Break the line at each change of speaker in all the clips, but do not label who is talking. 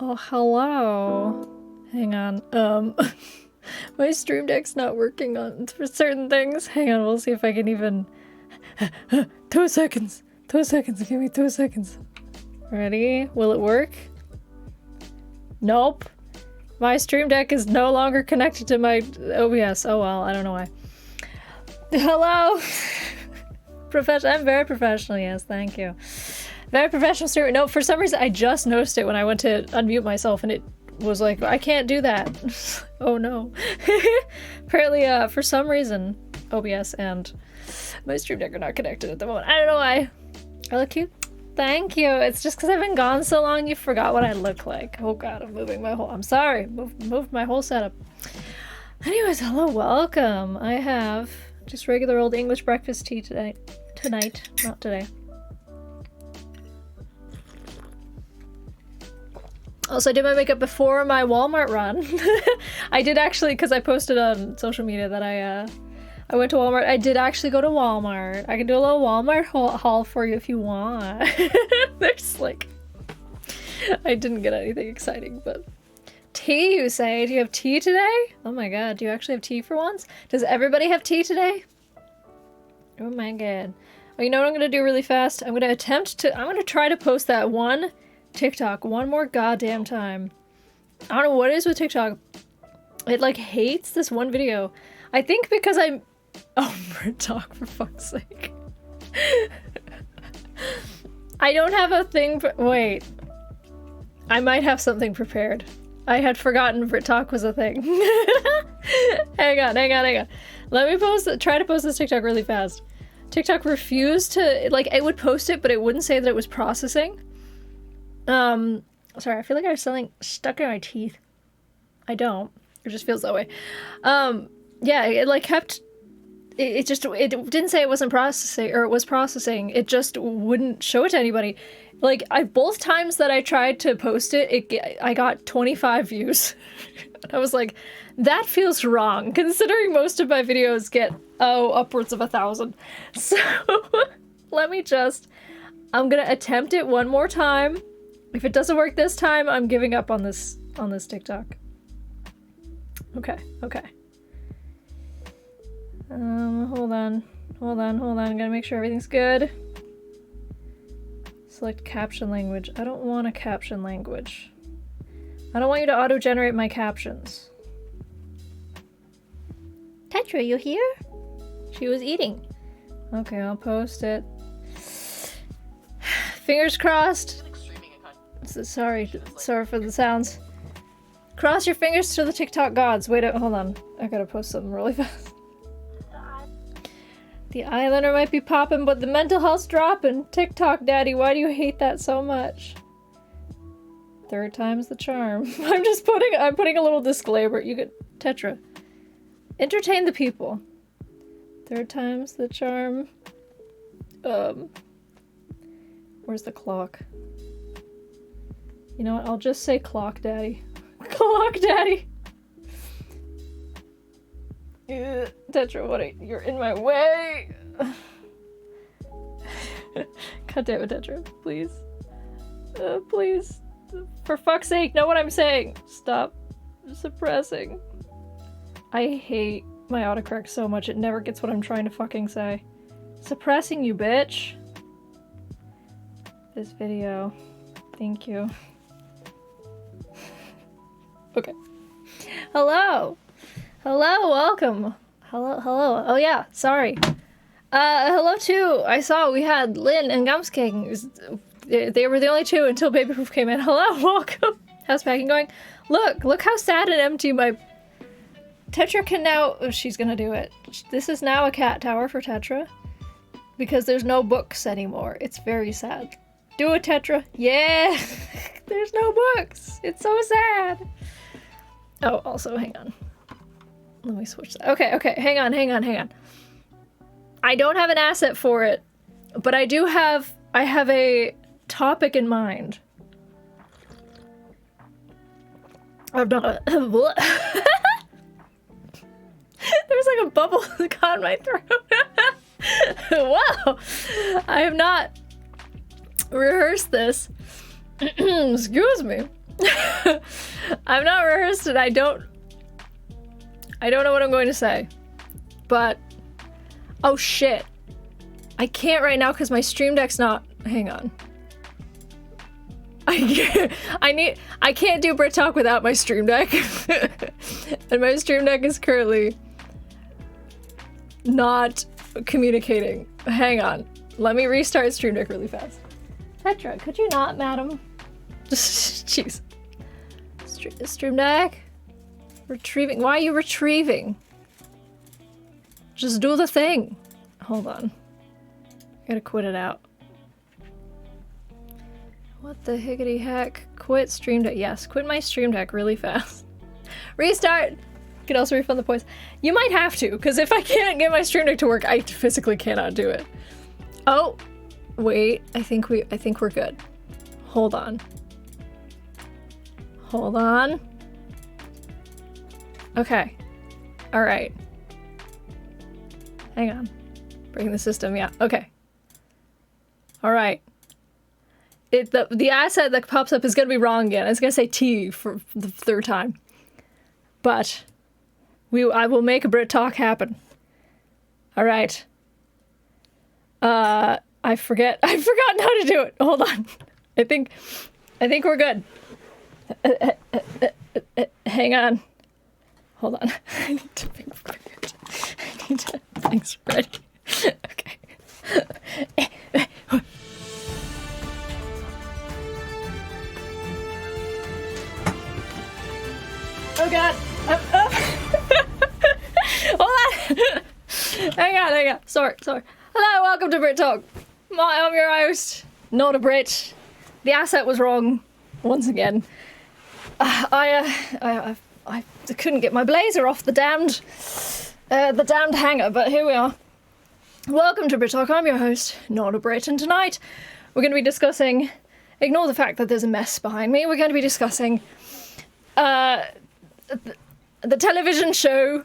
Oh, hello. Hang on. My Stream Deck's not working on for certain things. Hang on, we'll see if I can even... 2 seconds. 2 seconds. Give me 2 seconds. Ready? Will it work? Nope. My Stream Deck is no longer connected to my OBS. Oh well, I don't know why. Hello! I'm very professional, yes, thank you. Very professional streamer. No, for some reason, I just noticed it when I went to unmute myself and it was like, I can't do that. Oh no. Apparently, for some reason, OBS and my Stream Deck are not connected at the moment. I don't know why. I look cute. Thank you. It's just because I've been gone so long, you forgot what I look like. Oh god, I'm moving my whole... I'm sorry. Moved my whole setup. Anyways, hello, welcome. I have just regular old English breakfast tea tonight, not today. Also, I did my makeup before my Walmart run. I did actually, because I posted on social media that I went to Walmart. I did actually go to Walmart. I can do a little Walmart haul for you if you want. There's like... I didn't get anything exciting, but... Tea, you say? Do you have tea today? Oh my god, do you actually have tea for once? Does everybody have tea today? Oh my god. Oh, you know what I'm gonna do really fast? I'm gonna try to post that one TikTok one more goddamn time. I don't know what it is with TikTok. It like hates this one video. I think because I'm... Oh, Brit talk, for fuck's sake. I don't have a thing wait. I might have something prepared. I had forgotten Brit talk was a thing. Hang on. Let me try to post this TikTok really fast. TikTok refused to, like, it would post it, but it wouldn't say that it was processing. Sorry, I feel like I was stuck in my teeth. I don't. It just feels that way. Yeah, it like kept... It didn't say it wasn't processing, or it was processing. It just wouldn't show it to anybody. Like, both times that I tried to post it, I got 25 views. I was like, that feels wrong, considering most of my videos get, upwards of 1,000. So, I'm gonna attempt it one more time. If it doesn't work this time, I'm giving up on this TikTok. Okay. Hold on. I gotta make sure everything's good. Select caption language. I don't want a caption language. I don't want you to auto-generate my captions. Tetra, you here? She was eating. Okay, I'll post it. Fingers crossed. Sorry for the sounds. Cross your fingers to the TikTok gods. Wait, hold on. I gotta post something really fast. The eyeliner might be popping, but the mental health's dropping. TikTok daddy, why do you hate that so much? 3rd time's the charm. I'm putting a little disclaimer. You could, Tetra, entertain the people. 3rd time's the charm. Where's the clock? You know what? I'll just say clock daddy. Clock daddy. Tetra, you're in my way. God damn it, Tetra. Please. Please. For fuck's sake, know what I'm saying. Stop suppressing. I hate my autocorrect so much, it never gets what I'm trying to fucking say. Suppressing you, bitch. This video. Thank you. Okay. Hello, welcome. Hello. Oh yeah, sorry. Hello too. I saw we had Lynn and Gumsking. They were the only two until Baby Proof came in. Hello, welcome. How's packing going? Look how sad and empty my... Tetra can now... Oh, she's gonna do it. This is now a cat tower for Tetra. Because there's no books anymore. It's very sad. Do it, Tetra. Yeah! There's no books. It's so sad. Oh, also, hang on. Let me switch that. Okay, hang on. I don't have an asset for it, but I have a topic in mind. I've done a... There's like a bubble that got in my throat. Wow! I have not rehearsed this. Excuse me. I've not rehearsed it. I don't know what I'm going to say. But oh shit. I can't right now because my Stream Deck's not. Hang on. I can't do Brit Talk without my Stream Deck. And my Stream Deck is currently not communicating. Hang on. Let me restart Stream Deck really fast. Petra, could you not, madam? Jeez. Stream Deck? Retrieving. Why are you retrieving? Just do the thing. Hold on. I gotta quit it out. What the higgity heck? Quit Stream Deck. Yes, quit my Stream Deck really fast. Restart! You can also refund the points. You might have to, because if I can't get my Stream Deck to work, I physically cannot do it. Oh, wait. I think we're good. Hold on. Hold on. Okay. Alright. Hang on. Bring the system, yeah. Okay. Alright. The asset that pops up is gonna be wrong again. It's gonna say T for the third time. But I will make a Brit Talk happen. Alright. I've forgotten how to do it. Hold on. I think we're good. Hang on. Hold on. I need to think prepared. I need to things ready. Okay. Oh god. Hold on. Hang on. Sorry. Hello, welcome to Brit Talk. I'm your host, not a Brit. The asset was wrong once again. I couldn't get my blazer off the damned hanger, but here we are. Welcome to Brit Talk. I'm your host, not a Brit, and tonight we're going to be discussing. Ignore the fact that there's a mess behind me. We're going to be discussing the television show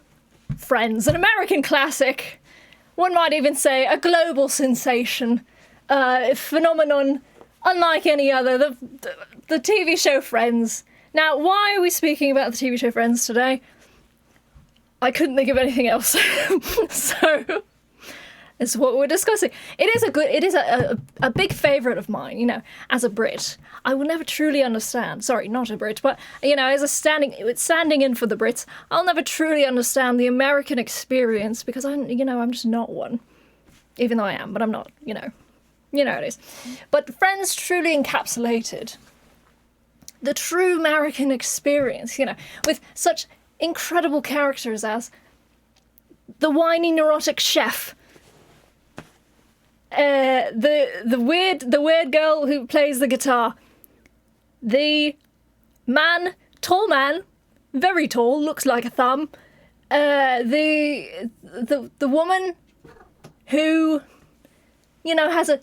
Friends, an American classic. One might even say a global sensation, phenomenon unlike any other. The TV show Friends. Now, why are we speaking about the TV show Friends today? I couldn't think of anything else. So, this is what we're discussing. It is a big favourite of mine, you know, as a Brit. I will never truly understand. Sorry, not a Brit, but, you know, as standing in for the Brits, I'll never truly understand the American experience because I'm just not one. Even though I am, but I'm not, you know. You know it is. But Friends truly encapsulated the true American experience, you know, with such incredible characters as the whiny neurotic chef, the weird girl who plays the guitar, the tall man, very tall, looks like a thumb, the woman who, you know, has a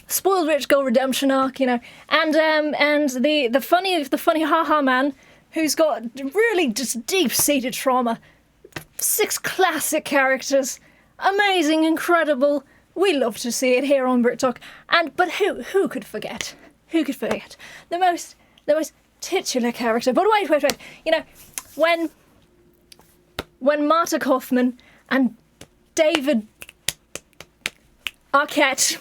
a spoiled rich girl redemption arc, you know, and the funny haha man who's got really just deep-seated trauma. 6 classic characters, amazing, incredible. We love to see it here on Brit Talk. But who could forget? Who could forget the most titular character? But wait. You know, when Marta Kaufman and David Arquette,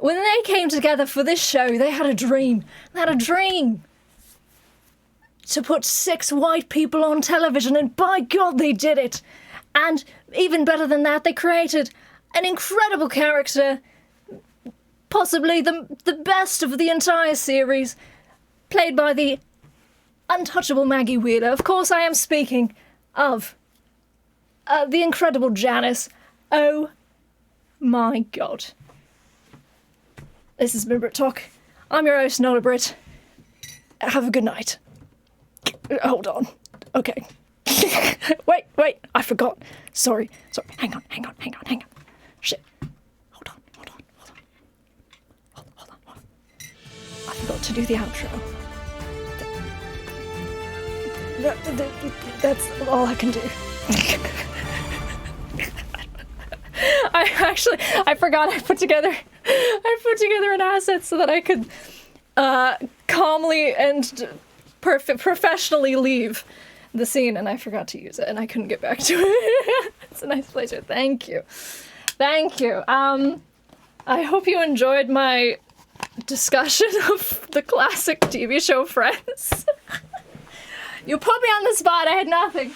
when they came together for this show, they had a dream. They had a dream to put 6 white people on television, and by God, they did it. And even better than that, they created an incredible character, possibly the best of the entire series, played by the untouchable Maggie Wheeler. Of course, I am speaking of the incredible Janice. Oh my God. This has been Brit Talk. I'm your host, not a Brit. Have a good night. Hold on. Okay. Wait, I forgot. Sorry. Hang on. Shit. Hold on. I forgot to do the outro. That's all I can do. I forgot I put together an asset so that I could calmly and professionally leave the scene, and I forgot to use it, and I couldn't get back to it. It's a nice pleasure. Thank you. Thank you. I hope you enjoyed my discussion of the classic TV show Friends. You put me on the spot. I had nothing.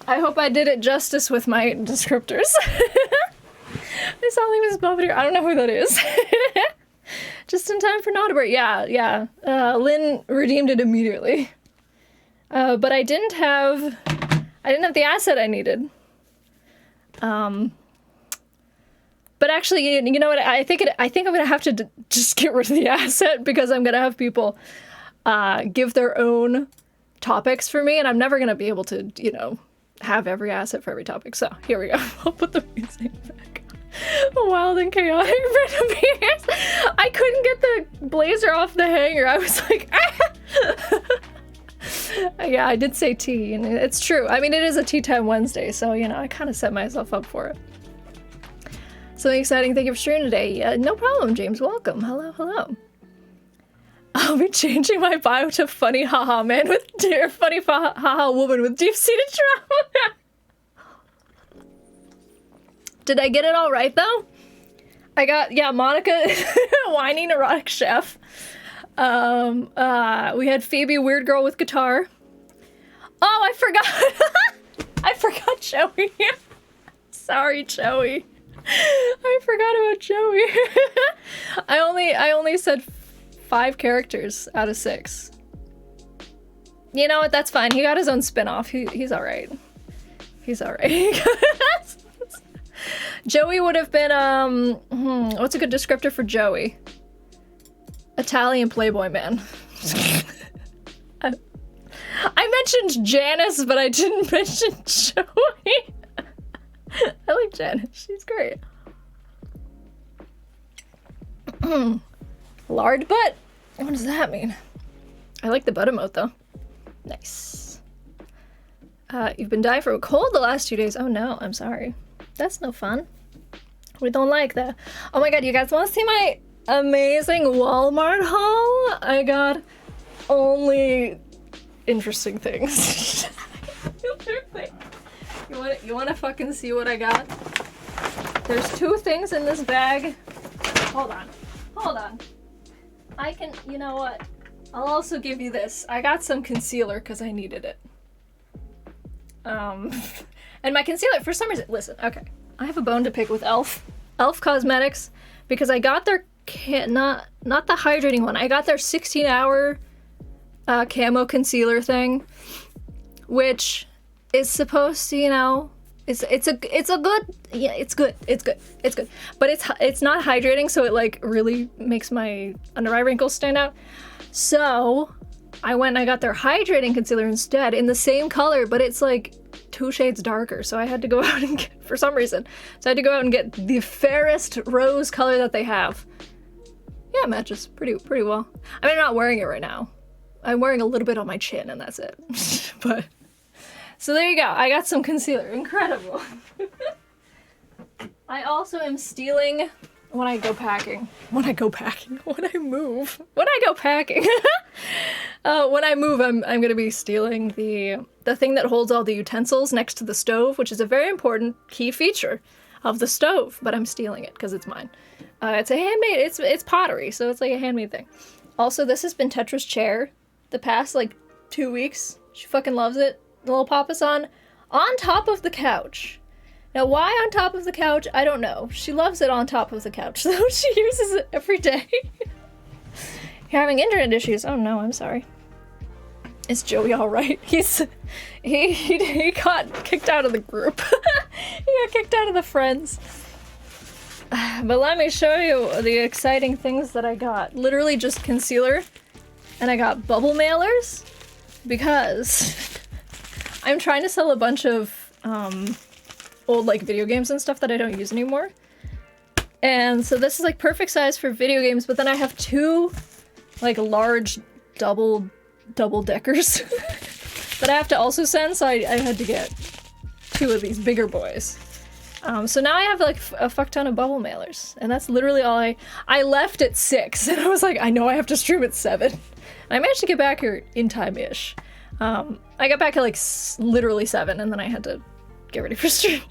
I hope I did it justice with my descriptors. I saw Lima's Belvedere. I don't know who that is. Just in time for Naughtyberg. Yeah. Lynn redeemed it immediately. But I didn't have the asset I needed. But actually, you know what? I think I'm gonna have to just get rid of the asset because I'm gonna have people give their own topics for me, and I'm never gonna be able to, have every asset for every topic. So here we go. I'll put the music back. Wild and chaotic random beers. I couldn't get the blazer off the hanger. I was like, ah! Yeah, I did say tea, and it's true. I mean, it is a Teatime Wednesday, so, I kind of set myself up for it. Something exciting. Thank you for streaming today. No problem, James. Welcome. Hello. I'll be changing my bio to funny haha man with funny haha woman with deep-seated trauma. Did I get it all right, though? I got, Monica, whiny neurotic chef. We had Phoebe, weird girl with guitar. Oh, I forgot. I forgot Joey. Sorry, Joey. I forgot about Joey. I only said 5 characters out of 6. You know what? That's fine. He got his own spin-off. He's all right. He's all right. Joey would have been, what's a good descriptor for Joey? Italian Playboy man. I mentioned Janice, but I didn't mention Joey. I like Janice. She's great. Lard butt? What does that mean? I like the butt emote, though. Nice. You've been dying from a cold the last 2 days. Oh no, I'm sorry. That's no fun. We don't like that. Oh my god, you guys want to see my amazing Walmart haul? I got only interesting things. You want to fucking see what I got? There's 2 things in this bag. Hold on. I can, you know what? I'll also give you this. I got some concealer because I needed it. And my concealer, for some reason, listen, okay. I have a bone to pick with e.l.f. e.l.f. Cosmetics because I got their, not the hydrating one. I got their 16-hour camo concealer thing, which is supposed to, it's good. But it's not hydrating, so it like really makes my under eye wrinkles stand out. So I went and I got their hydrating concealer instead in the same color, but it's like 2 shades darker. So I had to go out and get, for some reason, so I had to go out and get the fairest rose color that they have. Yeah, it matches pretty well. I mean, I'm not wearing it right now. I'm wearing a little bit on my chin and that's it. But so there you go. I got some concealer. Incredible. I also am stealing when I go packing. When I move. When I go packing. When I move, I'm going to be stealing the thing that holds all the utensils next to the stove, which is a very important key feature of the stove, but I'm stealing it because it's mine. It's a handmade, it's pottery, so it's like a handmade thing. Also, this has been Tetra's chair the past, 2 weeks. She fucking loves it. The little Papa's on top of the couch. Now, why on top of the couch? I don't know. She loves it on top of the couch, so she uses it every day. You're having internet issues. Oh no, I'm sorry. Is Joey all right? He got kicked out of the group. He got kicked out of the friends. But let me show you the exciting things that I got. Literally just concealer, and I got bubble mailers because I'm trying to sell a bunch of old video games and stuff that I don't use anymore. And so this is perfect size for video games, but then I have 2 large double deckers that I have to also send, so I had to get 2 of these bigger boys. So now I have like a fuck ton of bubble mailers, and that's literally all I left at 6, and I was like, I know I have to stream at 7. And I managed to get back here in time-ish. I got back at like literally 7, and then I had to get ready for stream.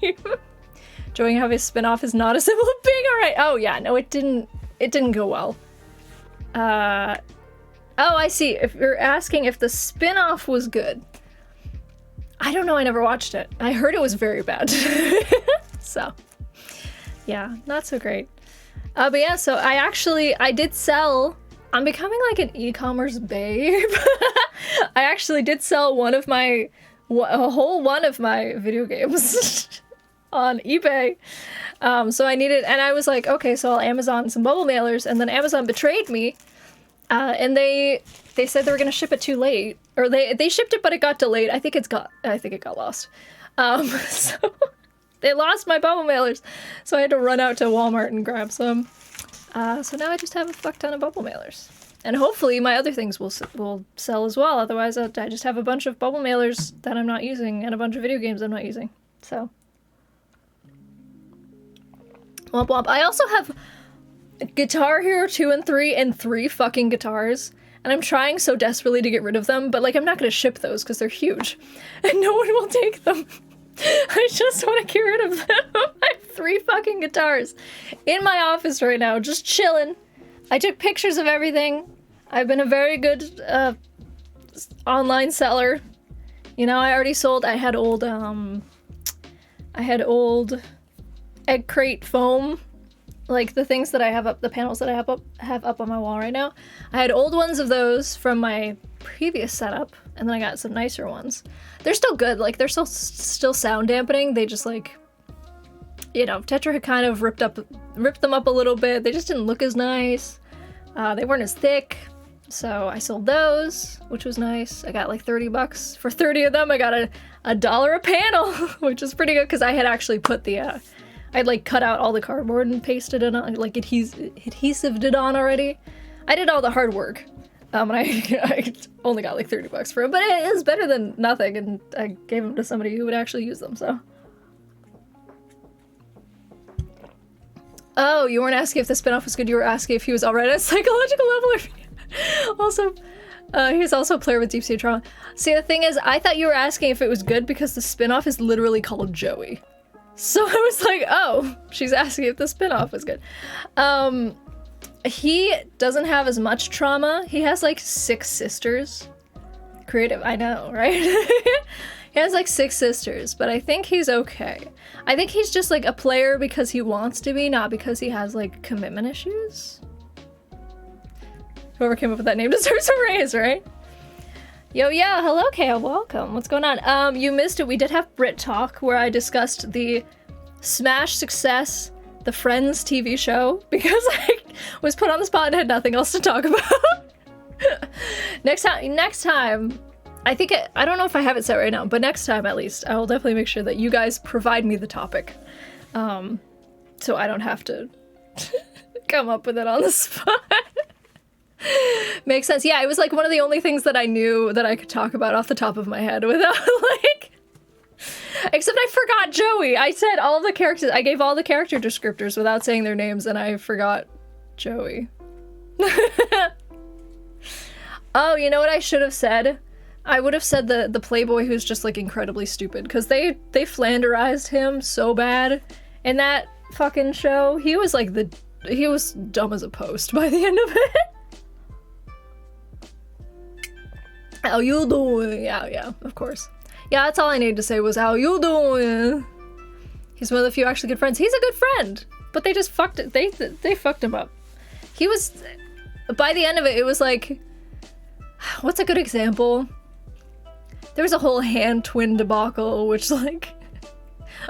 Joey have his spin-off is not a symbol of being alright. Oh yeah, no, it didn't go well. Oh, I see. If you're asking if the spin-off was good. I don't know, I never watched it. I heard it was very bad. So, yeah, not so great. But yeah, so I did sell, I'm becoming like an e-commerce babe. I actually did sell a whole one of my video games on eBay. So I needed, and I was like, okay, so I'll Amazon some bubble mailers, and then Amazon betrayed me. And they said they were gonna ship it too late, or they shipped it, but it got delayed. I think it got lost. So they lost my bubble mailers, so I had to run out to Walmart and grab some. So now I just have a fuck ton of bubble mailers, and hopefully my other things will sell as well. Otherwise, I just have a bunch of bubble mailers that I'm not using and a bunch of video games I'm not using. So, womp womp. I also have Guitar Hero 2 and 3 and 3 fucking guitars, and I'm trying so desperately to get rid of them, but like I'm not gonna ship those because they're huge and no one will take them. I just want to get rid of them. I have 3 fucking guitars in my office right now, just chilling. I took pictures of everything. I've been a very good online seller. You know, I already sold, I had old egg crate foam, like the things that I have up, the panels that I have up on my wall right now. I had old ones of those from my previous setup, and then I got some nicer ones. They're still good, like they're still sound dampening. They just like, you know, Tetra had kind of ripped them up a little bit. They just didn't look as nice. They weren't as thick, so I sold those, which was nice. I got like $30 for 30 of them. I got a dollar a panel, which is pretty good because I had actually put the I'd like cut out all the cardboard and pasted it on, like adhesived it on already. I did all the hard work. And I only got like $30 for them, but it is better than nothing, and I gave them to somebody who would actually use them, so. Oh, you weren't asking if the spinoff was good, you were asking if he was alright at a psychological level, or also, he's also a player with deep sea trauma. See, the thing is, I thought you were asking if it was good because the spinoff is literally called Joey. So I was like, oh, she's asking if the spinoff was good. He doesn't have as much trauma. He has like 6 sisters. Creative, I know, right? He has like 6 sisters, but I think he's okay. I think he's just like a player because he wants to be, not because he has like commitment issues. Whoever came up with that name deserves a raise, right? Yo, yeah, hello, Kale, welcome. What's going on? You missed it. We did have Brit Talk where I discussed the smash success, the Friends TV show, because I was put on the spot and had nothing else to talk about. Next time, I think I don't know if I have it set right now, but next time at least, I will definitely make sure that you guys provide me the topic, so I don't have to come up with it on the spot. Makes sense. Yeah, it was like one of the only things that I knew that I could talk about off the top of my head without like, except I forgot Joey. I said all the characters, I gave all the character descriptors without saying their names, and I forgot Joey. Oh, you know what I should have said? I would have said the playboy who's just like incredibly stupid, because they flanderized him so bad in that fucking show. He was like he was dumb as a post by the end of it. How you doing? Yeah, of course. Yeah, that's all I needed to say was how you doing. He's one of the few actually good friends. He's a good friend, but they just fucked it. They fucked him up. He was, by the end of it, it was like, what's a good example? There was a whole hand twin debacle, which like,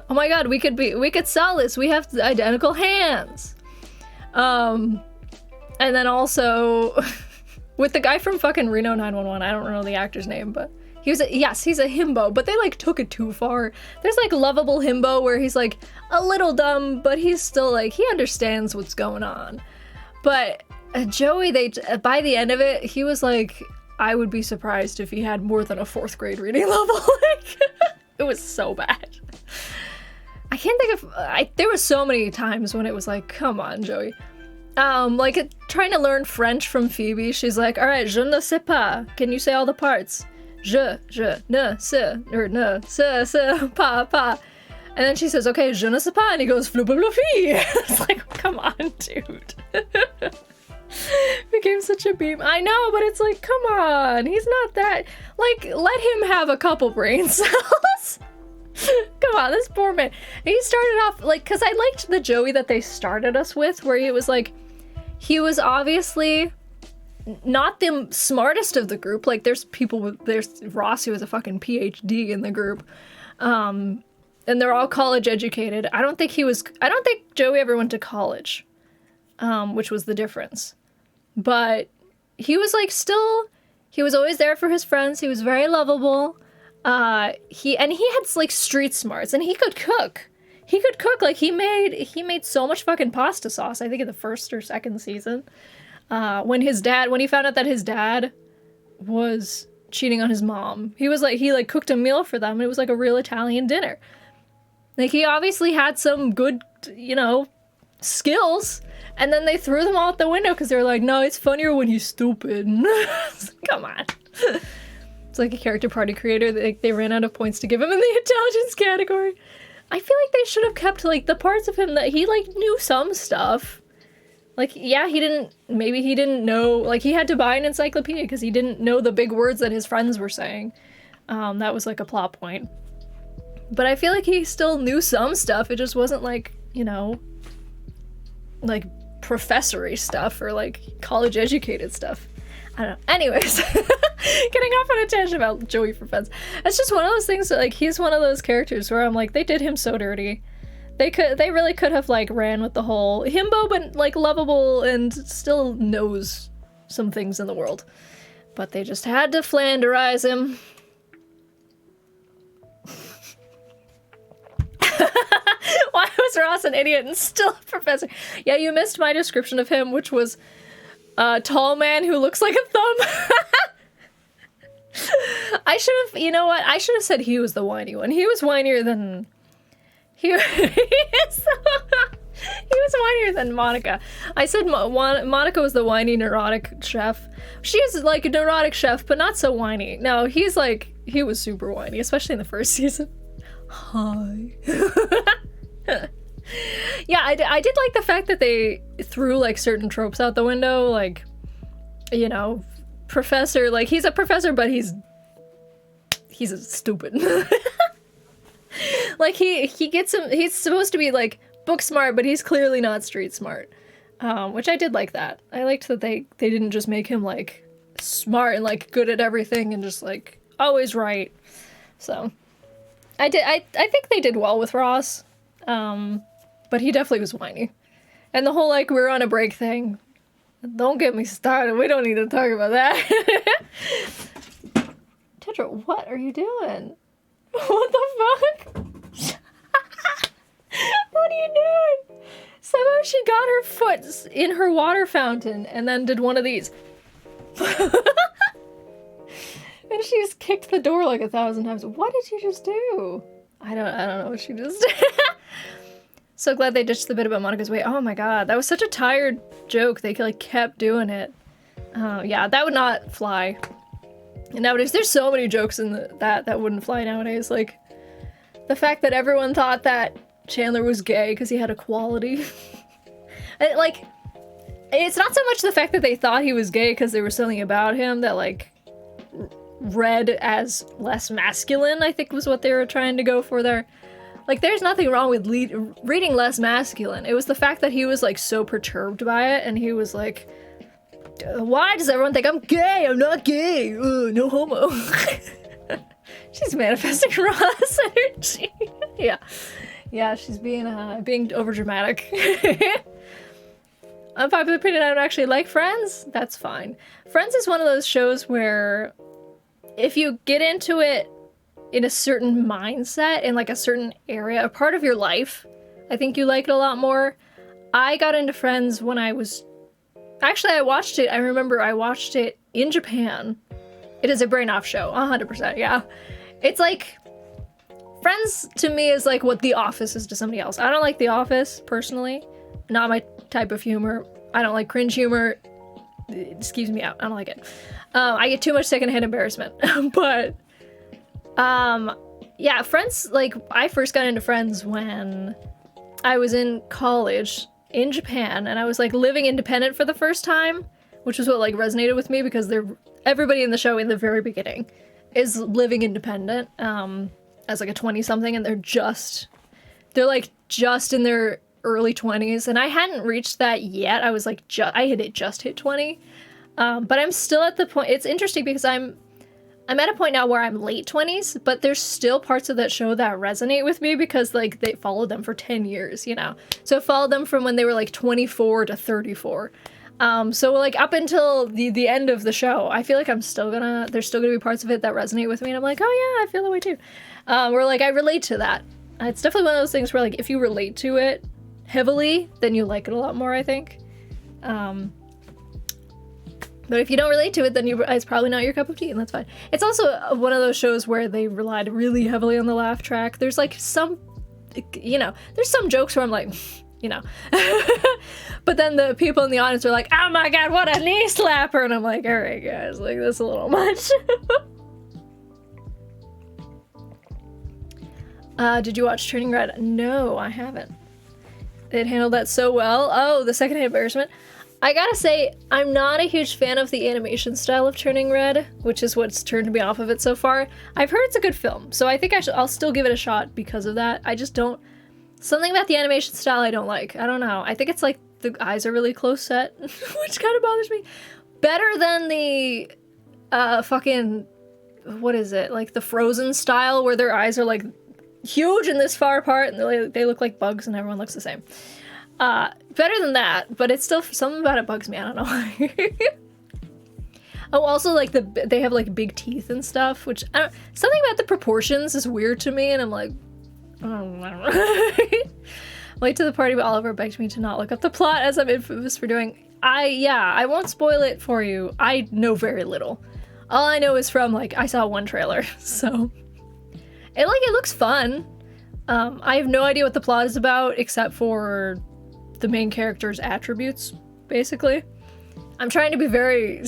oh my god, we could sell this. We have identical hands. And then also with the guy from fucking Reno 911, I don't know the actor's name, but he's a himbo, but they like took it too far. There's like lovable himbo where he's like a little dumb, but he's still like, he understands what's going on. But Joey, by the end of it, he was like, I would be surprised if he had more than a 4th grade reading level. Like, it was so bad. I can't think of, there was so many times when it was like, come on, Joey. Like trying to learn French from Phoebe, she's like, all right, je ne sais pas. Can you say all the parts? Je, ne, sais, or ne, sais, pas. And then she says, okay, je ne sais pas, and he goes, flou-ba-blou-fee. It's like, come on, dude. Became such a meme. I know, but it's like, come on, he's not that, like, let him have a couple brain cells. Come on, this poor man. And he started off, like, because I liked the Joey that they started us with, where he was like, he was obviously not the smartest of the group. Like, there's Ross, who was a fucking PhD in the group. And they're all college educated. I don't think Joey ever went to college, which was the difference. But he was like he was always there for his friends. He was very lovable. He had like street smarts, and he could cook. Like he made so much fucking pasta sauce, I think in the first or second season. When he found out that his dad was cheating on his mom, he cooked a meal for them. It was like a real Italian dinner. Like, he obviously had some good, skills, and then they threw them all out the window because they were like, no, it's funnier when he's stupid. Come on. It's like a character party creator. They ran out of points to give him in the intelligence category. I feel like they should have kept, like, the parts of him that he, like, knew some stuff. Like, yeah, maybe he didn't know, like, he had to buy an encyclopedia because he didn't know the big words that his friends were saying. That was, like, a plot point. But I feel like he still knew some stuff. It just wasn't like, like professory stuff or like college educated stuff. I don't know. Anyways, getting off on a tangent about Joey for Friends. It's just one of those things that, like, he's one of those characters where I'm like, they did him so dirty. They really could have like ran with the whole himbo, but like lovable and still knows some things in the world. But they just had to Flanderize him. Why was Ross an idiot and still a professor? Yeah, you missed my description of him, which was a tall man who looks like a thumb. I should have, you know what? I should have said he was the whiny one. He was whinier than... He was whinier than Monica. I said Monica was the whiny, neurotic chef. She's like a neurotic chef, but not so whiny. No, he was super whiny, especially in the first season. Hi. Yeah, I did like the fact that they threw like certain tropes out the window, like, professor, like he's a professor, but he's a stupid. Like he's supposed to be like book smart, but he's clearly not street smart. Which I did like that. I liked that they didn't just make him like smart and like good at everything and just like always right. So I think they did well with Ross. But he definitely was whiny. And the whole, like, we're on a break thing. Don't get me started. We don't need to talk about that. Tetra, what are you doing? What the fuck? What are you doing? Somehow she got her foot in her water fountain and then did one of these. And she just kicked the door like 1,000 times. What did you just do? I don't know what she just did. So glad they ditched the bit about Monica's weight. Oh my god, that was such a tired joke. They like kept doing it. Yeah, that would not fly. And nowadays, there's so many jokes in that wouldn't fly nowadays. Like, the fact that everyone thought that Chandler was gay because he had a quality. Like, it's not so much the fact that they thought he was gay because there was something about him that, like, read as less masculine, I think was what they were trying to go for there. Like, there's nothing wrong with reading less masculine. It was the fact that he was, like, so perturbed by it, and he was like, why does everyone think I'm gay? I'm not gay. No homo. She's manifesting Ross energy. Yeah, she's being overdramatic. Unpopular opinion, I don't actually like Friends. That's fine. Friends is one of those shows where if you get into it in a certain mindset, in like a certain area, a part of your life, I think you like it a lot more. I got into Friends when I watched it. I remember I watched it in Japan. It is a brain off show, 100%, yeah. It's like, Friends to me is like what The Office is to somebody else. I don't like The Office, personally. Not my type of humor. I don't like cringe humor. It just keeps me out. I don't like it. I get too much secondhand embarrassment. But, yeah, Friends, like, I first got into Friends when I was in college in Japan, and I was, like, living independent for the first time, which was what, like, resonated with me, because everybody in the show in the very beginning is living independent, as, like, a 20-something, and they're, like, just in their early 20s, and I hadn't reached that yet. I was, like, I had just hit 20, but I'm still at the point. It's interesting because I'm at a point now where I'm late 20s, but there's still parts of that show that resonate with me because, like, they followed them for 10 years, you know? So it followed them from when they were, like, 24 to 34. So, like, up until the end of the show, I feel like there's still gonna be parts of it that resonate with me, and I'm like, oh yeah, I feel that way too. Where, like, I relate to that. It's definitely one of those things where, like, if you relate to it heavily, then you like it a lot more, I think. But if you don't relate to it, then it's probably not your cup of tea, and that's fine. It's also one of those shows where they relied really heavily on the laugh track. There's, like, some, you know, there's some jokes where I'm like, you know. But then the people in the audience are like, oh my god, what a knee slapper! And I'm like, alright guys, like, that's a little much. Did you watch Turning Red? No, I haven't. It handled that so well. Oh, the secondhand embarrassment. I gotta say, I'm not a huge fan of the animation style of Turning Red, which is what's turned me off of it so far. I've heard it's a good film, so I think I'll still give it a shot because of that. I just don't... Something about the animation style I don't like. I don't know. I think it's like the eyes are really close set, which kind of bothers me. Better than the fucking... What is it? Like the Frozen style where their eyes are like huge and this far apart and they look like bugs and everyone looks the same. Better than that, but it's still, something about it bugs me, I don't know why. Oh, also, like, they have, like, big teeth and stuff, which, something about the proportions is weird to me, and I'm like, late to the party, but Oliver begged me to not look up the plot, as I'm infamous for doing. I won't spoil it for you. I know very little. All I know is from, like, I saw one trailer, so. It looks fun. I have no idea what the plot is about, except for the main character's attributes, basically. I'm trying to be very,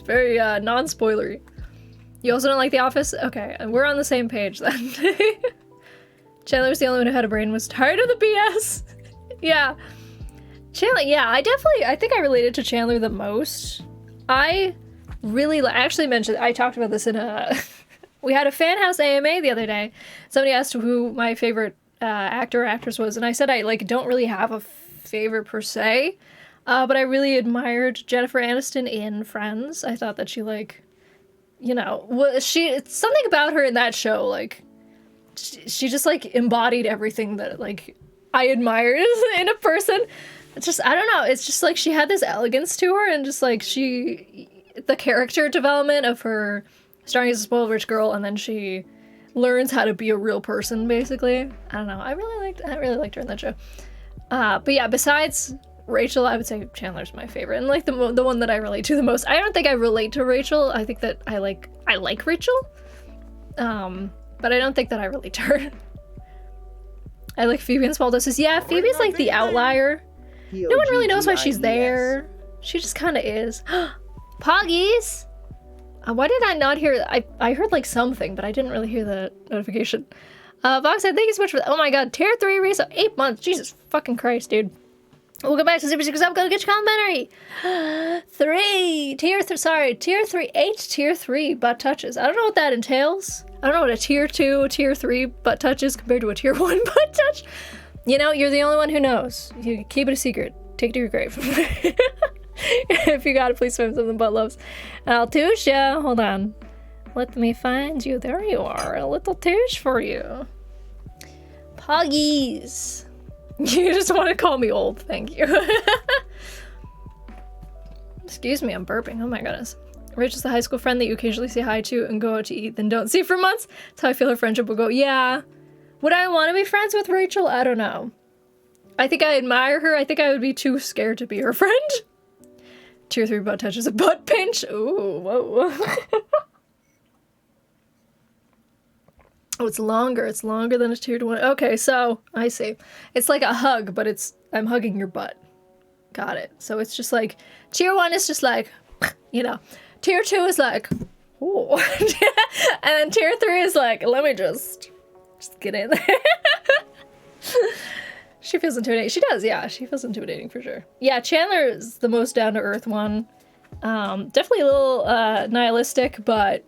very, non-spoilery. You also don't like The Office? Okay, we're on the same page then. Chandler was the only one who had a brain, was tired of the BS. Yeah. Chandler, yeah, I think I related to Chandler the most. I really, I actually mentioned, I talked about this in a, we had a fan house AMA the other day. Somebody asked who my favorite actor or actress was, and I said I, like, don't really have a favorite per se, but I really admired Jennifer Aniston in Friends. I thought that she, like, you know, something about her in that show, like, she just, like, embodied everything that, like, I admired in a person. It's just, I don't know, it's just, like, she had this elegance to her, and just, like, the character development of her starting as a spoiled rich girl, and then she learns how to be a real person, basically. I don't know, I really liked her in that show. But yeah, besides Rachel, I would say Chandler's my favorite, and, like, the one that I relate to the most. I don't think I relate to Rachel. I think that I like Rachel, but I don't think that I relate to her. I like Phoebe in Small Doses. Yeah, Phoebe's like the outlier. No one really knows why she's there. She just kind of is. Poggies! Why did I not hear... I heard, like, something, but I didn't really hear the notification. Vox said, thank you so much for that. Oh my god, tier 3 reset, 8 months. Jesus fucking Christ, dude. Welcome back to Super Secret Up. Go get your complimentary. Tier 3, 8 tier 3 butt touches. I don't know what that entails. I don't know what a tier 2, tier 3 butt touch is compared to a tier 1 butt touch. You know, you're the only one who knows. You keep it a secret. Take it to your grave. If you got it, please find something butt loves. Altusha, hold on. Let me find you. There you are. A little tush for you. Poggies. You just want to call me old. Thank you. Excuse me, I'm burping. Oh my goodness. Rachel's the high school friend that you occasionally say hi to and go out to eat, then don't see for months. That's how I feel her friendship will go. Yeah. Would I want to be friends with Rachel? I don't know. I think I admire her. I think I would be too scared to be her friend. Tier 3 butt touches a butt pinch. Ooh, whoa. Oh, it's longer. It's longer than a tier 1. Okay, so I see. It's like a hug, but I'm hugging your butt. Got it. So it's just like tier 1 is just like, you know. Tier 2 is like, ooh. And then tier 3 is like, let me just get in there. She feels intimidating. She does, yeah. She feels intimidating for sure. Yeah, Chandler is the most down-to-earth one. Definitely a little nihilistic, but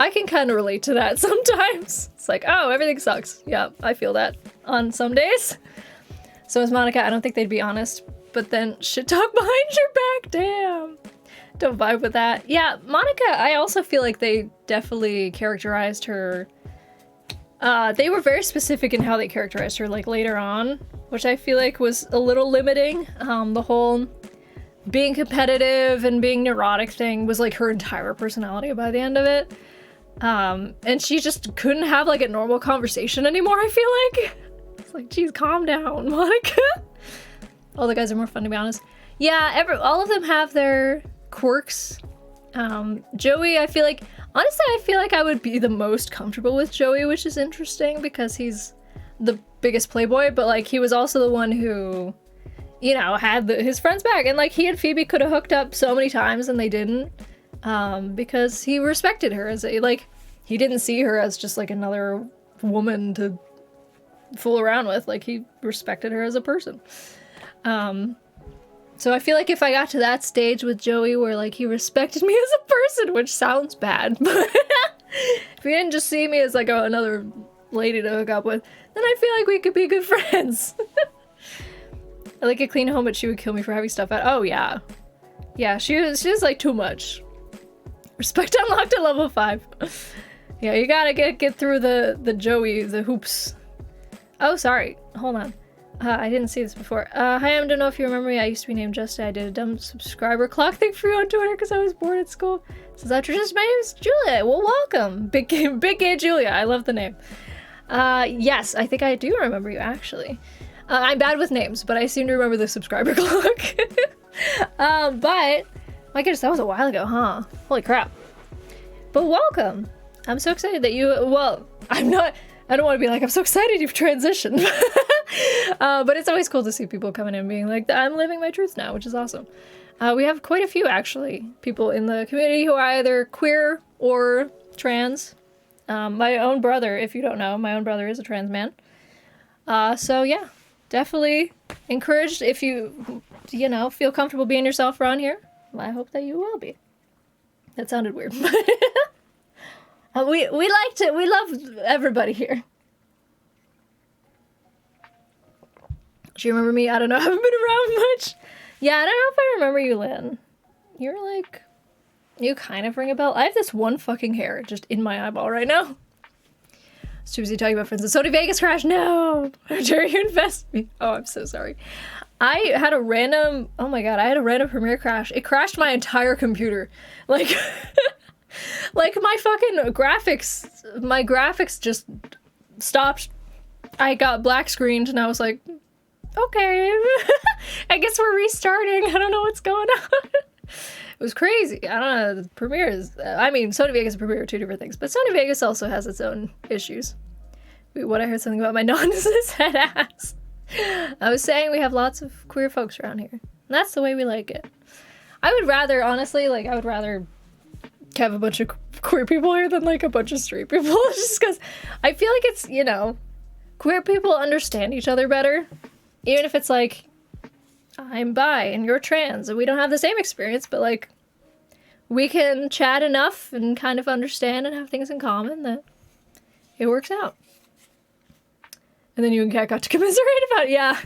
I can kind of relate to that sometimes. It's like, oh, everything sucks. Yeah, I feel that on some days. So is Monica. I don't think they'd be honest. But then shit talk behind your back, damn. Don't vibe with that. Yeah, Monica, I also feel like they definitely characterized her. They were very specific in how they characterized her, like, later on, which I feel like was a little limiting. The whole being competitive and being neurotic thing was, like, her entire personality by the end of it. And she just couldn't have, like, a normal conversation anymore, I feel like. It's like, geez, calm down, Monica. All the guys are more fun, to be honest. Yeah, all of them have their quirks. Joey, I feel like, honestly, I feel like I would be the most comfortable with Joey, which is interesting because he's the biggest playboy, but, like, he was also the one who, you know, had his friends back. And, like, he and Phoebe could have hooked up so many times and they didn't. Because he respected her as he didn't see her as just, like, another woman to fool around with. Like, he respected her as a person. So I feel like if I got to that stage with Joey where, like, he respected me as a person, which sounds bad, but if he didn't just see me as, like, another lady to hook up with, then I feel like we could be good friends. I like a clean home, but she would kill me for having stuff out. Oh, yeah. Yeah, she was, like, too much. Respect unlocked at level 5. Yeah, you gotta get through the Joey, the hoops. Oh, sorry. Hold on. I didn't see this before. Hi, I don't know if you remember me. I used to be named Justin. I did a dumb subscriber clock thing for you on Twitter because I was bored at school. Says after just my name is Julia. Well, welcome. Big gay Julia. I love the name. Yes, I think I do remember you, actually. I'm bad with names, but I seem to remember the subscriber clock. But, my goodness, that was a while ago, huh? Holy crap. But welcome. I'm so excited that you, well, I don't want to be like, I'm so excited you've transitioned. But it's always cool to see people coming in and being like, I'm living my truth now, which is awesome. We have quite a few, actually, people in the community who are either queer or trans. My own brother, if you don't know, my own brother is a trans man. So yeah, definitely encouraged if you feel comfortable being yourself around here. I hope that you will be. That sounded weird. We love everybody here. Do you remember me? I don't know. I haven't been around much. Yeah, I don't know if I remember you, Lynn. You kind of ring a bell. I have this one fucking hair just in my eyeball right now. It's too busy talking about friends. Sony Vegas crash. No! How dare you invest me? Oh, I'm so sorry. I had a random Premiere crash. It crashed my entire computer. Like, like my fucking graphics just stopped. I got black screened and I was like, okay, I guess we're restarting. I don't know what's going on. It was crazy. I don't know. The Premiere Sony Vegas and Premiere are two different things, but Sony Vegas also has its own issues. Wait, what? I heard something about my nonsense head ass. I was saying we have lots of queer folks around here. And that's the way we like it. I would rather have a bunch of queer people here than, like, a bunch of straight people. Just because I feel like it's, queer people understand each other better. Even if it's like, I'm bi and you're trans and we don't have the same experience, but, like, we can chat enough and kind of understand and have things in common that it works out. And then you and Kat got to commiserate about it. Yeah.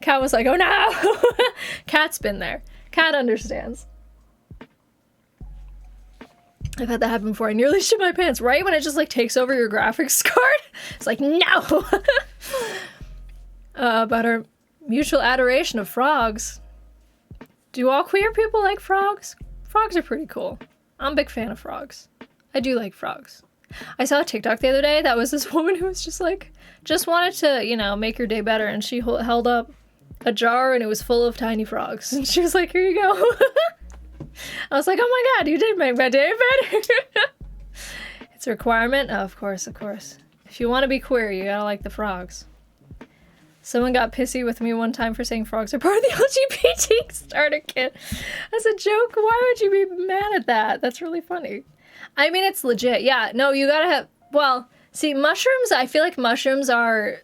Kat was like, oh no! Kat's been there. Kat understands. I've had that happen before. I nearly shit my pants, right? When it just, like, takes over your graphics card. It's like, no! About our mutual adoration of frogs. Do all queer people like frogs? Frogs are pretty cool. I'm a big fan of frogs. I do like frogs. I saw a TikTok the other day that was this woman who was just like, just wanted to, make her day better, and she held up a jar and it was full of tiny frogs. And she was like, here you go. I was like, oh my god, you did make my day better. It's a requirement? Oh, of course, of course. If you want to be queer, you gotta like the frogs. Someone got pissy with me one time for saying frogs are part of the LGBT starter kit. As a joke, why would you be mad at that? That's really funny. I mean, it's legit. Yeah, no, you gotta have... Well, see, mushrooms, I feel like mushrooms are...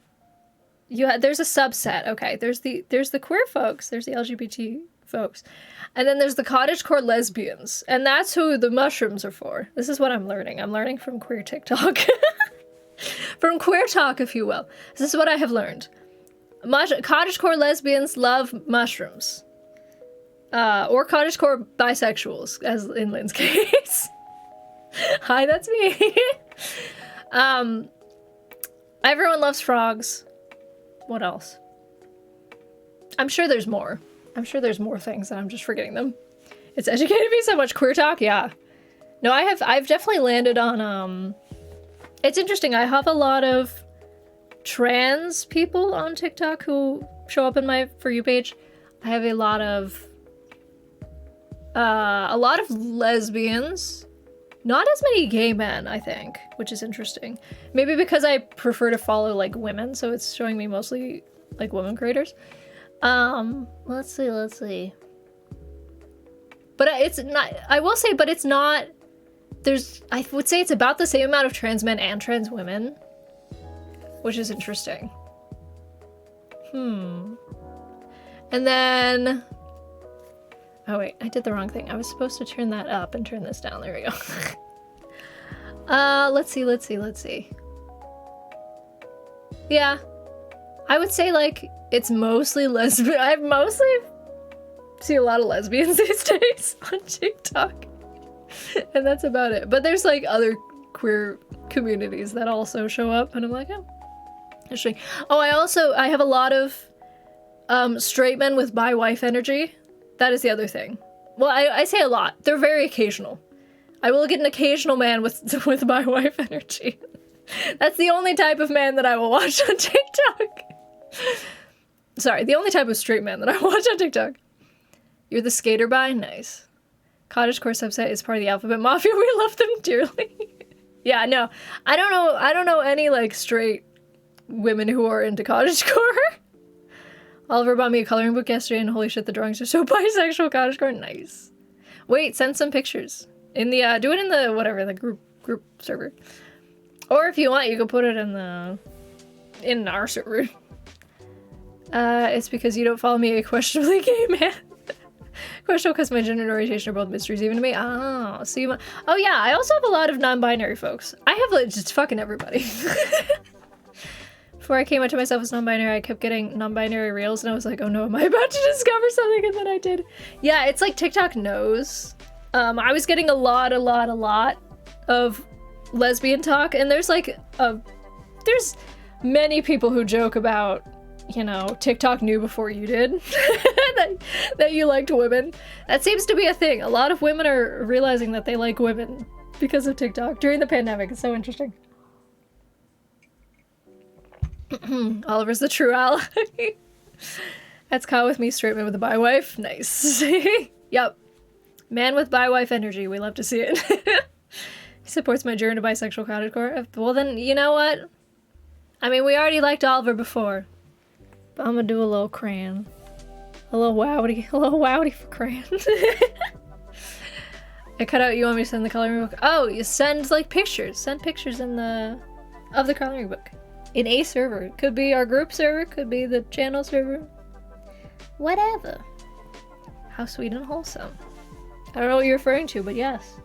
there's a subset, okay. There's the queer folks, there's the LGBT folks. And then there's the cottagecore lesbians. And that's who the mushrooms are for. This is what I'm learning. I'm learning from queer TikTok. From queer talk, if you will. This is what I have learned. Cottagecore lesbians love mushrooms. Or cottagecore bisexuals, as in Lynn's case. Hi, that's me. Everyone loves frogs. What else? I'm sure there's more. I'm sure there's more things and I'm just forgetting them. It's educated me so much. Queer talk, yeah. No, I've definitely landed on, it's interesting. I have a lot of trans people on TikTok who show up in my For You page. I have a lot of lesbians. Not as many gay men, I think, which is interesting. Maybe because I prefer to follow, like, women, so it's showing me mostly, like, women creators. Let's see. But it's not, I will say, but it's not, I would say it's about the same amount of trans men and trans women, which is interesting. And then, oh wait, I did the wrong thing. I was supposed to turn that up and turn this down. There we go. Let's see. Yeah. I would say, like, it's mostly lesbian. I mostly see a lot of lesbians these days on TikTok. And that's about it. But there's, like, other queer communities that also show up. And I'm like, oh, interesting. Oh, I have a lot of straight men with bi-wife energy. That is the other thing. Well, I say a lot. They're very occasional. I will get an occasional man with bi-wife energy. That's the only type of man that I will watch on TikTok. Sorry, the only type of straight man that I watch on TikTok. You're the skater bi? Nice. Cottagecore subset is part of the Alphabet Mafia. We love them dearly. Yeah, no. I don't know any, like, straight women who are into cottagecore. Oliver bought me a coloring book yesterday, and holy shit, the drawings are so bisexual. Cottagecore, nice. Wait, send some pictures. In the, do it in the, whatever, the group server. Or if you want, you can put it in our server. It's because you don't follow me, a questionably gay man. Questionable because my gender and orientation are both mysteries even to me. Oh, so you oh yeah, I also have a lot of non-binary folks. I have, like, just fucking everybody. Before I came out to myself as non-binary, I kept getting non-binary reels, and I was like, oh no, am I about to discover something? And then I did. Yeah, it's like TikTok knows. I was getting a lot of lesbian talk, and there's like, there's many people who joke about, you know, TikTok knew before you did that you liked women. That seems to be a thing. A lot of women are realizing that they like women because of TikTok during the pandemic. It's so interesting. Oliver's the true ally. That's Kyle with me, straight man with a bi-wife. Nice. Yep. Man with bi-wife energy. We love to see it. He supports my journey to bisexual cottagecore. Well then, you know what? I mean, we already liked Oliver before. But I'm gonna do a little crayon. A little wowdy for crayon. I cut out, you want me to send the coloring book? Oh, you send, like, pictures. Send pictures of the coloring book. In a server. Could be our group server, could be the channel server. Whatever. How sweet and wholesome. I don't know what you're referring to, but yes.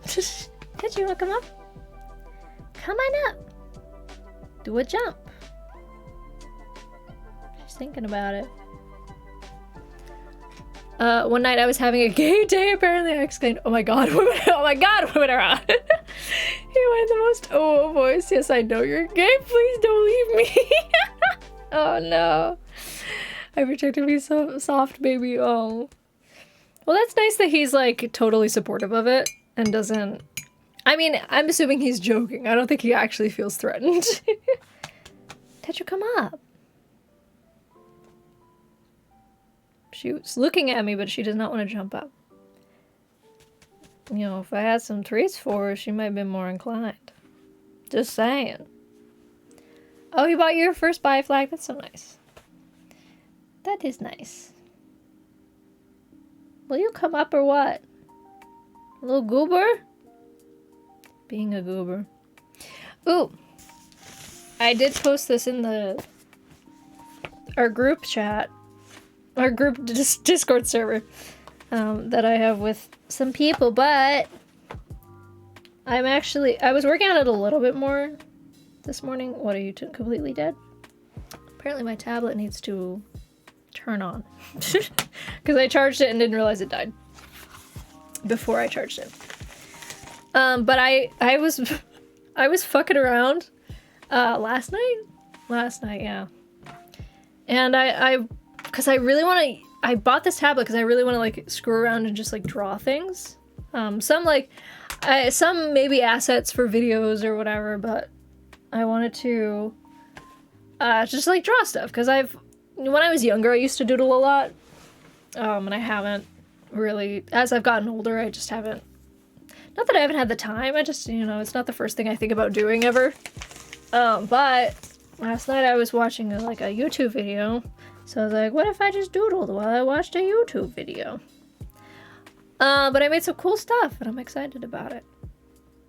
Did you want to come up? Come on up. Do a jump. She's thinking about it. One night I was having a gay day, apparently. I exclaimed, oh my god, women, oh my god, women are hot. He went the most voice. Yes, I know you're gay. Please don't leave me. Oh no. I protected me so soft, baby. Oh. Well, that's nice that he's, like, totally supportive of it and doesn't... I mean, I'm assuming he's joking. I don't think he actually feels threatened. Tetra, come up. She was looking at me, but she does not want to jump up. You know, if I had some treats for her, she might have been more inclined. Just saying. Oh, you bought your first buy flag? That's so nice. That is nice. Will you come up or what? Little goober? Being a goober. Ooh. I did post this in our group chat. Our group Discord server. That I have with some people, but I was working on it a little bit more this morning. What, are you completely dead? Apparently my tablet needs to turn on. Because I charged it and didn't realize it died before I charged it. But I was fucking around last night, yeah. And I bought this tablet because I really want to like screw around and just like draw things. Some maybe assets for videos or whatever, but I wanted to just like draw stuff because when I was younger I used to doodle a lot, and I haven't really, as I've gotten older, I just haven't. Not that I haven't had the time. I just, it's not the first thing I think about doing ever. But last night I was watching a YouTube video. So I was like, what if I just doodled while I watched a YouTube video? But I made some cool stuff and I'm excited about it.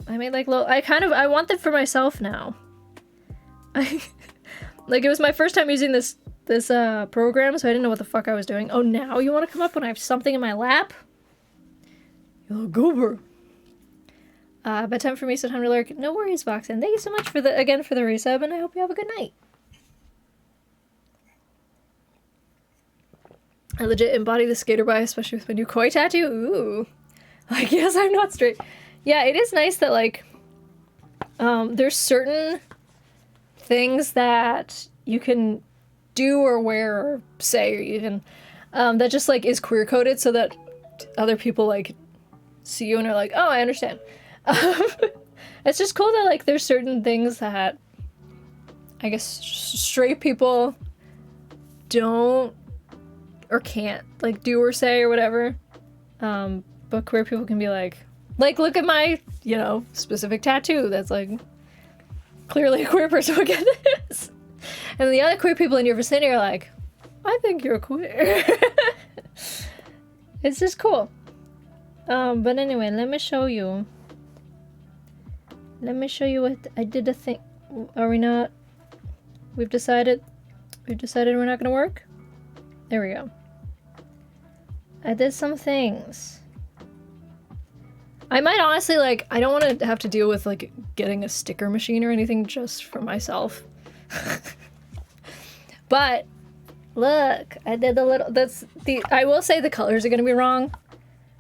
I made I want them for myself now. It was my first time using this program, so I didn't know what the fuck I was doing. Oh, now you want to come up when I have something in my lap? You little goober. Bedtime for me, so time to lurk. No worries, Voxen. Thank you so much for the resub, and I hope you have a good night. I legit embody the skater bi, especially with my new koi tattoo. Ooh. Yes, I'm not straight. Yeah, it is nice that, there's certain things that you can do or wear or say or even, that just, is queer-coded so that other people, see you and are like, oh, I understand. It's just cool that, there's certain things that, I guess, straight people don't or can't, do or say or whatever. But queer people can be like, look at my, specific tattoo that's, clearly a queer person would get this. And the other queer people in your vicinity are like, I think you're queer. It's just cool. But anyway, let me show you. Let me show you what I did a thing. Are we not? We've decided we're not gonna work? There we go. I did some things. I might honestly, I don't want to have to deal with, getting a sticker machine or anything just for myself. But, look, I did a little, I will say the colors are gonna be wrong,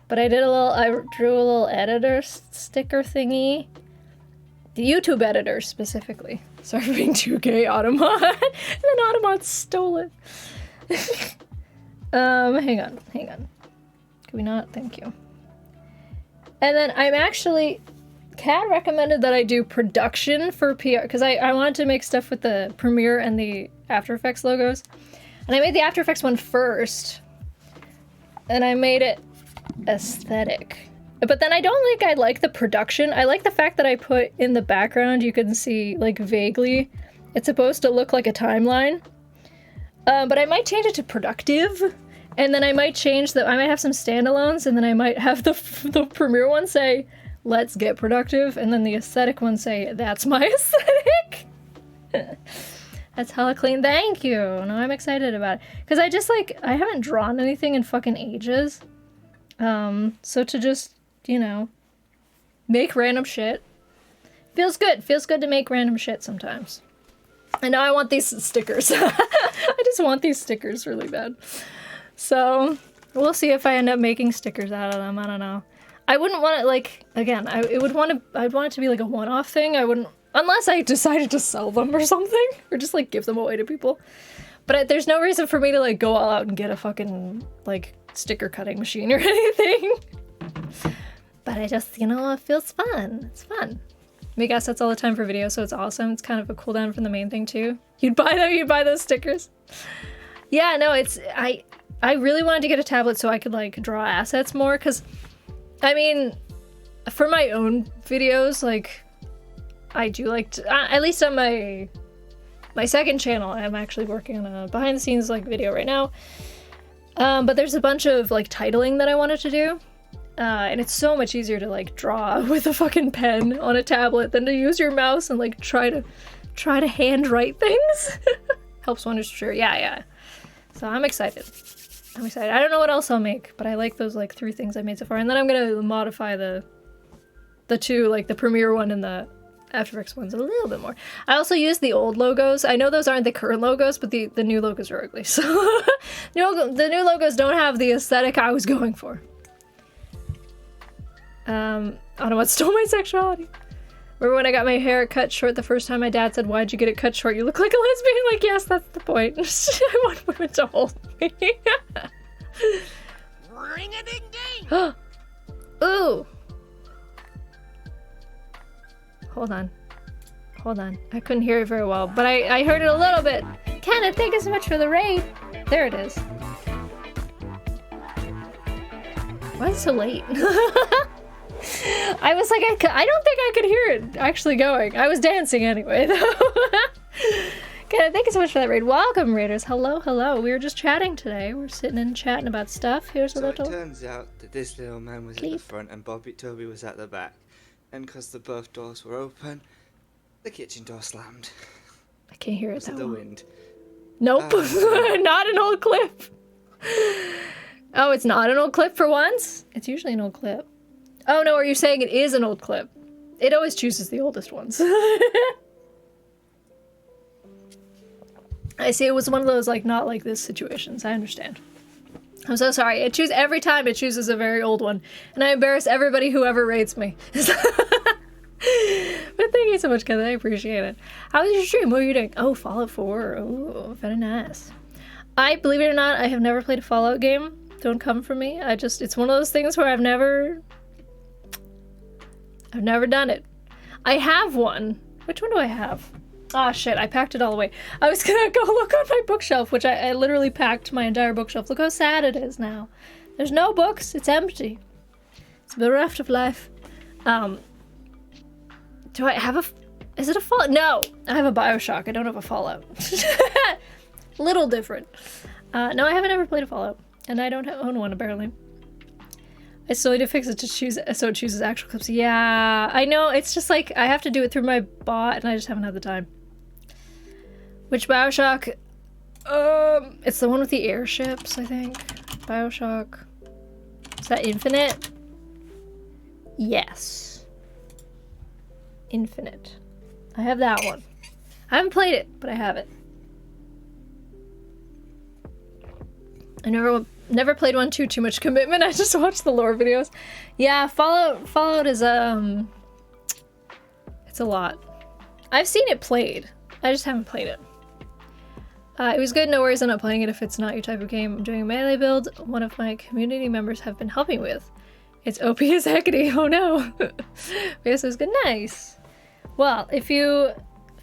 but I drew a little editor sticker thingy. The YouTube editor, specifically. Sorry for being too gay, Automod. And then Automod stole it. Hang on. Can we not? Thank you. And then I'm actually... Kat recommended that I do production for PR, because I wanted to make stuff with the Premiere and the After Effects logos. And I made the After Effects one first. And I made it aesthetic. But then I don't think I like the production. I like the fact that I put in the background, you can see, vaguely, it's supposed to look like a timeline. But I might change it to productive, and then I might I might have some standalones, and then I might have the Premiere one say, let's get productive, and then the aesthetic one say, that's my aesthetic. That's hella clean. Thank you. No, I'm excited about it. Because I just, I haven't drawn anything in fucking ages. So to just, make random shit. Feels good. Feels good to make random shit sometimes. And now I want these stickers. I just want these stickers really bad. So, we'll see if I end up making stickers out of them. I don't know. I wouldn't want it, again, I'd want it to be, a one-off thing. I wouldn't, unless I decided to sell them or something. Or just, give them away to people. But there's no reason for me to, go all out and get a fucking, sticker cutting machine or anything. But I just, it feels fun. It's fun. Make assets all the time for videos, so it's awesome. It's kind of a cooldown from the main thing, too. You'd buy those stickers. Yeah, no, I really wanted to get a tablet so I could, draw assets more, because, I mean, for my own videos, I do like to, at least on my second channel, I'm actually working on a behind the scenes like video right now. But there's a bunch of like titling that I wanted to do. And it's so much easier to like draw with a fucking pen on a tablet than to use your mouse and like try to handwrite things. Helps wonders for sure. Yeah. So I'm excited. I don't know what else I'll make, but I like those like 3 things I made so far. And then I'm gonna modify the 2, like the Premiere one and the After Effects ones a little bit more. I also use the old logos. I know those aren't the current logos, but the new logos are ugly. So the new logos don't have the aesthetic I was going for. I don't know what stole my sexuality. Remember when I got my hair cut short the first time, my dad said, "Why'd you get it cut short? You look like a lesbian." Like, yes, that's the point. I want women to hold me. Ring-a-ding-ding! Ooh! Hold on. I couldn't hear it very well, but I heard it a little bit. Kenneth, thank you so much for the raid. There it is. Why is it so late? I was like, I don't think I could hear it actually going. I was dancing anyway, though. Kenneth, thank you so much for that raid. Welcome, raiders. Hello. We were just chatting today. We're sitting and chatting about stuff. Here's a little...
So it turns out that this little man was at the front and Toby was at the back. And because the both doors were open, the kitchen door slammed.
I can't hear it
that the wind.
Nope. Not an old clip. Oh, it's not an old clip for once? It's usually an old clip. Oh no, are you saying it is an old clip? It always chooses the oldest ones. I see, it was one of those like not like this situations. I understand. I'm so sorry. Every time it chooses a very old one, and I embarrass everybody who ever rates me. But thank you so much, Kevin. I appreciate it. How was your stream? What were you doing? Oh, Fallout 4. Oh, very nice. Believe it or not, I have never played a Fallout game. Don't come for me. It's one of those things where I've never done it. I have one. Which one do I have? Ah, shit, I packed it all away. I was gonna go look on my bookshelf, which I literally packed my entire bookshelf. Look how sad it is now. There's no books. It's empty. It's bereft of life. Do I have a... Is it a Fallout? No! I have a Bioshock. I don't have a Fallout. Little different. No, I haven't ever played a Fallout. And I don't own one, apparently. I still need to fix it to choose so it chooses actual clips. Yeah, I know. It's just like I have to do it through my bot, and I just haven't had the time. Which Bioshock? It's the one with the airships, I think. Bioshock. Is that Infinite? Yes. Infinite. I have that one. I haven't played it, but I have it. I never played one too much commitment. I just watched the lore videos. Yeah, Fallout is it's a lot. I've seen it played. I just haven't played it. It was good, no worries, I'm not playing it if it's not your type of game. I'm doing a melee build one of my community members have been helping with. It's OP as heckity, oh no. Yes, it was good, nice. Well, if you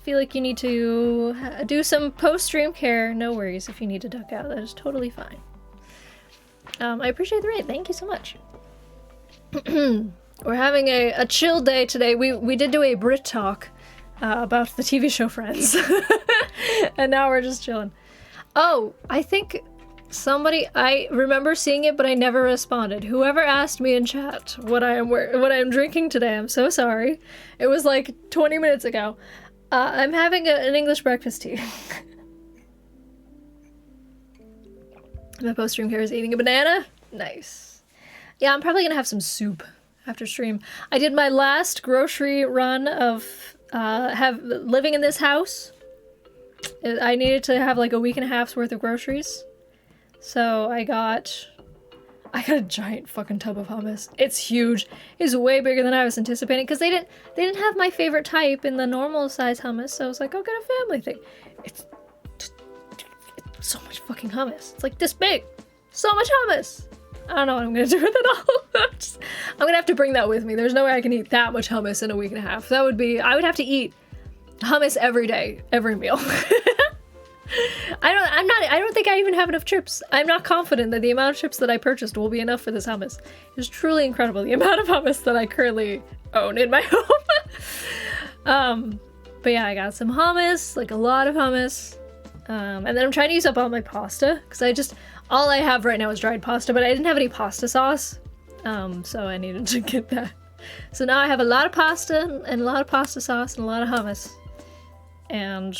feel like you need to do some post-stream care, no worries if you need to duck out, that is totally fine. I appreciate the raid, thank you so much. We're having a chill day today. We did do a Brit talk about the TV show Friends. And now we're just chilling. Oh, I think I remember seeing it, but I never responded. Whoever asked me in chat what I am drinking today, I'm so sorry. It was like 20 minutes ago. I'm having an English breakfast tea. My post-stream here is eating a banana. Nice. Yeah, I'm probably gonna have some soup after stream. I did my last grocery run of living in this house. I needed to have like a week and a half's worth of groceries. So I got a giant fucking tub of hummus. It's huge. It's way bigger than I was anticipating because they didn't have my favorite type in the normal size hummus. So I was like, I'll get a family thing. It's so much fucking hummus. It's like this big. So much hummus. I don't know what I'm gonna do with it all. I'm gonna have to bring that with me. There's no way I can eat that much hummus in a week and a half. I would have to eat hummus every day, every meal. I don't think I even have enough chips. I'm not confident that the amount of chips that I purchased will be enough for this hummus. It's truly incredible the amount of hummus that I currently own in my home. But yeah, I got some hummus, like a lot of hummus. And then I'm trying to use up all my pasta, because all I have right now is dried pasta, but I didn't have any pasta sauce. So I needed to get that. So now I have a lot of pasta, and a lot of pasta sauce, and a lot of hummus. And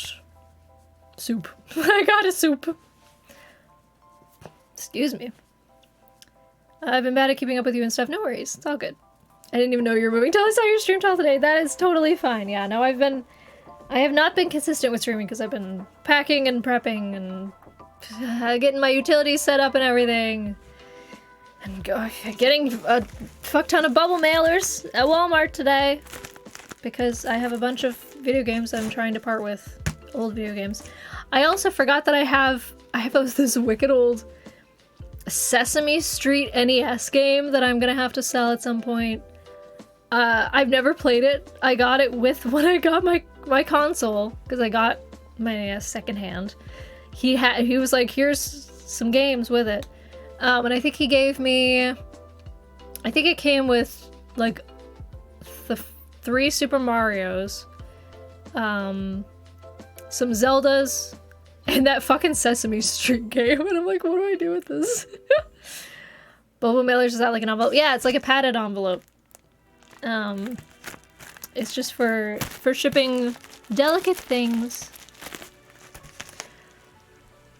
soup. I got a soup. Excuse me. I've been bad at keeping up with you and stuff. No worries. It's all good. I didn't even know you were moving till I saw your stream till today. That is totally fine. Yeah, no, I have not been consistent with streaming because I've been packing and prepping and getting my utilities set up and everything. And getting a fuck ton of bubble mailers at Walmart today. Because I have a bunch of video games I'm trying to part with. Old video games. I also forgot that I have this wicked old Sesame Street NES game that I'm gonna have to sell at some point. I've never played it. I got it with when I got my console, because I got my NES secondhand. He was like, here's some games with it. And I think he gave me, I think it came with like the 3 Super Marios, some Zeldas, and that fucking Sesame Street game. And I'm like, what do I do with this? Bubble mailers, is that like an envelope? Yeah, it's like a padded envelope. It's just for shipping delicate things.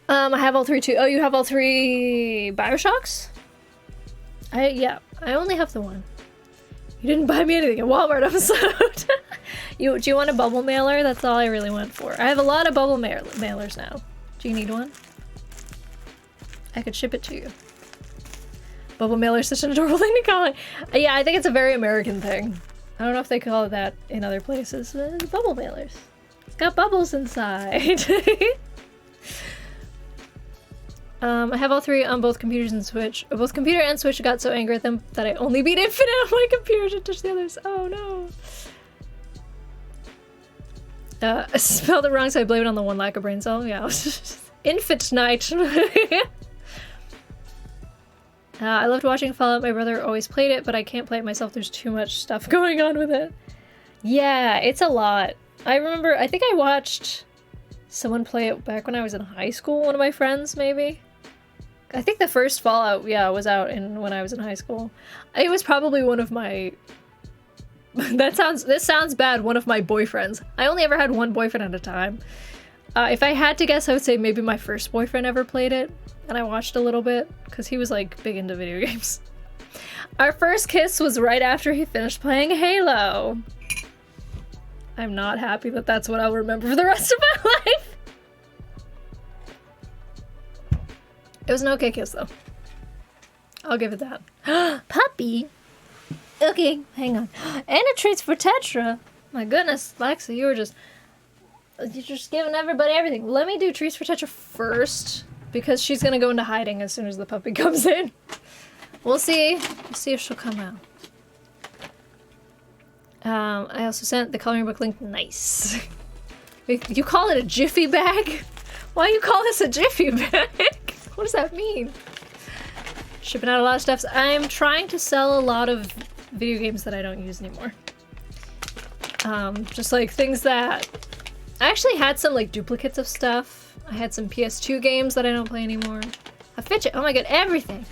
I have all 3 too. Oh, you have all 3 Bioshocks? Yeah, I only have the one. You didn't buy me anything at Walmart episode. Do you want a bubble mailer? That's all I really went for. I have a lot of bubble mailers now. Do you need one? I could ship it to you. Bubble mailer is such an adorable thing to call it. Yeah, I think it's a very American thing. I don't know if they call it that in other places. Bubble mailers. It's got bubbles inside. I have all 3 on both computers and Switch. Both computer and Switch got so angry at them that I only beat Infinite on my computer to touch the others. Oh no. I spelled it wrong, so I blame it on the one lack of brain cell. Yeah. Infant night. I loved watching Fallout. My brother always played it, but I can't play it myself. There's too much stuff going on with it. Yeah, it's a lot. I think I watched someone play it back when I was in high school. One of my friends, maybe. I think the first Fallout, yeah, was out when I was in high school. It was probably one of my... This sounds bad, one of my boyfriends. I only ever had one boyfriend at a time. If I had to guess, I would say maybe my first boyfriend ever played it. And I watched a little bit, because he was, like, big into video games. Our first kiss was right after he finished playing Halo. I'm not happy that that's what I'll remember for the rest of my life. It was an okay kiss, though. I'll give it that. Puppy! Okay, hang on. And a treats for Tetra. My goodness, Lexi, you're just giving everybody everything. Let me do treats for Tetra first, because she's gonna go into hiding as soon as the puppy comes in. We'll see. We'll see if she'll come out. I also sent the coloring book link. Nice. You call it a jiffy bag? Why you call this a jiffy bag? What does that mean? Shipping out a lot of stuff. I'm trying to sell a lot of video games that I don't use anymore. Just like things that... I actually had some like duplicates of stuff. I had some PS2 games that I don't play anymore. A fidget. Oh my god, everything.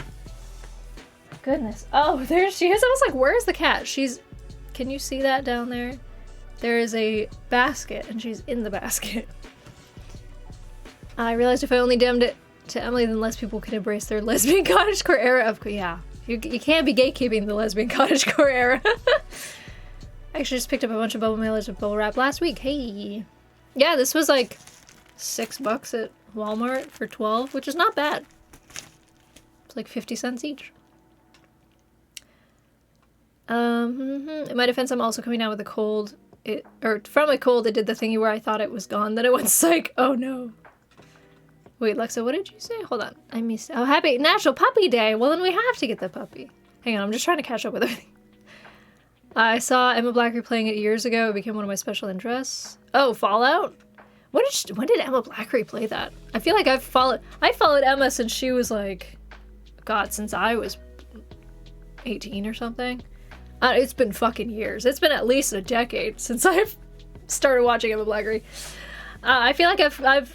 Goodness. Oh, there she is. I was like, where's the cat? Can you see that down there? There is a basket, and she's in the basket. I realized if I only DM'd it to Emily, then less people could embrace their lesbian cottagecore era of... Yeah, you can't be gatekeeping the lesbian cottagecore era. I actually just picked up a bunch of bubble mailers with bubble wrap last week. Hey! Yeah, this was like $6 at Walmart for 12, which is not bad. It's like 50 cents each. In my defense, I'm also coming down with a cold. From a cold, it did the thingy where I thought it was gone, then it went psych. Oh no. Wait, Lexa, what did you say? Hold on. I missed. Oh, happy National Puppy Day. Well, then we have to get the puppy. Hang on, I'm just trying to catch up with everything. I saw Emma Blackery playing it years ago. It became one of my special interests. Oh, Fallout? When did Emma Blackery play that? I feel like I followed Emma since she was like, God, since I was 18 or something. It's been fucking years. It's been at least a decade since I've started watching Emma Blackery. I feel like I've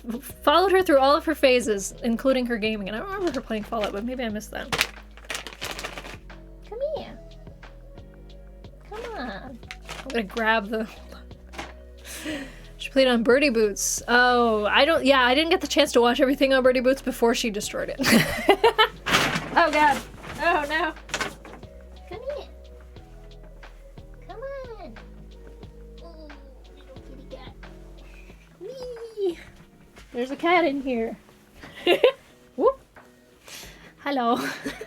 followed her through all of her phases, including her gaming, and I don't remember her playing Fallout, but maybe I missed that. Come here. Come on. I'm gonna grab the... She played on Birdie Boots. Oh, I didn't get the chance to watch everything on Birdie Boots before she destroyed it. Oh god. Oh no. Come here. Come on. Oh, little kitty cat. Whee! There's a cat in here. Whoop. Hello.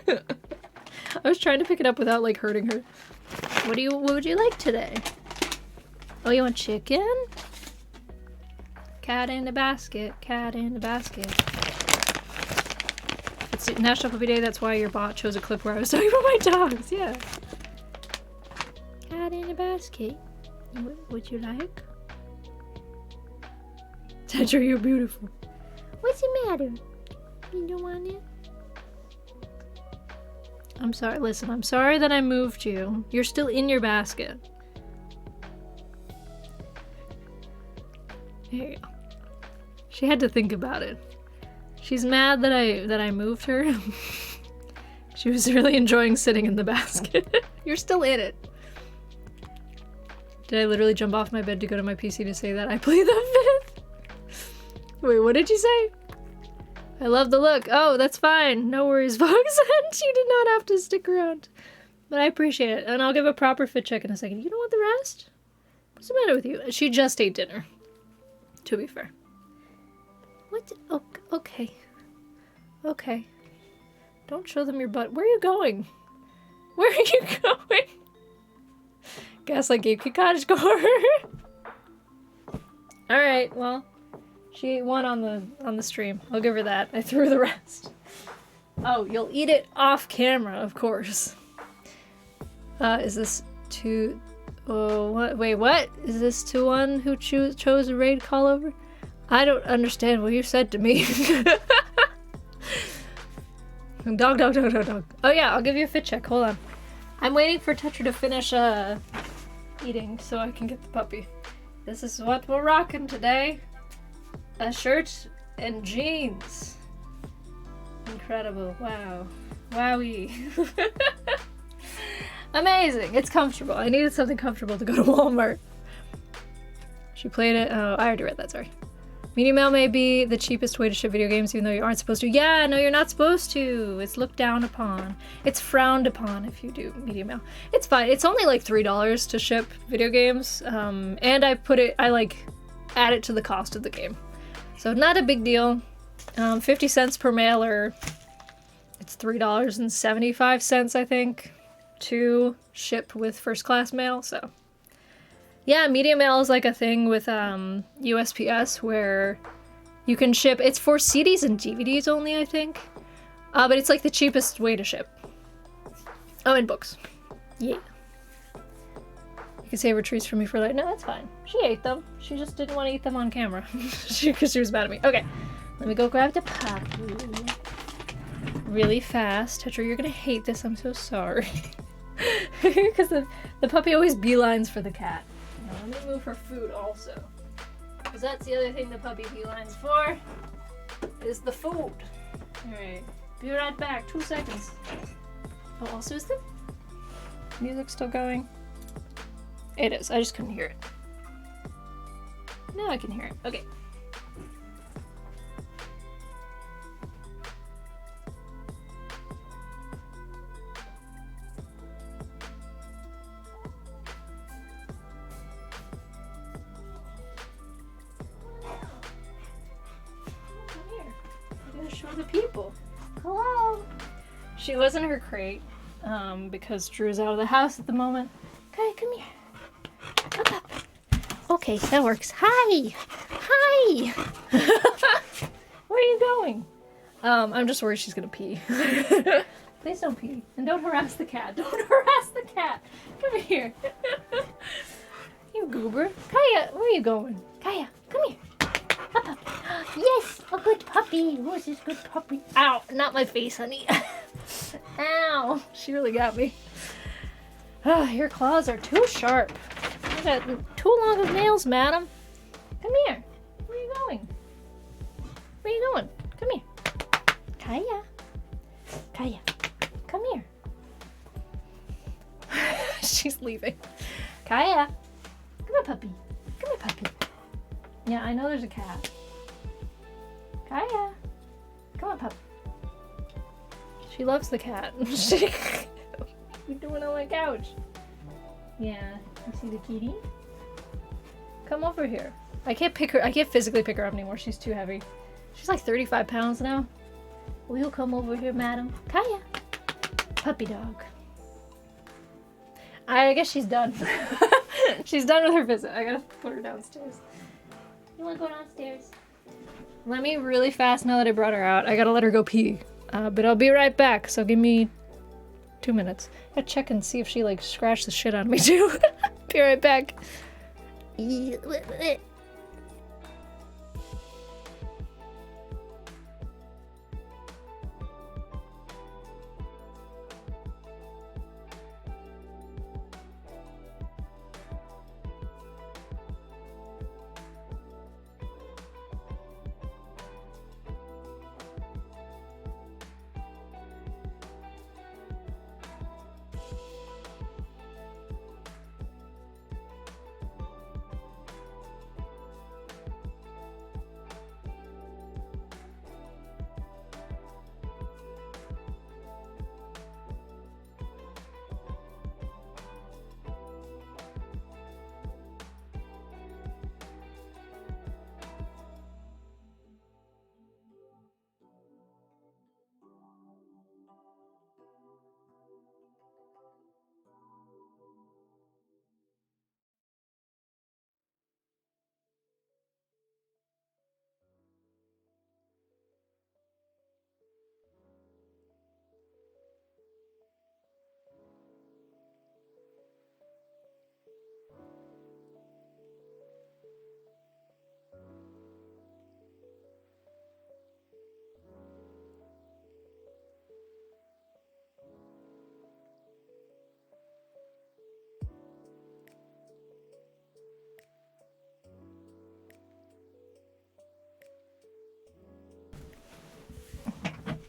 I was trying to pick it up without like hurting her. What would you like today? Oh, you want chicken? Cat in the basket. Cat in the basket. It's National Puppy Day, that's why your bot chose a clip where I was talking about my dogs, yeah. Cat in the basket. Would you like? Tetra, you're beautiful. What's the matter? You don't want it? I'm sorry, listen, I'm sorry that I moved you. You're still in your basket. There you go. She had to think about it. She's mad that I moved her. She was really enjoying sitting in the basket. You're still in it. Did I literally jump off my bed to go to my PC to say that? I play the 5th. Wait, what did you say? I love the look. Oh, that's fine. No worries, Vox. You did not have to stick around. But I appreciate it. And I'll give a proper fit check in a second. You don't want the rest? What's the matter with you? She just ate dinner. To be fair. What? Oh, okay. Okay. Don't show them your butt. Where are you going? Where are you going? Gaslight Gatekeep Cottage Core. Alright, well. She ate one on the stream. I'll give her that. I threw the rest. Oh, you'll eat it off camera, of course. Is this to... Oh, what? Wait, what? Is this to one who chose a raid call over? I don't understand what you said to me. Dog. Oh yeah, I'll give you a fit check. Hold on. I'm waiting for Tetra to finish eating so I can get the puppy. This is what we're rocking today. A shirt and jeans. Incredible. Wow. Wowie. Amazing. It's comfortable. I needed something comfortable to go to Walmart. She played it. Oh, I already read that. Sorry. Media mail may be the cheapest way to ship video games even though you aren't supposed to. Yeah, no, you're not supposed to. It's looked down upon. It's frowned upon if you do media mail. It's fine. It's only like $3 to ship video games. And I like add it to the cost of the game. So not a big deal. 50 cents per mailer. It's $3.75, I think, to ship with first class mail. So yeah, media mail is like a thing with USPS where you can ship. It's for CDs and DVDs only, I think. But it's like the cheapest way to ship. Oh, and books. Yeah. You can save her treats for me for later. No, that's fine. She ate them. She just didn't want to eat them on camera. Because she was mad at me. Okay. Let me go grab the puppy. Really fast. Tetra, you're gonna hate this. I'm so sorry. Because the puppy always beelines for the cat. Now, let me move her food also. Because that's the other thing the puppy beelines for. Is the food. Alright. Be right back. 2 seconds. Oh, also is the music still going? It is. I just couldn't hear it. Now I can hear it. Okay. Come here. I'm gonna show the people. Hello. She was in her crate, because Drew's out of the house at the moment. Okay, come here. Come up. Okay, that works. Hi! Hi! Where are you going? I'm just worried she's gonna pee. Please don't pee. And don't harass the cat. Don't harass the cat. Come here. You goober. Kaya, where are you going? Kaya, come here. Up. Yes, a good puppy. Who's this good puppy? Ow, not my face, honey. Ow, she really got me. Your claws are too sharp. You got too long of nails, madam. Come here. Where are you going? Where are you going? Come here. Kaya. Kaya. Come here. She's leaving. Kaya. Come here, puppy. Come here, puppy. Yeah, I know there's a cat. Kaya. Come on, pup. She loves the cat. You're doing on my couch. Yeah. You see the kitty? Come over here. I can't physically pick her up anymore. She's too heavy. She's like 35 pounds now. Will you come over here, madam? Kaya. Puppy dog. I guess she's done. She's done with her visit. I gotta put her downstairs. You wanna go downstairs? Let me really fast now that I brought her out. I gotta let her go pee. But I'll be right back, so give me 2 minutes. I gotta check and see if she like scratched the shit out of me too. Be right back.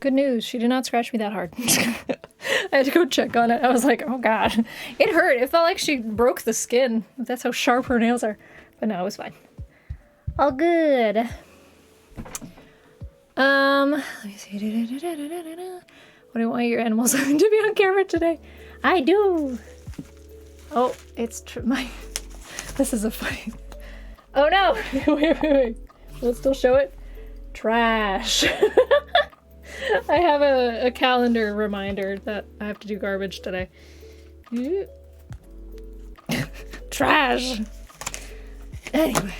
Good news, she did not scratch me that hard. I had to go check on it. I was like, oh god. It hurt. It felt like she broke the skin. That's how sharp her nails are. But no, it was fine. All good. Let me see. What do you want your animals to be on camera today? I do. Oh, it's this is a funny. Oh no! Wait. Let's still show it. Trash. I have a calendar reminder that I have to do garbage today. Trash. Anyway.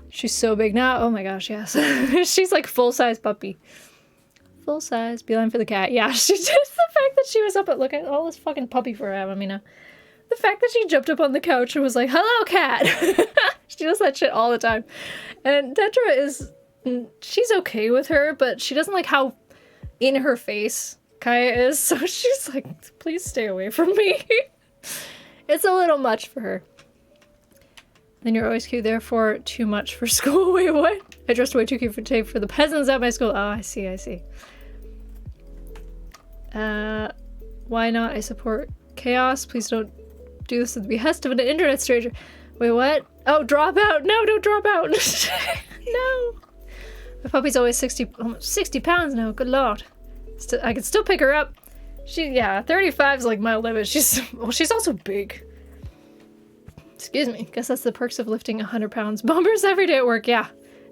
She's so big now. Oh my gosh, yes. She's like full-size puppy. Full size. Beeline for the cat. Yeah, she just the fact that she was up at look at all this fucking puppy fur I have on me now. The fact that she jumped up on the couch and was like, hello, cat. She does that shit all the time. And Tetra she's okay with her, but she doesn't like how in her face Kaya is. So she's like, please stay away from me. It's a little much for her. Then you're always cute, therefore too much for school. Wait, what? I dressed way too cute for the peasants at my school. Oh, I see. Why not? I support chaos. Please don't do this at the behest of an internet stranger. Wait, what? Oh, drop out. No, don't drop out. No. My puppy's always almost 60 pounds now. Good lord. I can still pick her up. 35 is like my limit. She's also big. Excuse me. Guess that's the perks of lifting 100 pounds bumpers every day at work. Yeah.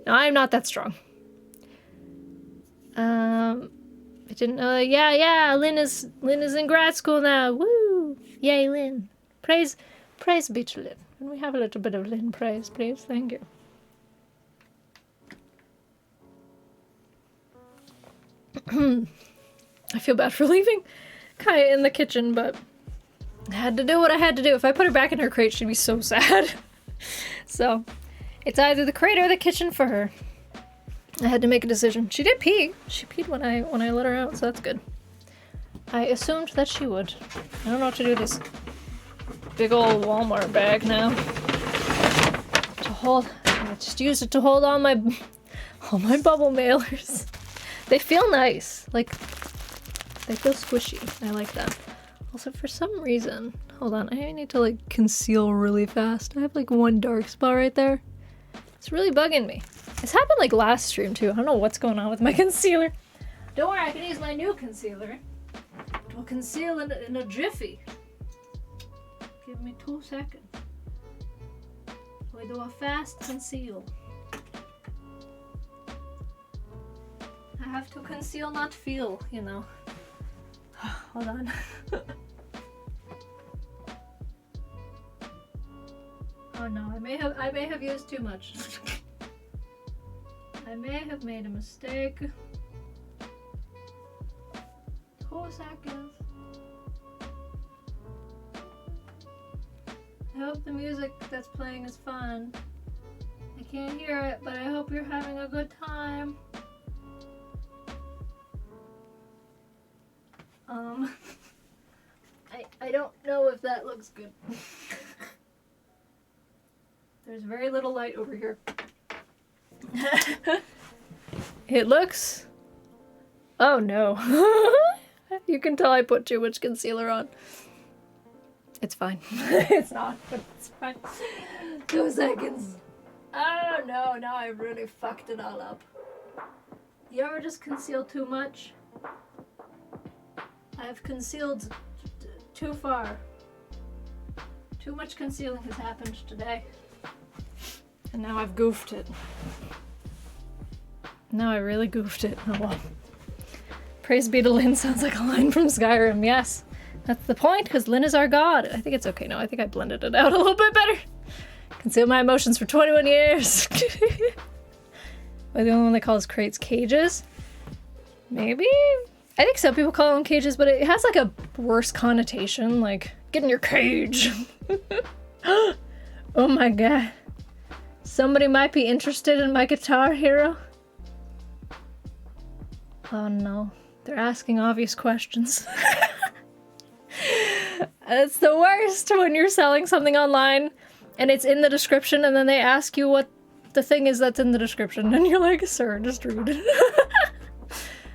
No, I'm not that strong. I didn't know. Yeah. Lynn is in grad school now. Woo! Yay, Lynn. Praise be to Lynn. Can we have a little bit of Lynn praise, please? Thank you. I feel bad for leaving Kaya in the kitchen, but I had to do what I had to do. If I put her back in her crate, she'd be so sad. So, it's either the crate or the kitchen for her. I had to make a decision. She did pee. She peed when I let her out, so that's good. I assumed that she would. I don't know what to do with this big old Walmart bag now. To hold, I just used it to hold all my bubble mailers. They feel nice, like they feel squishy. I like them. Also, for some reason, hold on, I need to like conceal really fast. I have like one dark spot right there. It's really bugging me. This happened like last stream too. I don't know what's going on with my concealer. Don't worry, I can use my new concealer. It will conceal in a jiffy. Give me 2 seconds. We do a fast conceal. I have to conceal, not feel, you know. Hold on. Oh no, I may have used too much. I may have made a mistake. 2 seconds. I hope the music that's playing is fun. I can't hear it, but I hope you're having a good time. I don't know if that looks good. There's very little light over here. It looks... Oh no. You can tell I put too much concealer on. It's fine. It's not, but it's fine. 2 seconds. Oh no, now I really fucked it all up. You ever just conceal too much? I've concealed too far. Too much concealing has happened today. And now I've goofed it. Now I really goofed it. Oh well. Praise be to Lynn sounds like a line from Skyrim. Yes, that's the point, because Lynn is our god. I think it's okay. No, I think I blended it out a little bit better. Concealed my emotions for 21 years. Am I the only one that calls crates cages? Maybe? I think some people call them cages, but it has like a worse connotation, like, get in your cage. Oh my god. Somebody might be interested in my Guitar Hero. Oh no. They're asking obvious questions. It's the worst when you're selling something online and it's in the description and then they ask you what the thing is that's in the description and you're like, sir, just read it.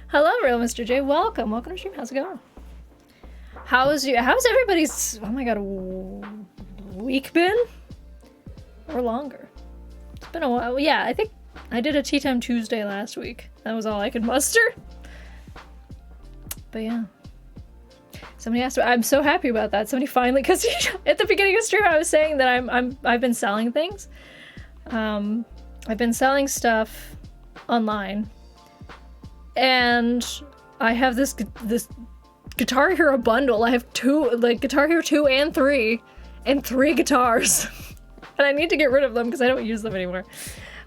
Hello, Real Mr. J. Welcome to stream. How's it going? How's everybody's, oh my god, week been? Or longer? It's been a while. Yeah, I think I did a Teatime Tuesday last week. That was all I could muster. But yeah. Somebody asked me, I'm so happy about that. Somebody finally, because at the beginning of stream I was saying that I've been selling things. I've been selling stuff online. And I have this Guitar Hero bundle. I have Guitar Hero 2 and 3 and 3 guitars. And I need to get rid of them because I don't use them anymore.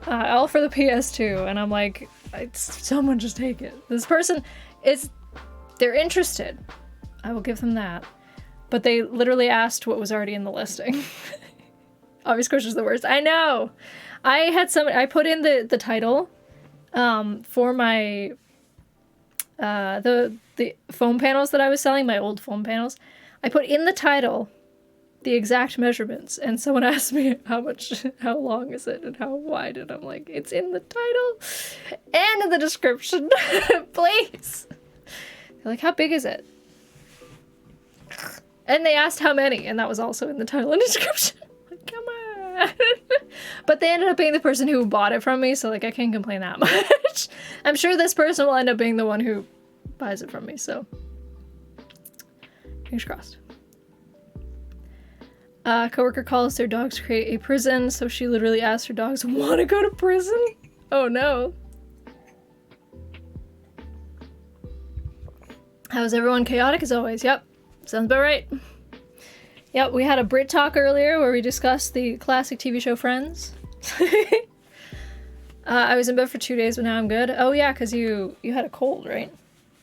All for the PS2, and I'm like, someone just take it. This person they're interested. I will give them that. But they literally asked what was already in the listing. Obvious questions the worst. I know! I put in the title, for my, the foam panels that I was selling, my old foam panels. I put in the title the exact measurements, and someone asked me how long is it and how wide, and I'm like, it's in the title and in the description. Please. They're like, how big is it? And they asked how many, and that was also in the title and description. Like, come on. But they ended up being the person who bought it from me, so like I can't complain that much. I'm sure this person will end up being the one who buys it from me, so fingers crossed. Coworker calls their dogs create a prison, so she literally asked her dogs, want to go to prison? Oh no. How's everyone? Chaotic as always. Yep. Sounds about right. Yep, we had a Brit talk earlier where we discussed the classic TV show Friends. I was in bed for 2 days, but now I'm good. Oh yeah, because you had a cold, right?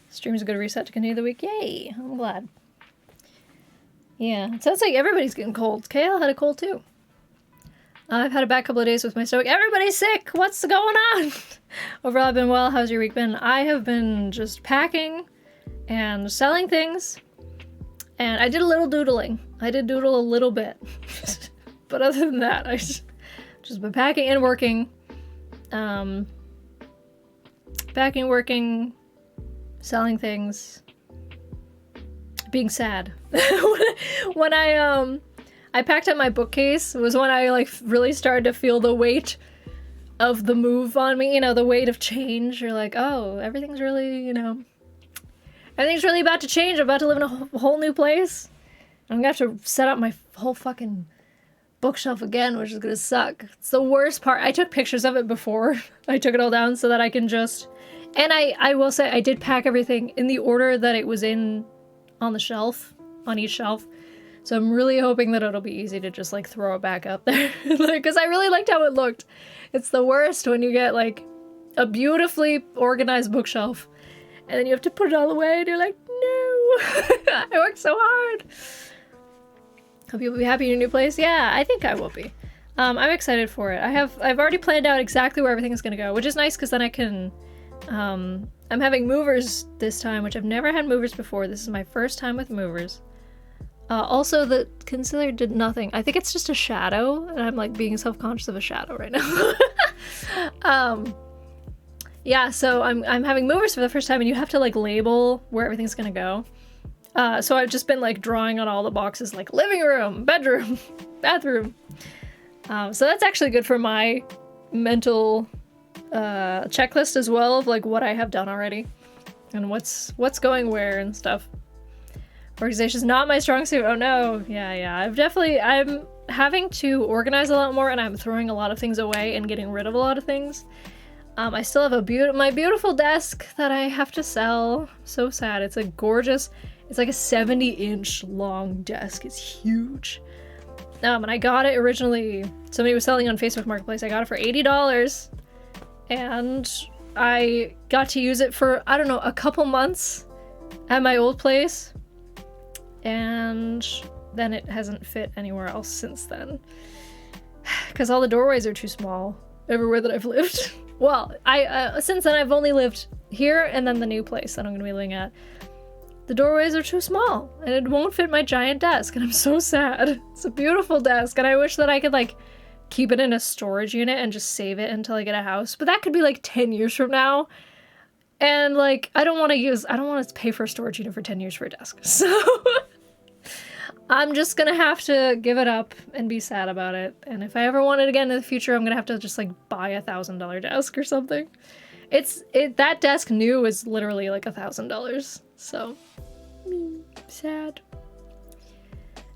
Stream's a good reset to continue the week. Yay! I'm glad. Yeah, it sounds like everybody's getting colds. KL had a cold too. I've had a bad couple of days with my stomach. Everybody's sick! What's going on? Overall, I've been well. How's your week been? I have been just packing and selling things. And I did a little doodling. I did doodle a little bit. But other than that, I just been packing and working. Packing, working, selling things, being sad. When I packed up my bookcase was when I like really started to feel the weight of the move on me, you know, the weight of change. You're like, oh, everything's really, you know, everything's really about to change. I'm about to live in a whole new place. I'm gonna have to set up my whole fucking bookshelf again, which is gonna suck. It's the worst part. I took pictures of it before I took it all down so that I can just, and I will say I did pack everything in the order that it was in on the shelf, on each shelf. So I'm really hoping that it'll be easy to just like throw it back up there. Because I really liked how it looked. It's the worst when you get like a beautifully organized bookshelf and then you have to put it all away and you're like, no, I worked so hard. Hope you'll be happy in your new place. Yeah, I think I will be. I'm excited for it. I've already planned out exactly where everything is going to go, which is nice because then I can, I'm having movers this time, which I've never had movers before. This is my first time with movers. Also, the concealer did nothing. I think it's just a shadow, and I'm like being self-conscious of a shadow right now. Yeah, so I'm having movers for the first time, and you have to like label where everything's gonna go. So I've just been like drawing on all the boxes, like living room, bedroom, bathroom. So that's actually good for my mental checklist as well of like what I have done already, and what's going where and stuff. Organization's not my strong suit. Oh no. Yeah. I'm having to organize a lot more, and I'm throwing a lot of things away and getting rid of a lot of things. I still have my beautiful desk that I have to sell. So sad. It's a gorgeous, it's like a 70-inch long desk. It's huge. And I got it originally, somebody was selling on Facebook Marketplace. I got it for $80, and I got to use it for, I don't know, a couple months at my old place. And then it hasn't fit anywhere else since then. Because all the doorways are too small everywhere that I've lived. Well, since then I've only lived here and then the new place that I'm going to be living at. The doorways are too small and it won't fit my giant desk, and I'm so sad. It's a beautiful desk, and I wish that I could like keep it in a storage unit and just save it until I get a house. But that could be like 10 years from now. And like, I don't want to pay for a storage unit for 10 years for a desk. So I'm just gonna have to give it up and be sad about it. And if I ever want it again in the future, I'm gonna have to just like buy $1,000 desk or something. That desk new is literally like $1,000. So sad.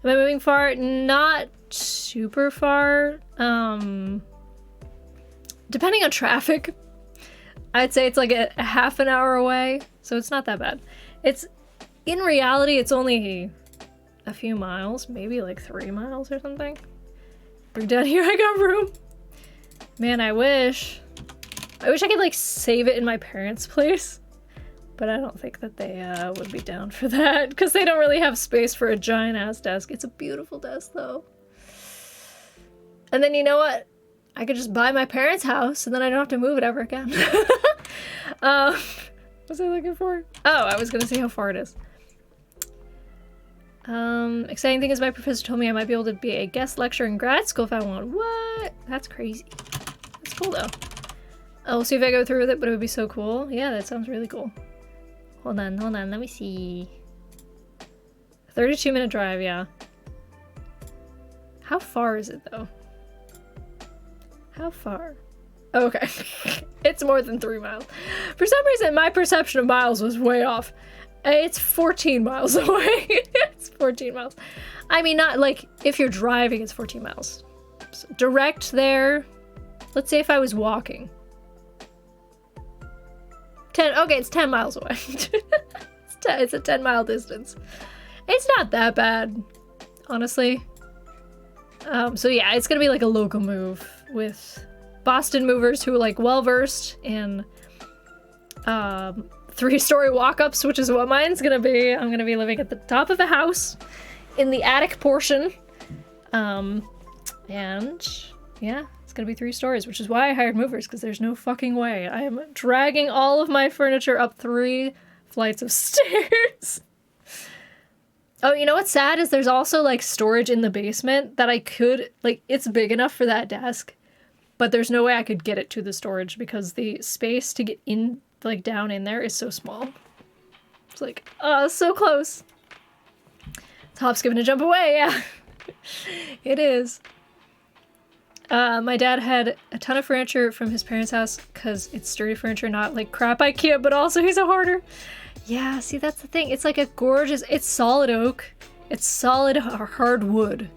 Am I moving far? Not super far. Depending on traffic, I'd say it's like a half an hour away, so it's not that bad. In reality, it's only a few miles, maybe like 3 miles or something. Bring down here, I got room. Man, I wish I could like save it in my parents' place, but I don't think that they would be down for that because they don't really have space for a giant ass desk. It's a beautiful desk though. And then you know what? I could just buy my parents' house and then I don't have to move it ever again. What was I looking for? Oh, I was gonna see how far it is. Exciting thing is my professor told me I might be able to be a guest lecturer in grad school if I want. What? That's crazy. That's cool though. I'll see if I go through with it, but it would be so cool. Yeah, that sounds really cool. Hold on, let me see. 32-minute drive, yeah. How far is it though? How far? Oh, okay. It's more than 3 miles. For some reason, my perception of miles was way off. It's 14 miles away. It's 14 miles. I mean, not like if you're driving, it's 14 miles. So direct there. Let's say if I was walking. 10. Okay, it's 10 miles away. It's a 10-mile distance. It's not that bad, honestly. So yeah, it's gonna be like a local move with Boston movers who are like well-versed in 3-story walk-ups, which is what mine's gonna be. I'm gonna be living at the top of the house in the attic portion. And yeah, it's gonna be 3 stories, which is why I hired movers, because there's no fucking way I am dragging all of my furniture up 3 flights of stairs. Oh, you know what's sad is there's also like storage in the basement that I could, like, it's big enough for that desk, but there's no way I could get it to the storage because the space to get in, like, down in there is so small. It's like, oh, so close. Hop, skip, and a jump away, yeah. It is. My dad had a ton of furniture from his parents' house because it's sturdy furniture, not like crap IKEA, but also he's a hoarder. Yeah, see, that's the thing. It's like a gorgeous, it's solid oak. It's solid hard wood.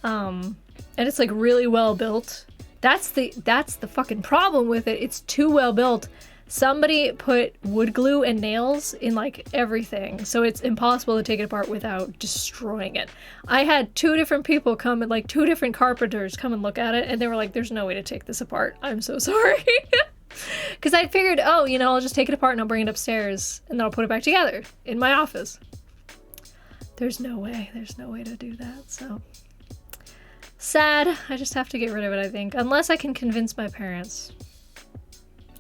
And it's like really well built. That's the fucking problem with it. It's too well built. Somebody put wood glue and nails in like everything, so it's impossible to take it apart without destroying it. I had 2 different people come and like 2 different carpenters come and look at it, and they were like, there's no way to take this apart. I'm so sorry. Because I figured, oh, you know, I'll just take it apart and I'll bring it upstairs and then I'll put it back together in my office. There's no way to do that, so. Sad. I just have to get rid of it, I think. Unless I can convince my parents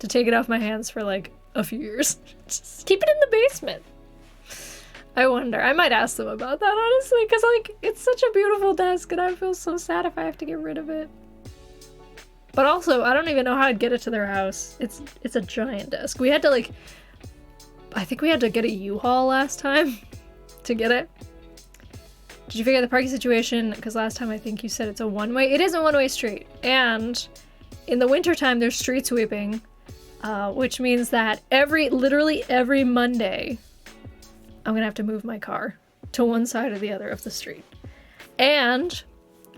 to take it off my hands for like a few years. Just keep it in the basement. I wonder. I might ask them about that, honestly, because like it's such a beautiful desk and I feel so sad if I have to get rid of it. But also, I don't even know how I'd get it to their house. It's a giant desk. We had to like, I think we had to get a U-Haul last time to get it. Did you figure out the parking situation? Because last time I think you said it's a one-way. It is a one-way street. And in the wintertime, there's street sweeping. Which means that literally every Monday, I'm gonna have to move my car to one side or the other of the street. And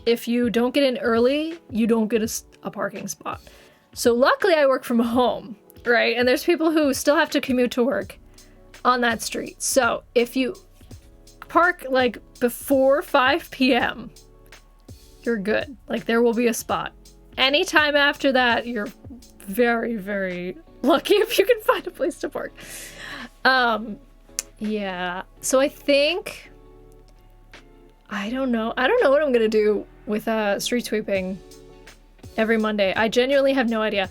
if you don't get in early, you don't get a parking spot. So luckily I work from home, right? And there's people who still have to commute to work on that street. So if you park like before 5 p.m., you're good. Like there will be a spot. Anytime after that, you're very, very lucky if you can find a place to park. Yeah. So I think, I don't know what I'm gonna do with street sweeping every Monday. I genuinely have no idea.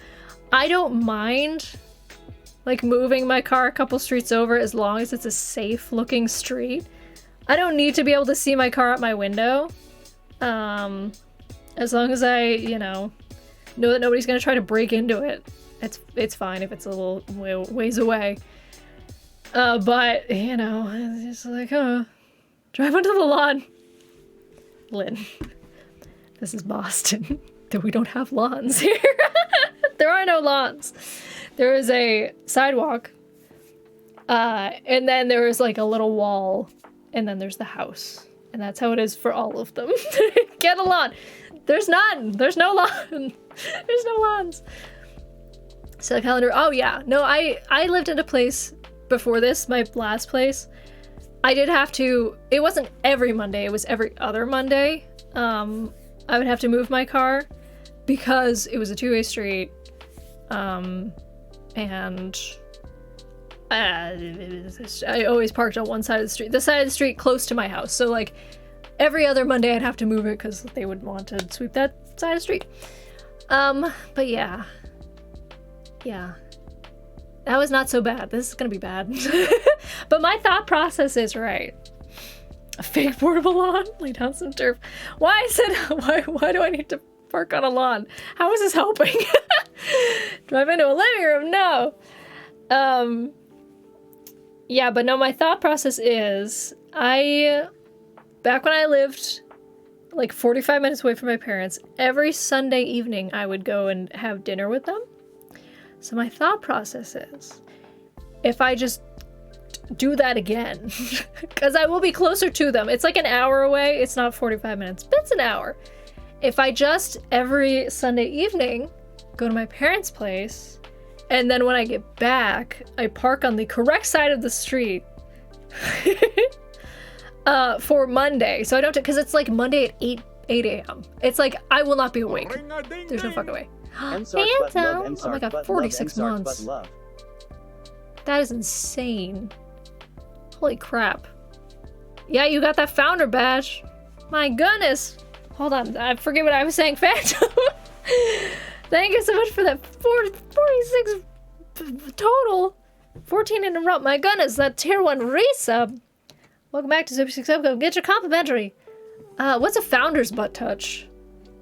I don't mind like moving my car a couple streets over as long as it's a safe looking street. I don't need to be able to see my car out my window. As long as I, you know that nobody's gonna try to break into it. It's fine if it's a little ways away. But, you know, it's just like, drive onto the lawn. Lynn, this is Boston. We don't have lawns here. There are no lawns. There is a sidewalk, and then there is like a little wall, and then there's the house. And that's how it is for all of them. Get a lawn. There's none. There's no lawn. There's no lawns. So the calendar. Oh yeah. No, I lived in a place before this, my last place. I did have to, it wasn't every Monday, it was every other Monday. I would have to move my car because it was a two-way street. And I always parked on one side of the street, the side of the street close to my house. So like every other Monday I'd have to move it because they would want to sweep that side of the street. But yeah. That was not so bad. This is gonna be bad. But my thought process is right. A fake portable lawn? Lay down some turf. Why do I need to park on a lawn? How is this helping? Drive into a living room? No. Yeah, but no, my thought process is back when I lived like 45 minutes away from my parents, every Sunday evening I would go and have dinner with them. So my thought process is, if I just do that again, because I will be closer to them. It's like an hour away. It's not 45 minutes, but it's an hour. If I just every Sunday evening go to my parents' place, and then when I get back, I park on the correct side of the street for Monday. So I don't, because it's like Monday at 8 a.m. It's like, I will not be awake. There's no fucking way. Hey, Anto! Oh my god, 46 months. That is insane. Holy crap. Yeah, you got that founder badge. My goodness. Hold on, I forget what I was saying, Phantom. Thank you so much for that 46 total. 14 in a row. My goodness, that tier 1 resub. Welcome back to Super 6 Upcome. Get your complimentary. What's a founder's butt touch?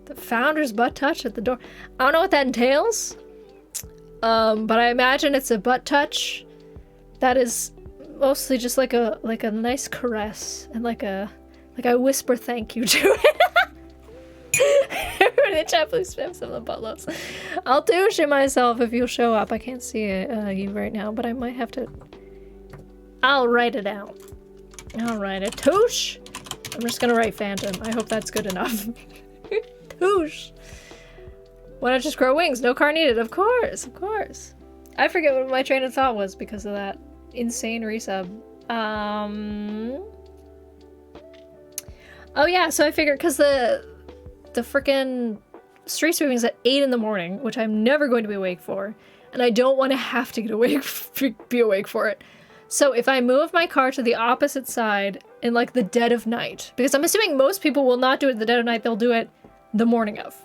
The founder's butt touch at the door. I don't know what that entails. But I imagine it's a butt touch that is mostly just like a nice caress and like I whisper thank you to it. Everyone in the chat, please spam some of the butt loves. I'll douche it myself if you'll show up. I can't see you right now, but I might have to. I'll write it out. I'll write it. Touche. I'm just gonna write Phantom. I hope that's good enough. Touche. Why not just grow wings? No car needed. Of course, of course. I forget what my train of thought was because of that insane resub. Oh yeah, so I figured because the frickin' street sweeping is at 8 in the morning, which I'm never going to be awake for, and I don't want to have to get awake, be awake for it. So if I move my car to the opposite side in like the dead of night, because I'm assuming most people will not do it in the dead of night, they'll do it the morning of.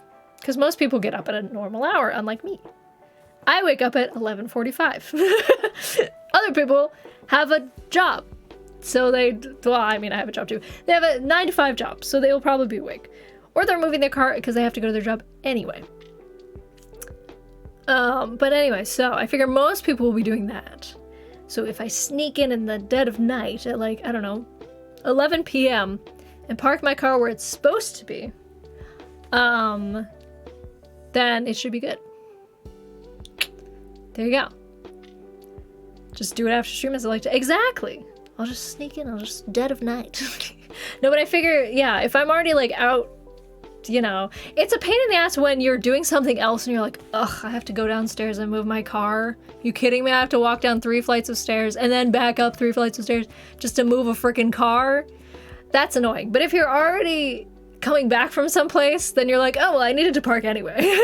Because most people get up at a normal hour, unlike me. I wake up at 11:45. Other people have a job. So well, I mean, I have a job too. They have a 9 to 5 job, so they will probably be awake. Or they're moving their car because they have to go to their job anyway. But anyway, so I figure most people will be doing that. So if I sneak in the dead of night at like, I don't know, 11 p.m. and park my car where it's supposed to be, then it should be good. There you go. Just do it after stream as I like to. Exactly. I'll just sneak in. I'll just dead of night. No, but I figure, yeah, if I'm already like out, you know, it's a pain in the ass when you're doing something else and you're like, ugh, I have to go downstairs and move my car. You kidding me? I have to walk down 3 flights of stairs and then back up 3 flights of stairs just to move a freaking car. That's annoying. But if you're already coming back from someplace, then you're like, oh, well, I needed to park anyway.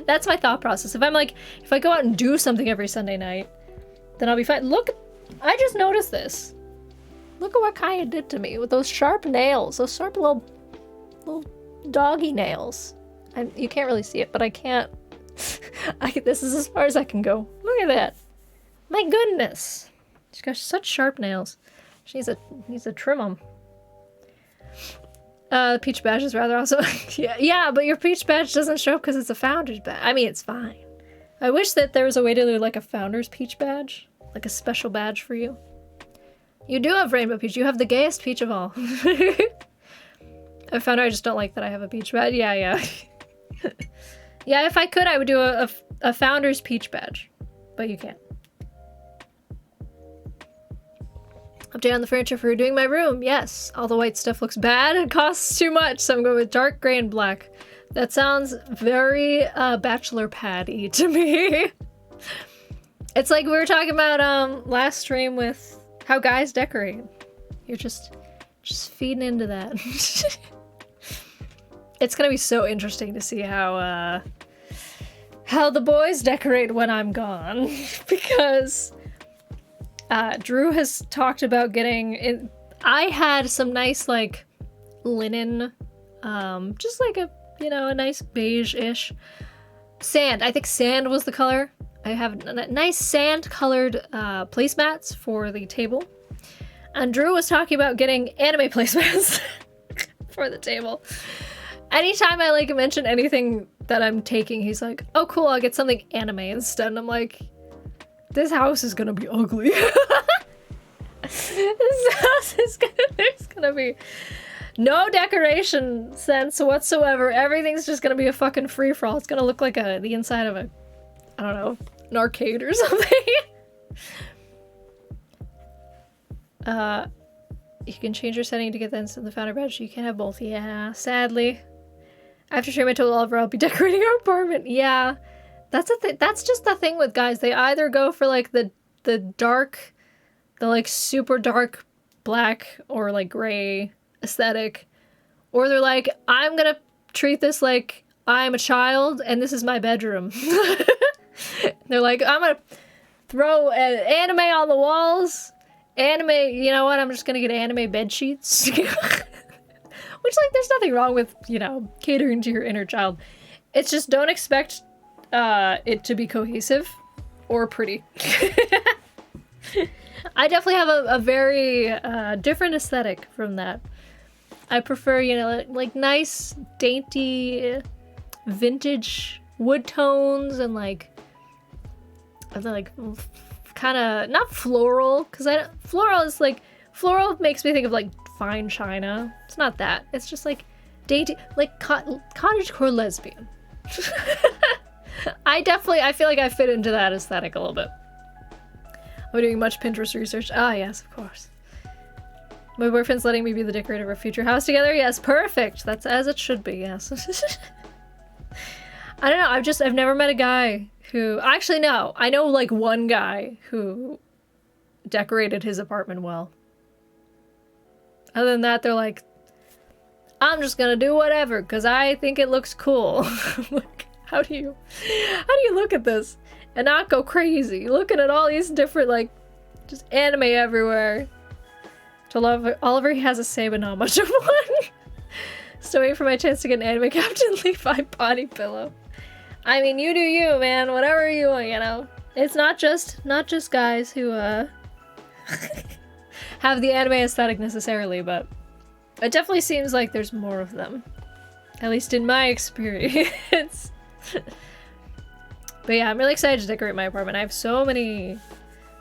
That's my thought process. If I'm like, if I go out and do something every Sunday night, then I'll be fine. Look, I just noticed this. Look at what Kaya did to me with those sharp nails, those sharp little doggy nails. You can't really see it, but I can't. This is as far as I can go. Look at that. My goodness. She's got such sharp nails. She needs to trim them. Peach badge is rather awesome. yeah, but your peach badge doesn't show up because it's a founder's badge. I mean, it's fine. I wish that there was a way to do like a founder's peach badge. Like a special badge for you. You do have rainbow peach. You have the gayest peach of all. I found out I just don't like that I have a peach badge. Yeah. Yeah, if I could, I would do a founder's peach badge. But you can't. Update on the furniture for redoing my room. Yes, all the white stuff looks bad and costs too much, so I'm going with dark gray and black. That sounds very bachelor pad-y to me. It's like we were talking about last stream with how guys decorate. You're just feeding into that. It's gonna be so interesting to see how the boys decorate when I'm gone. Because Drew has talked about getting in. I had some nice like linen, just like a nice beige-ish sand. I think sand was the color. I have nice sand-colored placemats for the table. And Drew was talking about getting anime placemats for the table. Anytime I like mention anything that I'm taking, he's like, oh cool, I'll get something anime instead. And I'm like, this house is gonna be ugly. This house is there's gonna be no decoration sense whatsoever. Everything's just gonna be a fucking free-for-all. It's gonna look like the inside of a, I don't know, an arcade or something. You can change your setting to get the founder badge. You can't have both. Yeah, sadly. After stream, I told Oliver I'll be decorating our apartment. Yeah, that's just the thing with guys. They either go for like the dark, the like super dark black or like gray aesthetic, or they're like, I'm gonna treat this like I'm a child and this is my bedroom. They're like, I'm gonna throw an anime on the walls. Anime, you know what? I'm just gonna get anime bed sheets. Which, like, there's nothing wrong with, catering to your inner child. It's just don't expect it to be cohesive or pretty. I definitely have a very different aesthetic from that. I prefer, you know, like nice, dainty, vintage wood tones and like kind of not floral, because floral makes me think of like fine china. It's not that. It's just like dainty, like cottagecore lesbian. I feel like I fit into that aesthetic a little bit. I'm doing much Pinterest research. Ah, yes, of course. My boyfriend's letting me be the decorator of our future house together. Yes, perfect. That's as it should be, yes. I don't know, I've never met a guy who... Actually, no. I know, like, one guy who decorated his apartment well. Other than that, they're like, I'm just gonna do whatever, because I think it looks cool. Like, how do you look at this and not go crazy? Looking at all these different, like, just anime everywhere. To Oliver, he has a say, but not much of one. Still waiting for my chance to get an anime Captain Levi body pillow. I mean, you do you, man. Whatever you want, you know. It's not just guys who have the anime aesthetic necessarily, but it definitely seems like there's more of them. At least in my experience. But yeah, I'm really excited to decorate my apartment. I have so many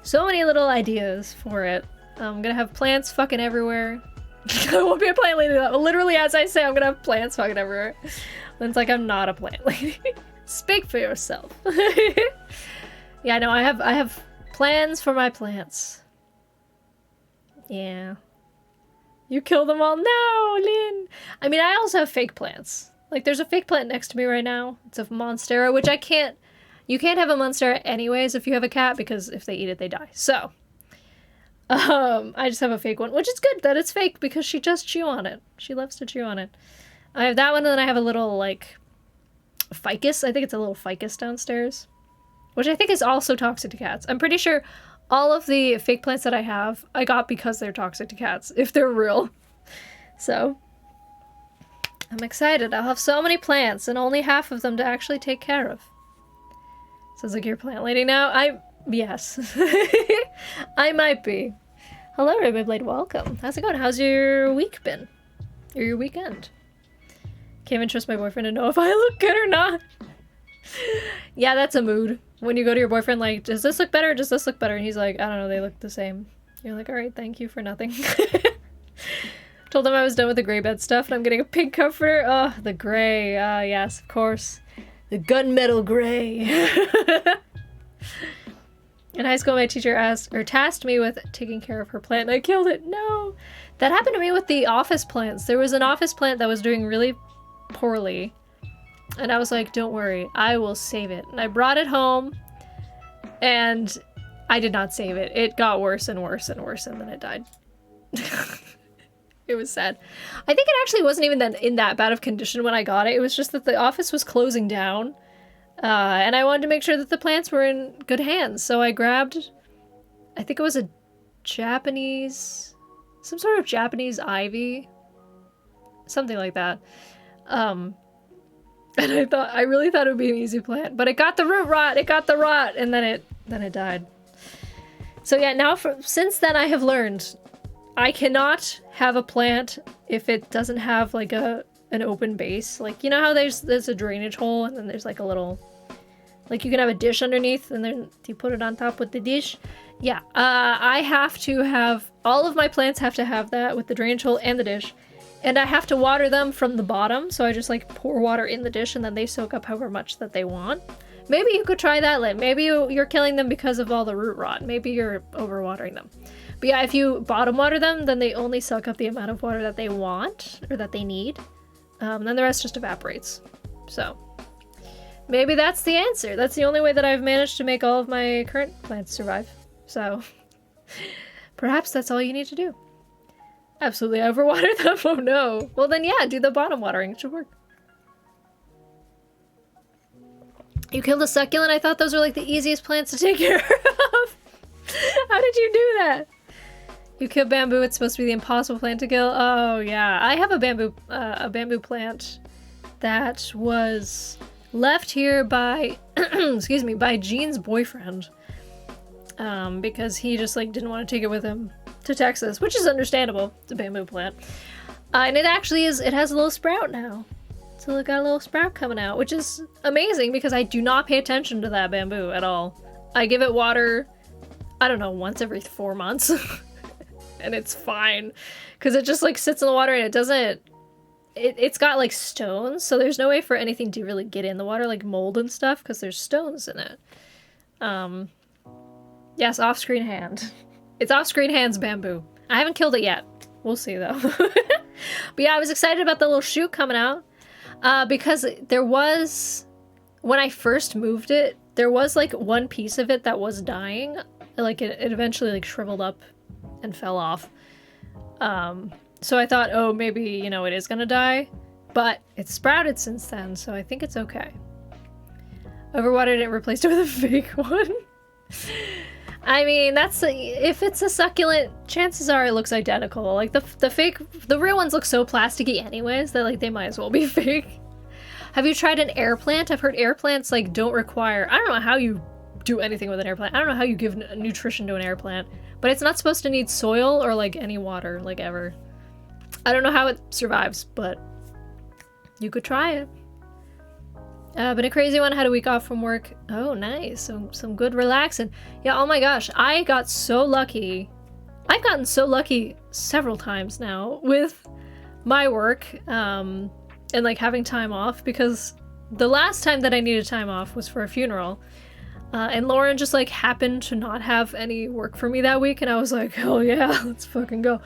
little ideas for it. I'm gonna have plants fucking everywhere. I won't be a plant lady. Literally, as I say, I'm gonna have plants fucking everywhere. And it's like I'm not a plant lady. Speak for yourself. Yeah, no, I have plans for my plants. Yeah. You kill them all? No, Lynn! I mean, I also have fake plants. Like, there's a fake plant next to me right now. It's a Monstera, which I can't... You can't have a Monstera anyways if you have a cat, because if they eat it, they die. So... I just have a fake one, which is good that it's fake because she does chew on it. She loves to chew on it. I have that one, and then I have a little, like, ficus. I think it's a little ficus downstairs, which I think is also toxic to cats. I'm pretty sure all of the fake plants that I have, I got because they're toxic to cats, if they're real. So, I'm excited. I'll have so many plants, and only half of them to actually take care of. Sounds like you're a plant lady now. Yes. I might be. Hello, Rainbow Blade, welcome. How's it going? How's your week been? Or your weekend? Can't even trust my boyfriend to know if I look good or not. Yeah, that's a mood. When you go to your boyfriend, like, does this look better or does this look better? And he's like, I don't know, they look the same. You're like, alright, thank you for nothing. Told him I was done with the gray bed stuff and I'm getting a pink comforter. Oh, the gray. Yes, of course. The gunmetal gray. In high school, my teacher tasked me with taking care of her plant, and I killed it. No! That happened to me with the office plants. There was an office plant that was doing really poorly, and I was like, don't worry, I will save it. And I brought it home, and I did not save it. It got worse and worse and worse, and then it died. It was sad. I think it actually wasn't even in that bad of condition when I got it. It was just that the office was closing down. And I wanted to make sure that the plants were in good hands, so I grabbed, I think it was some sort of Japanese ivy, something like that. And I really thought it would be an easy plant, but it got the root rot, and then it died. So yeah, now since then I have learned, I cannot have a plant if it doesn't have like an open base. Like, you know how there's a drainage hole and then there's like a little, like you can have a dish underneath and then you put it on top with the dish. Yeah, I have to have, all of my plants have to have that with the drainage hole and the dish. And I have to water them from the bottom, so I just like pour water in the dish and then they soak up however much that they want. Maybe you could try that, Lynn. Maybe you're killing them because of all the root rot. Maybe you're overwatering them. But yeah, if you bottom water them, then they only suck up the amount of water that they want or that they need. Then the rest just evaporates. So maybe that's the answer. That's the only way that I've managed to make all of my current plants survive. So perhaps that's all you need to do. Absolutely overwater them. Oh no. Well then yeah, do the bottom watering. It should work. You killed a succulent? I thought those were like the easiest plants to take care of. How did you do that? You kill bamboo, it's supposed to be the impossible plant to kill. Oh yeah, I have a bamboo plant that was left here by, excuse me, by Jean's boyfriend. Because he just like didn't want to take it with him to Texas, which is understandable. It's a bamboo plant. And it actually is, it has a little sprout now. So it got a little sprout coming out, which is amazing because I do not pay attention to that bamboo at all. I give it water, I don't know, once every 4 months. And it's fine. Because it just like sits in the water and it doesn't, it's got like stones. So there's no way for anything to really get in the water, like mold and stuff, because there's stones in it. Yes, off-screen hand. It's off-screen hands bamboo. I haven't killed it yet. We'll see though. But yeah, I was excited about the little shoot coming out. Because there was, when I first moved it, there was like one piece of it that was dying. Like it eventually like shriveled up and fell off. So I thought, oh, maybe, you know, it is gonna die. But it's sprouted since then, so I think it's okay. Overwatered it and replaced it with a fake one. I mean, that's if it's a succulent, chances are it looks identical. Like the real ones look so plasticky anyways that like they might as well be fake. Have you tried an air plant? I've heard air plants like don't require, I don't know how you do anything with an air plant. I don't know how you give nutrition to an air plant, but it's not supposed to need soil or like any water, like ever. I don't know how it survives, but you could try it. Been a crazy one, had a week off from work. Oh, nice. Some good relaxing. Yeah, oh my gosh, I got so lucky. I've gotten so lucky several times now with my work, and like having time off, because the last time that I needed time off was for a funeral. And Lauren just like happened to not have any work for me that week, and I was like, hell yeah, let's fucking go.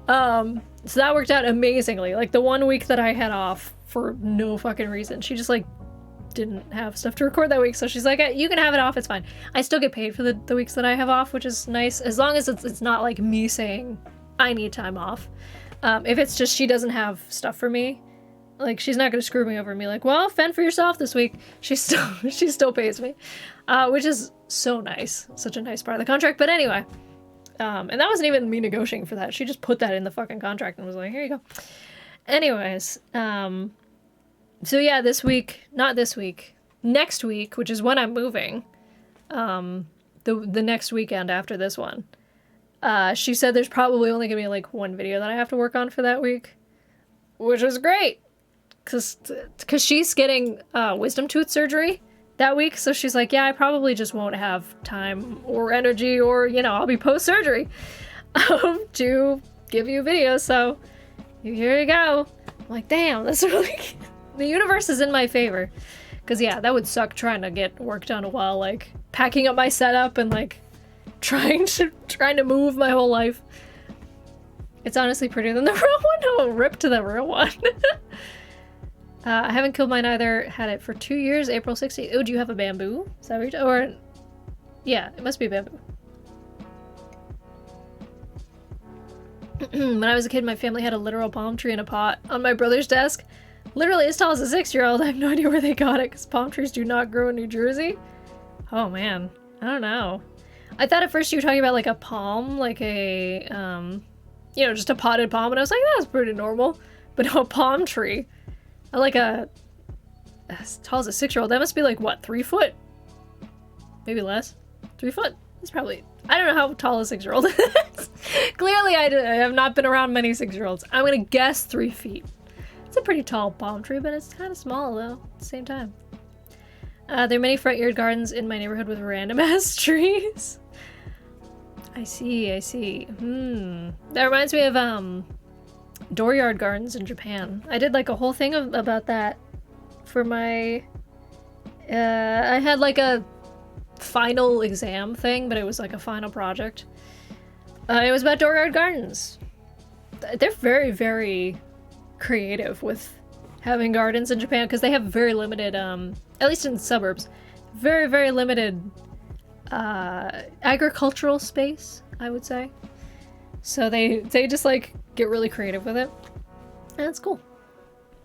So that worked out amazingly. Like the 1 week that I had off for no fucking reason, she just like didn't have stuff to record that week, so she's like, you can have it off, it's fine. I still get paid for the weeks that I have off, which is nice, as long as it's not like me saying I need time off. If it's just she doesn't have stuff for me, like she's not gonna screw me over and be like, well, fend for yourself this week. She still pays me, which is so nice, such a nice part of the contract. But anyway, and that wasn't even me negotiating for that. She just put that in the fucking contract and was like, here you go. Anyways, so yeah, next week, which is when I'm moving, the next weekend after this one, she said there's probably only gonna be like one video that I have to work on for that week, which is great, cause she's getting wisdom tooth surgery that week, so she's like, yeah, I probably just won't have time or energy, or you know, I'll be post-surgery to give you videos, so here you go. I'm like, damn, that's really the universe is in my favor. Because yeah, that would suck trying to get work done while like packing up my setup and like trying to move my whole life. It's honestly prettier than the real one. Oh, rip to the real one. I haven't killed mine either. Had it for 2 years, April 16th. Oh, do you have a bamboo? Is that what you're or yeah, it must be bamboo. When I was a kid, my family had a literal palm tree in a pot on my brother's desk. Literally as tall as a 6-year-old. I have no idea where they got it, because palm trees do not grow in New Jersey. Oh man, I don't know. I thought at first you were talking about like a palm, like a, you know, just a potted palm, and I was like, that's pretty normal. But no, a palm tree. Like as tall as a 6-year-old, that must be like, what, 3 foot? Maybe less? 3 foot? That's probably, I don't know how tall a 6-year-old is. Clearly I have not been around many 6-year-olds. I'm gonna guess 3 feet. It's a pretty tall palm tree, but it's kind of small though, at the same time. There are many front yard gardens in my neighborhood with random ass trees. I see. That reminds me of dooryard gardens in Japan. I did like a whole thing about that for my I had like a final exam thing, but it was like a final project. It was about dooryard gardens. They're very, very creative with having gardens in Japan, because they have very limited, at least in the suburbs, very, very limited agricultural space, I would say. So they just like get really creative with it. And that's cool.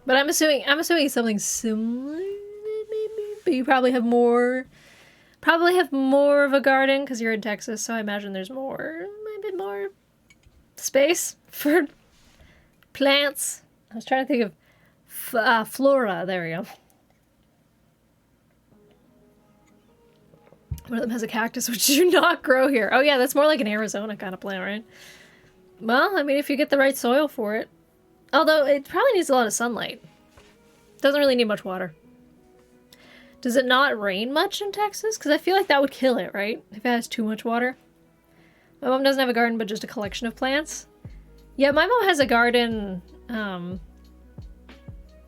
But I'm assuming something similar, maybe. But you probably have more of a garden because you're in Texas, so I imagine there's maybe more space for plants. I was trying to think of flora. There we go. One of them has a cactus, which do not grow here. Oh yeah, that's more like an Arizona kind of plant, right? Well, I mean, if you get the right soil for it. Although, it probably needs a lot of sunlight. Doesn't really need much water. Does it not rain much in Texas? Because I feel like that would kill it, right? If it has too much water. My mom doesn't have a garden, but just a collection of plants. Yeah, my mom has a garden,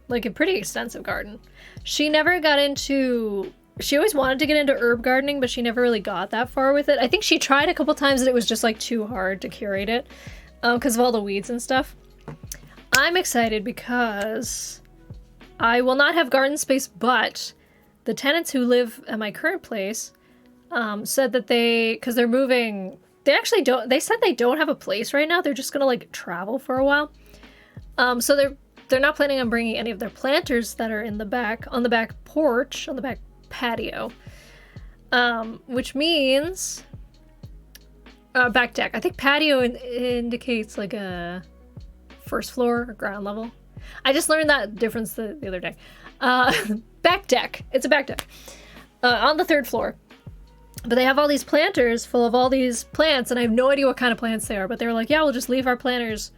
like a pretty extensive garden. She never got into... She always wanted to get into herb gardening, but she never really got that far with it. I think she tried a couple times and it was just like too hard to curate it because of all the weeds and stuff. I'm excited because I will not have garden space, but the tenants who live at my current place said that because they're moving, they said they don't have a place right now. They're just gonna like travel for a while. So they're not planning on bringing any of their planters that are in the back, on the back porch, on the back patio, which means back deck. I think patio indicates like a first floor or ground level. I just learned that difference the other day. Back deck. It's a back deck on the third floor. But they have all these planters full of all these plants, and I have no idea what kind of plants they are, but they're like, yeah, we'll just leave our planters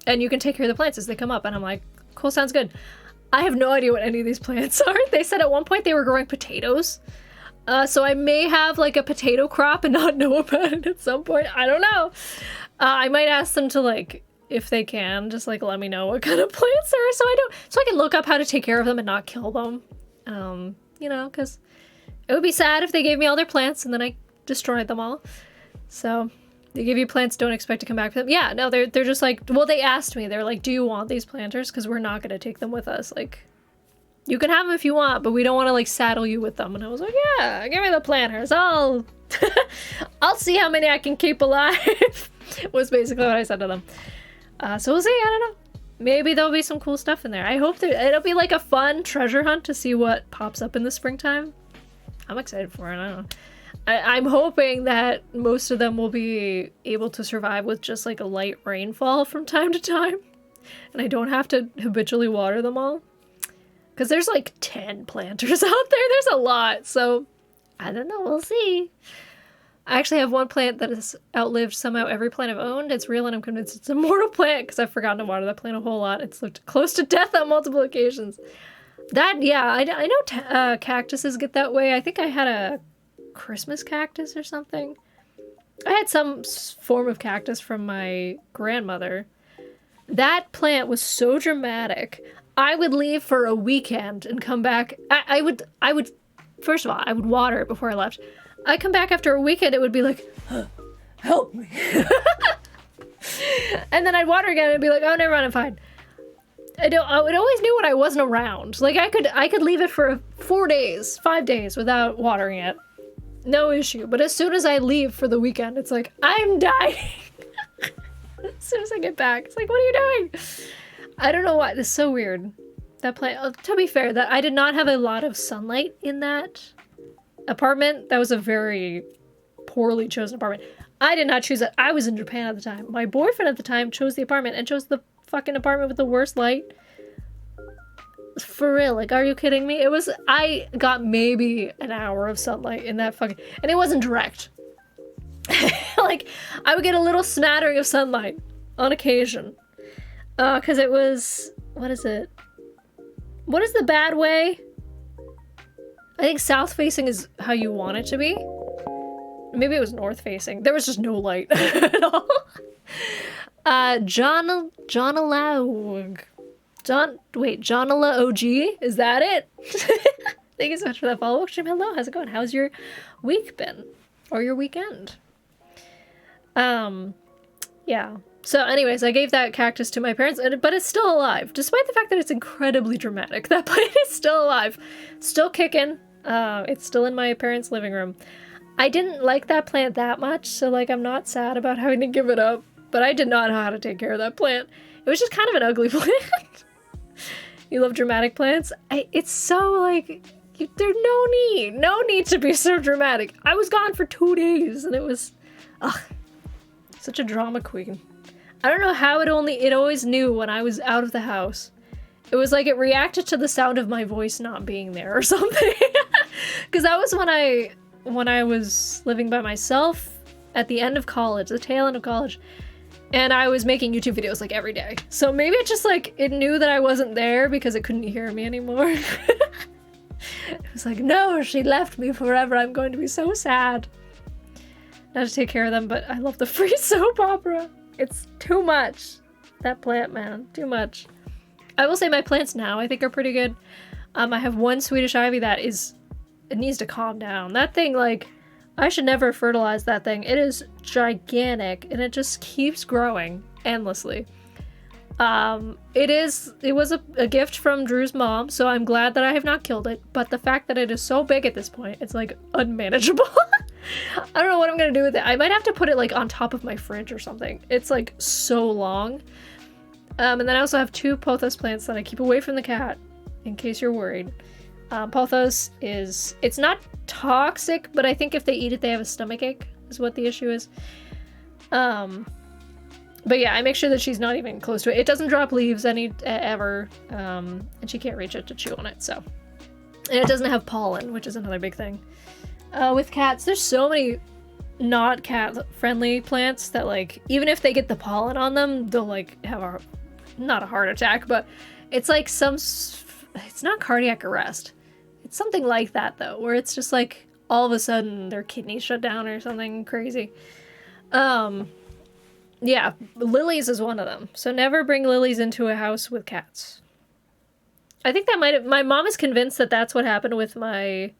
and you can take care of the plants as they come up. And I'm like, cool, sounds good. I have no idea what any of these plants are. They said at one point they were growing potatoes. So I may have like a potato crop and not know about it at some point. I don't know. I might ask them to like, if they can, just like let me know what kind of plants there are so I can look up how to take care of them and not kill them. You know, because it would be sad if they gave me all their plants and then I destroyed them all. So they give you plants, don't expect to come back for them. Yeah, no, they're just like, well, they asked me, they're like, do you want these planters? Because we're not going to take them with us. Like, you can have them if you want, but we don't want to like saddle you with them. And I was like, yeah, give me the planters. I'll see how many I can keep alive was basically what I said to them. So we'll see, I don't know. Maybe there'll be some cool stuff in there. I hope it'll be like a fun treasure hunt to see what pops up in the springtime. I'm excited for it, I don't know. I'm hoping that most of them will be able to survive with just like a light rainfall from time to time. And I don't have to habitually water them all. Because there's like 10 planters out there. There's a lot. So I don't know. We'll see. I actually have one plant that has outlived somehow every plant I've owned. It's real and I'm convinced it's a mortal plant because I've forgotten to water that plant a whole lot. It's looked close to death on multiple occasions. I know cactuses get that way. I think I had a Christmas cactus or something. I had some form of cactus from my grandmother. That plant was so dramatic. I would leave for a weekend and come back. I would first of all, I would water it before I left. I come back after a weekend, it would be like, help me. And then I'd water again and be like, oh, never mind, I'm fine. It always knew when I wasn't around. Like I could leave it for 4 days, 5 days without watering it. No issue. But as soon as I leave for the weekend, it's like, I'm dying. As soon as I get back, it's like, what are you doing? I don't know why. This is so weird. That plant, to be fair, that I did not have a lot of sunlight in that apartment. That was a very poorly chosen apartment. I did not choose it. I was in Japan at the time. My boyfriend at the time chose the apartment and chose the fucking apartment with the worst light. For real, like, are you kidding me? I got maybe an hour of sunlight in that fucking, and it wasn't direct. Like, I would get a little smattering of sunlight on occasion. Because it was, what is it? What is the bad way? I think south facing is how you want it to be. Maybe it was north facing. There was just no light at all. Jonala OG? Is that it? Thank you so much for that follow. Hello, how's it going? How's your week been? Or your weekend? Yeah. So anyways, I gave that cactus to my parents, but it's still alive. Despite the fact that it's incredibly dramatic. That plant is still alive. Still kicking. It's still in my parents' living room. I didn't like that plant that much, so like I'm not sad about having to give it up. But I did not know how to take care of that plant. It was just kind of an ugly plant. You love dramatic plants? It's so like, there's no need to be so dramatic. I was gone for 2 days and it was, such a drama queen. I don't know how it always knew when I was out of the house. It was like it reacted to the sound of my voice not being there or something. Because that was when I when I was living by myself at the end of college, the tail end of college, and I was making YouTube videos like every day. So maybe it just like, it knew that I wasn't there because it couldn't hear me anymore. It was like, no, she left me forever. I'm going to be so sad. Not to take care of them, but I love the free soap opera. It's too much. That plant, man, too much. I will say my plants now I think are pretty good. I have one Swedish ivy that it needs to calm down. That thing, like, I should never fertilize that thing. It is gigantic and it just keeps growing endlessly. It was a gift from Drew's mom, so I'm glad that I have not killed it, but the fact that it is so big at this point, it's like unmanageable. I don't know what I'm gonna do with it. I might have to put it like on top of my fridge or something. It's like so long. And then I also have 2 pothos plants that I keep away from the cat, in case you're worried. Pothos it's not toxic, but I think if they eat it, they have a stomachache, is what the issue is. But yeah, I make sure that she's not even close to it. It doesn't drop leaves ever, and she can't reach it to chew on it, so. And it doesn't have pollen, which is another big thing. With cats, there's so many not cat-friendly plants that, like, even if they get the pollen on them, they'll, like, have not a heart attack, but it's like it's not cardiac arrest. It's something like that, though, where it's just, like, all of a sudden their kidneys shut down or something crazy. Yeah, lilies is one of them. So never bring lilies into a house with cats. I think that my mom is convinced that that's what happened with my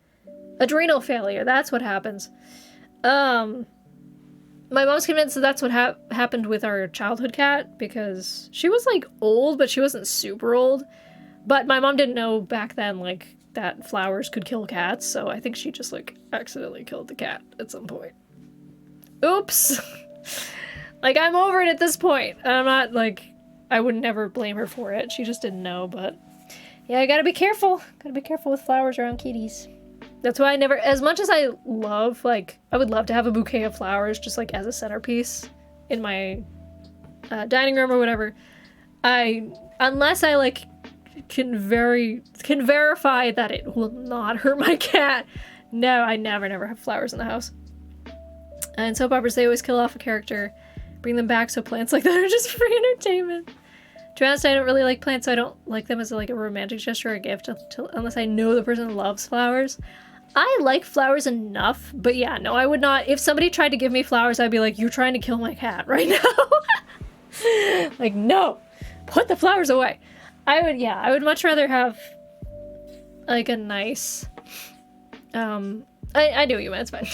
adrenal failure. That's what happens. My mom's convinced that that's what happened with our childhood cat, because she was, like, old, but she wasn't super old. But my mom didn't know back then, like, that flowers could kill cats, so I think she just, like, accidentally killed the cat at some point. Oops! Like, I'm over it at this point. I'm not, like, I would never blame her for it. She just didn't know, but yeah, I gotta be careful. Gotta be careful with flowers around kitties. That's why I never, as much as I love, like, I would love to have a bouquet of flowers just, like, as a centerpiece in my dining room or whatever. Unless I, like, can verify that it will not hurt my cat, no, I never have flowers in the house. And soap operas, they always kill off a character, bring them back, so plants like that are just free entertainment. To be honest, I don't really like plants, so I don't like them as, like, a romantic gesture or a gift unless I know the person loves flowers. I like flowers enough, but yeah, no, I would not. If somebody tried to give me flowers, I'd be like, you're trying to kill my cat right now. Like, no, put the flowers away. I would much rather have, like, a nice, I do you, man, it's fine.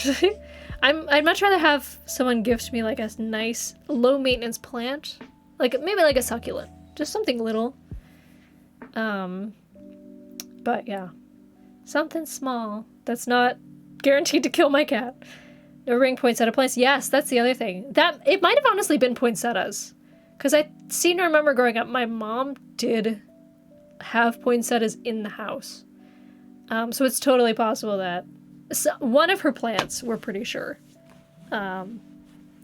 I'd much rather have someone gift me, like, a nice, low-maintenance plant. Like, maybe, like, a succulent. Just something little. But, yeah. Something small that's not guaranteed to kill my cat. No ring poinsettia plants. Yes, that's the other thing. It might have honestly been poinsettias. Because I seem to remember growing up, my mom did have poinsettias in the house. So it's totally possible that one of her plants, we're pretty sure,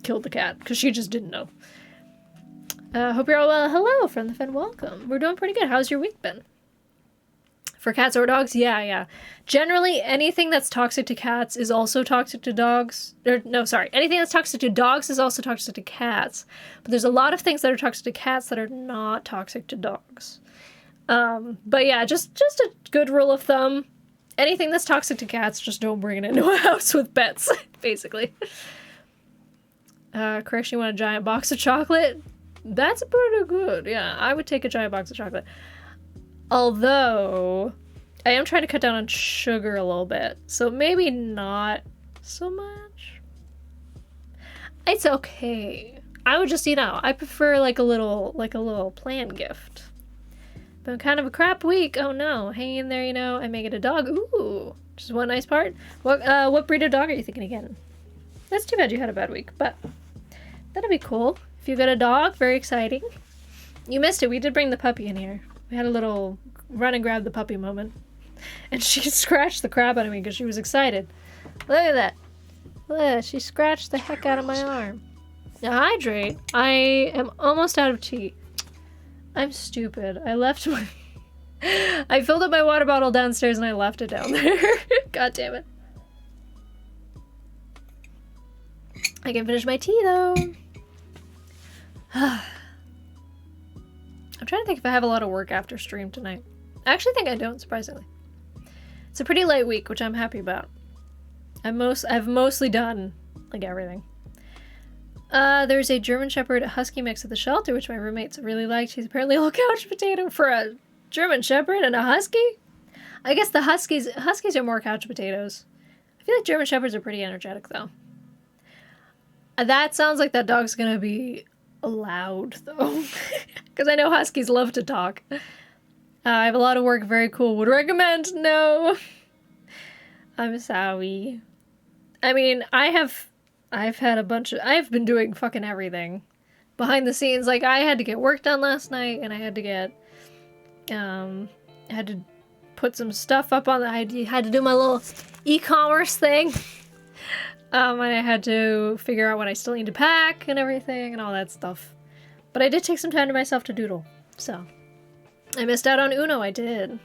killed the cat, because she just didn't know. Hope you're all well. Hello, friend the Fen, welcome. We're doing pretty good. How's your week been? For cats or dogs? Yeah. Generally, anything that's toxic to cats is also toxic to dogs. Anything that's toxic to dogs is also toxic to cats. But there's a lot of things that are toxic to cats that are not toxic to dogs. But yeah, just a good rule of thumb. Anything that's toxic to cats, just don't bring it into a house with pets, basically. Chris, you want a giant box of chocolate? That's pretty good, yeah. I would take a giant box of chocolate. Although, I am trying to cut down on sugar a little bit, so maybe not so much. It's okay. I would just, I prefer like a little planned gift. Been kind of a crap week. Oh no, hang in there, I may get a dog. Ooh, just one nice part. What breed of dog are you thinking again? That's too bad you had a bad week, but that'd be cool. If you got a dog, very exciting. You missed it. We did bring the puppy in here. We had a little run and grab the puppy moment. And she scratched the crap out of me because she was excited. Look at that. Look, she scratched the heck out of my arm. Now hydrate. I am almost out of tea. I'm stupid. I filled up my water bottle downstairs and I left it down there. God damn it. I can finish my tea though. I'm trying to think if I have a lot of work after stream tonight. I actually think I don't, surprisingly. It's a pretty light week, which I'm happy about. I've mostly done like everything. There's a German Shepherd Husky mix at the shelter, which my roommates really liked. He's apparently a little couch potato for a German Shepherd and a Husky. I guess the Huskies are more couch potatoes. I feel like German Shepherds are pretty energetic though. That sounds like that dog's gonna be loud though, because I know Huskies love to talk. I have a lot of work. Very cool. Would recommend. No. I'm sorry. I mean, I've been doing fucking everything behind the scenes. Like, I had to get work done last night, and I had to get, I had to put some stuff up on the, I had to do my little e-commerce thing. And I had to figure out what I still need to pack and everything and all that stuff. But I did take some time to myself to doodle, so. I missed out on Uno, I did.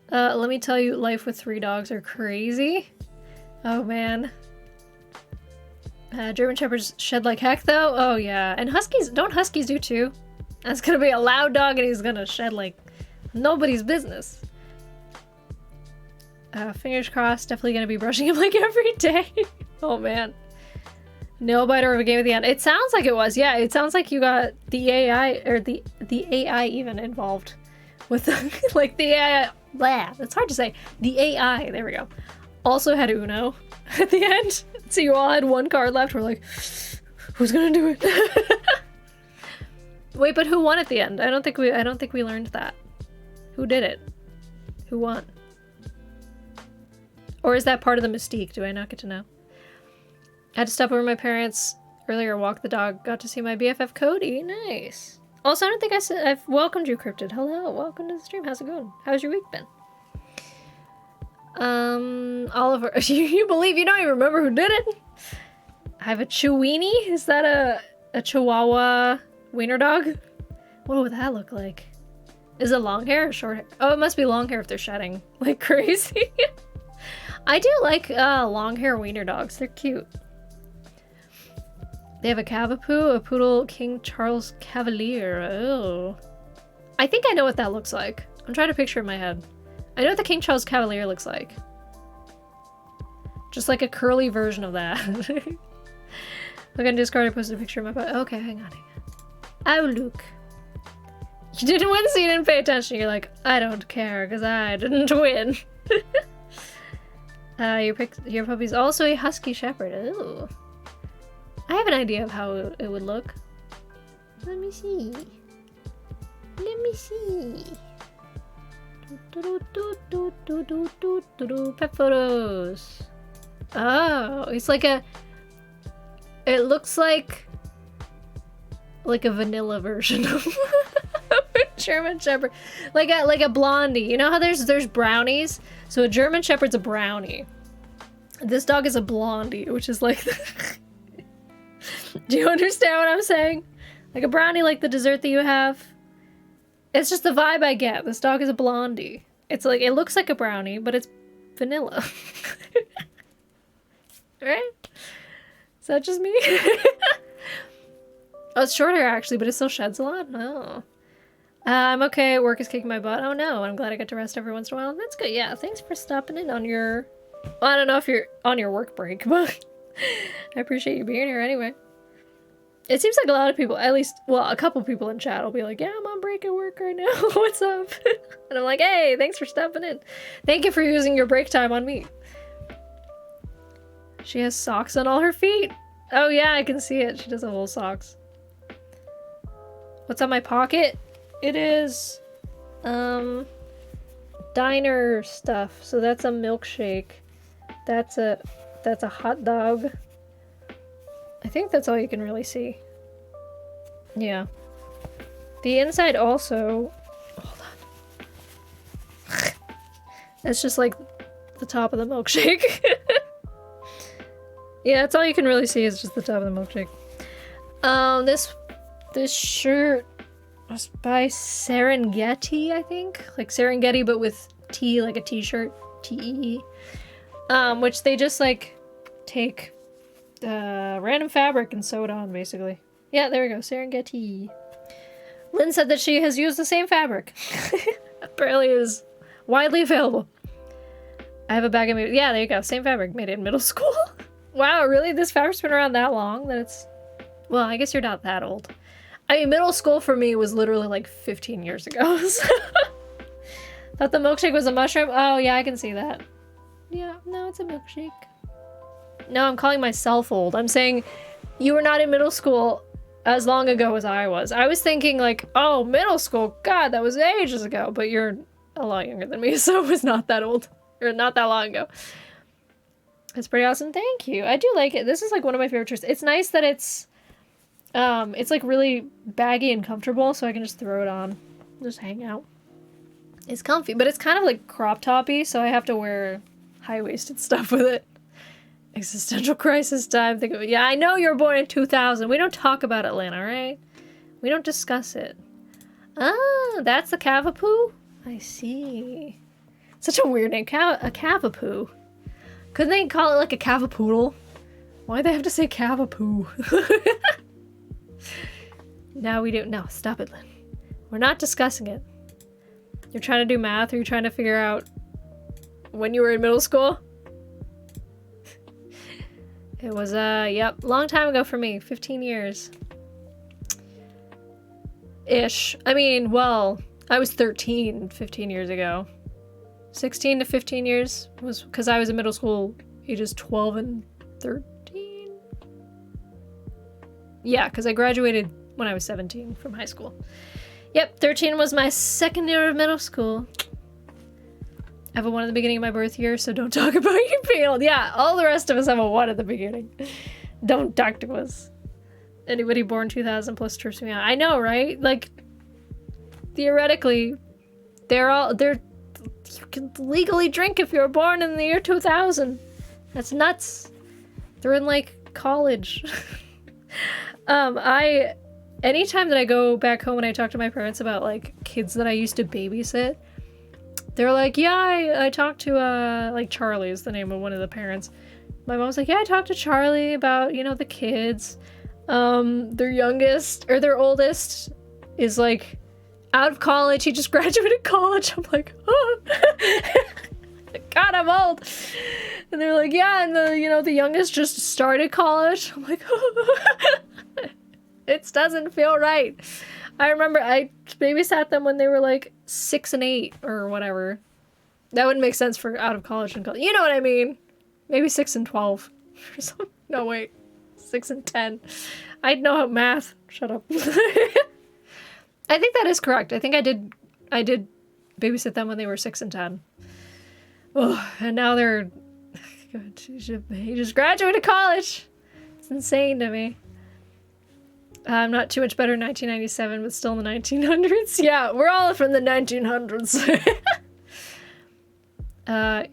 Let me tell you, life with 3 dogs are crazy. Oh, man. German Shepherds shed like heck, though. Oh, yeah. And Huskies, don't Huskies do too? That's gonna be a loud dog and he's gonna shed like nobody's business. Fingers crossed, definitely gonna be brushing him like every day. Oh, man. Nail biter of a game at the end. It sounds like it was, yeah. It sounds like you got the AI, or the AI even involved with the, like the AI. Blah, it's hard to say. The AI, there we go. Also had Uno at the end. So you all had 1 card left. We're like, who's gonna do it? Wait, but who won at the end? I don't think we learned that. Who did it? Who won? Or is that part of the mystique? Do I not get to know? I had to stop over my parents earlier, walk the dog, got to see my BFF Cody. Nice. Also, I don't think I've welcomed you, Cryptid. Hello, welcome to the stream. How's it going? How's your week been? Oliver, you believe you don't even remember who did it? I have a Chiweenie? Is that a Chihuahua wiener dog? What would that look like? Is it long hair or short hair? Oh, it must be long hair if they're shedding like crazy. I do like long hair wiener dogs. They're cute. They have a Cavapoo, a Poodle King Charles Cavalier. Oh. I think I know what that looks like. I'm trying to picture it in my head. I know what the King Charles Cavalier looks like. Just like a curly version of that. Look on Discord, I posted a picture of my butt. Okay, hang on. Oh, Luke. You didn't win, so you didn't pay attention. You're like, I don't care, because I didn't win. Your puppy's also a Husky Shepherd. Ooh. I have an idea of how it would look. Let me see. Let me see. Pet photos. Oh, it's like a... It looks like a vanilla version of a German Shepherd. Like a blondie. You know how there's brownies? So a German Shepherd's a brownie. This dog is a blondie, which is like... Do you understand what I'm saying? Like a brownie, like the dessert that you have. It's just the vibe I get. This dog is a blondie. It's like, it looks like a brownie, but it's vanilla. Right? Is that just me? Oh, it's short hair actually, but it still sheds a lot? No. I'm okay. Work is kicking my butt. Oh no, I'm glad I get to rest every once in a while. That's good. Yeah, thanks for stopping in on your... Well, I don't know if you're on your work break, but I appreciate you being here anyway. It seems like a lot of people, at least, well, a couple people in chat will be like, yeah, I'm on break at work right now. What's up? And I'm like, hey, thanks for stopping in. Thank you for using your break time on me. She has socks on all her feet. Oh yeah, I can see it. She does have whole socks. What's on my pocket? It is, diner stuff. So that's a milkshake. That's a hot dog. I think that's all you can really see. Yeah. The inside also... Hold on. It's just like the top of the milkshake. Yeah, that's all you can really see is just the top of the milkshake. This shirt was by Serengeti, I think? Like Serengeti, but with T, like a t-shirt. T-E-E. Which they just like take Random fabric and sewed on, basically. Yeah, there we go. Serengeti. Lynn said that she has used the same fabric. Apparently is widely available. I have a bag of... Yeah, there you go. Same fabric. Made it in middle school. Wow, really? This fabric's been around that long? That it's... Well, I guess you're not that old. I mean, middle school for me was literally like 15 years ago. So thought the milkshake was a mushroom? Oh, yeah, I can see that. Yeah, no, it's a milkshake. No, I'm calling myself old. I'm saying you were not in middle school as long ago as I was. I was thinking like, oh, middle school, God, that was ages ago. But you're a lot younger than me, so it was not that old. Or not that long ago. It's pretty awesome. Thank you. I do like it. This is like one of my favorite shirts. It's nice that it's like really baggy and comfortable, so I can just throw it on. Just hang out. It's comfy, but it's kind of like crop toppy, so I have to wear high-waisted stuff with it. Existential crisis time. Think of it. Yeah, I know you were born in 2000. We don't talk about it, Lynn, alright? We don't discuss it. Ah, that's the Cavapoo? I see. Such a weird name. A Cavapoo. Couldn't they call it like a Cavapoodle? Why'd they have to say Cavapoo? Now we do. No, stop it, Lynn. We're not discussing it. You're trying to do math, or you're trying to figure out when you were in middle school? It was, yep, long time ago for me. 15 years. Ish. I mean, well, I was 13 15 years ago. 16 to 15 years was because I was in middle school ages 12 and 13. Yeah, because I graduated when I was 17 from high school. Yep, 13 was my second year of middle school. I have a 1 at the beginning of my birth year, so don't talk about you being old. Yeah, all the rest of us have a 1 at the beginning. Don't talk to us. Anybody born 2000 plus trips me out. I know, right? Like, theoretically, you can legally drink if you're born in the year 2000. That's nuts. They're in, like, college. Anytime that I go back home and I talk to my parents about, like, kids that I used to babysit, they're like, yeah, I talked to, like, Charlie is the name of one of the parents. My mom's like, yeah, I talked to Charlie about, you know, the kids. Their youngest, or their oldest, is, like, out of college. He just graduated college. I'm like, oh. God, I'm old. And they're like, yeah, and the youngest just started college. I'm like, oh. It doesn't feel right. I remember I babysat them when they were like 6 and 8 or whatever. That wouldn't make sense for out of college and college. You know what I mean? Maybe 6 and 12 or something. No, wait. 6 and 10. I'd know how math. Shut up. I think that is correct. I think I did babysit them when they were 6 and 10. Oh, and now they're... God, he just graduated college. It's insane to me. I'm not too much better in 1997, but still in the 1900s. Yeah, we're all from the 1900s.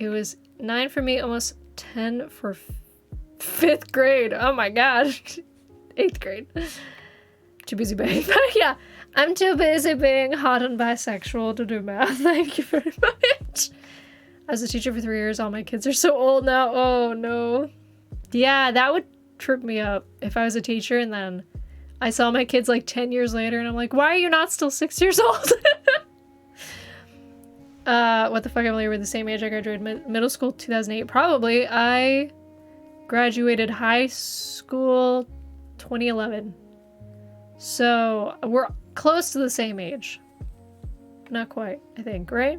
It was 9 for me, almost 10 for 5th grade. Oh my god. 8th grade. Too busy being... Yeah, I'm too busy being hot and bisexual to do math. Thank you very much. I was a teacher for 3 years. All my kids are so old now. Oh, no. Yeah, that would trip me up if I was a teacher and then I saw my kids like 10 years later and I'm like, why are you not still 6 years old? What the fuck, Emily? We're the same age. I graduated middle school 2008. Probably. I graduated high school 2011. So we're close to the same age. Not quite, I think, right?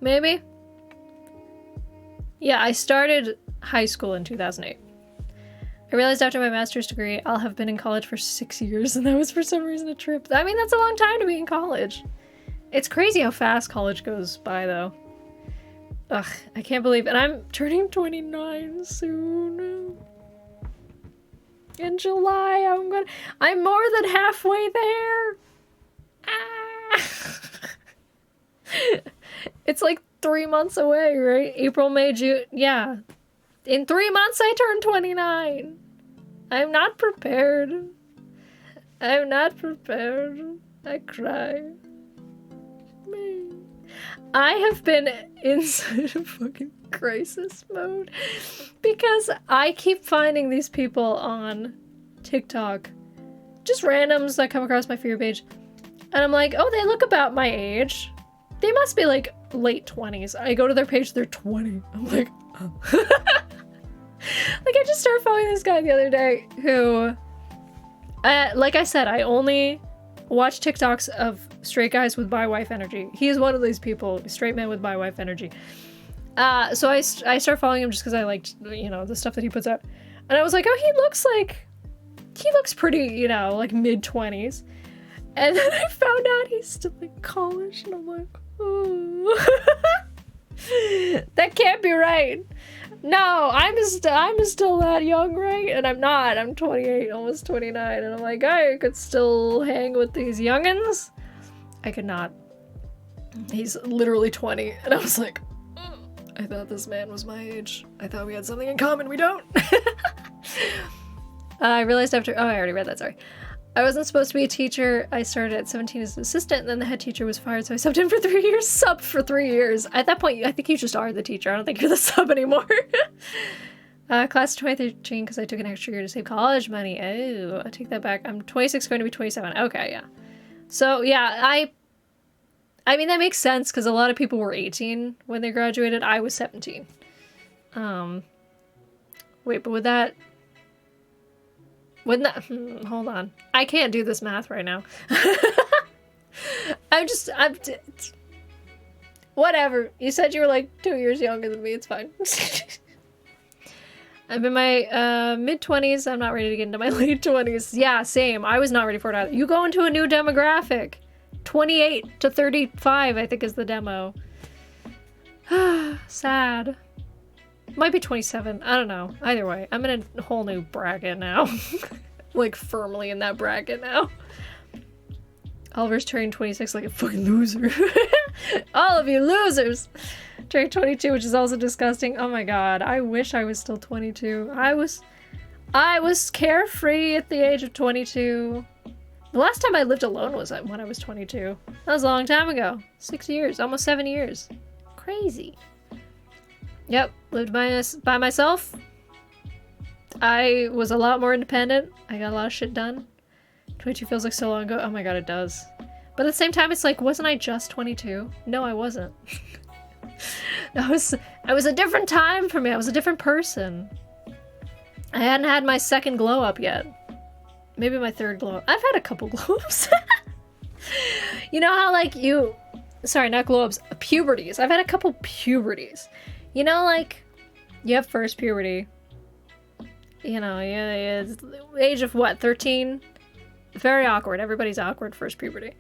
Maybe? Yeah, I started high school in 2008. I realized after my master's degree, I'll have been in college for 6 years, and that was for some reason a trip. I mean, that's a long time to be in college. It's crazy how fast college goes by, though. Ugh, I can't believe it. And I'm turning 29 soon. In July, I'm more than halfway there. Ah. It's like 3 months away, right? April, May, June. Yeah. In 3 months, I turn 29. I'm not prepared. I'm not prepared. I cry. I have been in such a fucking crisis mode because I keep finding these people on TikTok, just randoms that come across my For You page, and I'm like, oh, they look about my age. They must be like late 20s. I go to their page, they're 20. I'm like, oh. Like, I just started following this guy the other day who, like I said, I only watch TikToks of straight guys with bi-wife energy. He is one of these people, straight men with bi-wife energy. So I started following him just because I liked, you know, the stuff that he puts out. And I was like, oh, he looks pretty, you know, like mid-20s. And then I found out he's still in college, and I'm like, oh. That can't be right. No, I'm still that young, right? And I'm not. I'm 28, almost 29, and I'm like, I could still hang with these youngins. I could not. He's literally 20, and I was like, oh, I thought this man was my age. I thought we had something in common. We don't. I realized after. Oh, I already read that. Sorry. I wasn't supposed to be a teacher. I started at 17 as an assistant, and then the head teacher was fired, so I subbed in for 3 years. Subbed for 3 years. At that point, I think you just are the teacher. I don't think you're the sub anymore. Class of 2013, because I took an extra year to save college money. Oh, I take that back. I'm 26, going to be 27. Okay, yeah. So, yeah, I mean, that makes sense, because a lot of people were 18 when they graduated. I was 17. Wait, but wouldn't that, hold on. I can't do this math right now. Whatever. You said you were like 2 years younger than me. It's fine. I'm in my mid-20s. I'm not ready to get into my late 20s. Yeah, same. I was not ready for it either. You go into a new demographic. 28 to 35, I think, is the demo. Sad. Might be 27. I don't know. Either way, I'm in a whole new bracket now. Like, firmly in that bracket now. Oliver's turning 26 like a fucking loser. All of you losers! Turning 22, which is also disgusting. Oh my god, I wish I was still 22. I was carefree at the age of 22. The last time I lived alone was when I was 22. That was a long time ago. 6 years. Almost 7 years. Crazy. Yep, lived by myself. I was a lot more independent. I got a lot of shit done. 22 feels like so long ago. Oh my god, it does. But at the same time, it's like, wasn't I just 22? No, I wasn't. I was a different time for me. I was a different person. I hadn't had my second glow up yet. Maybe my third glow up. I've had a couple glow ups. You know how, like, sorry, not glow ups, puberties. I've had a couple puberties. You know, like, you have first puberty. You know, yeah, age of what, 13? Very awkward. Everybody's awkward first puberty.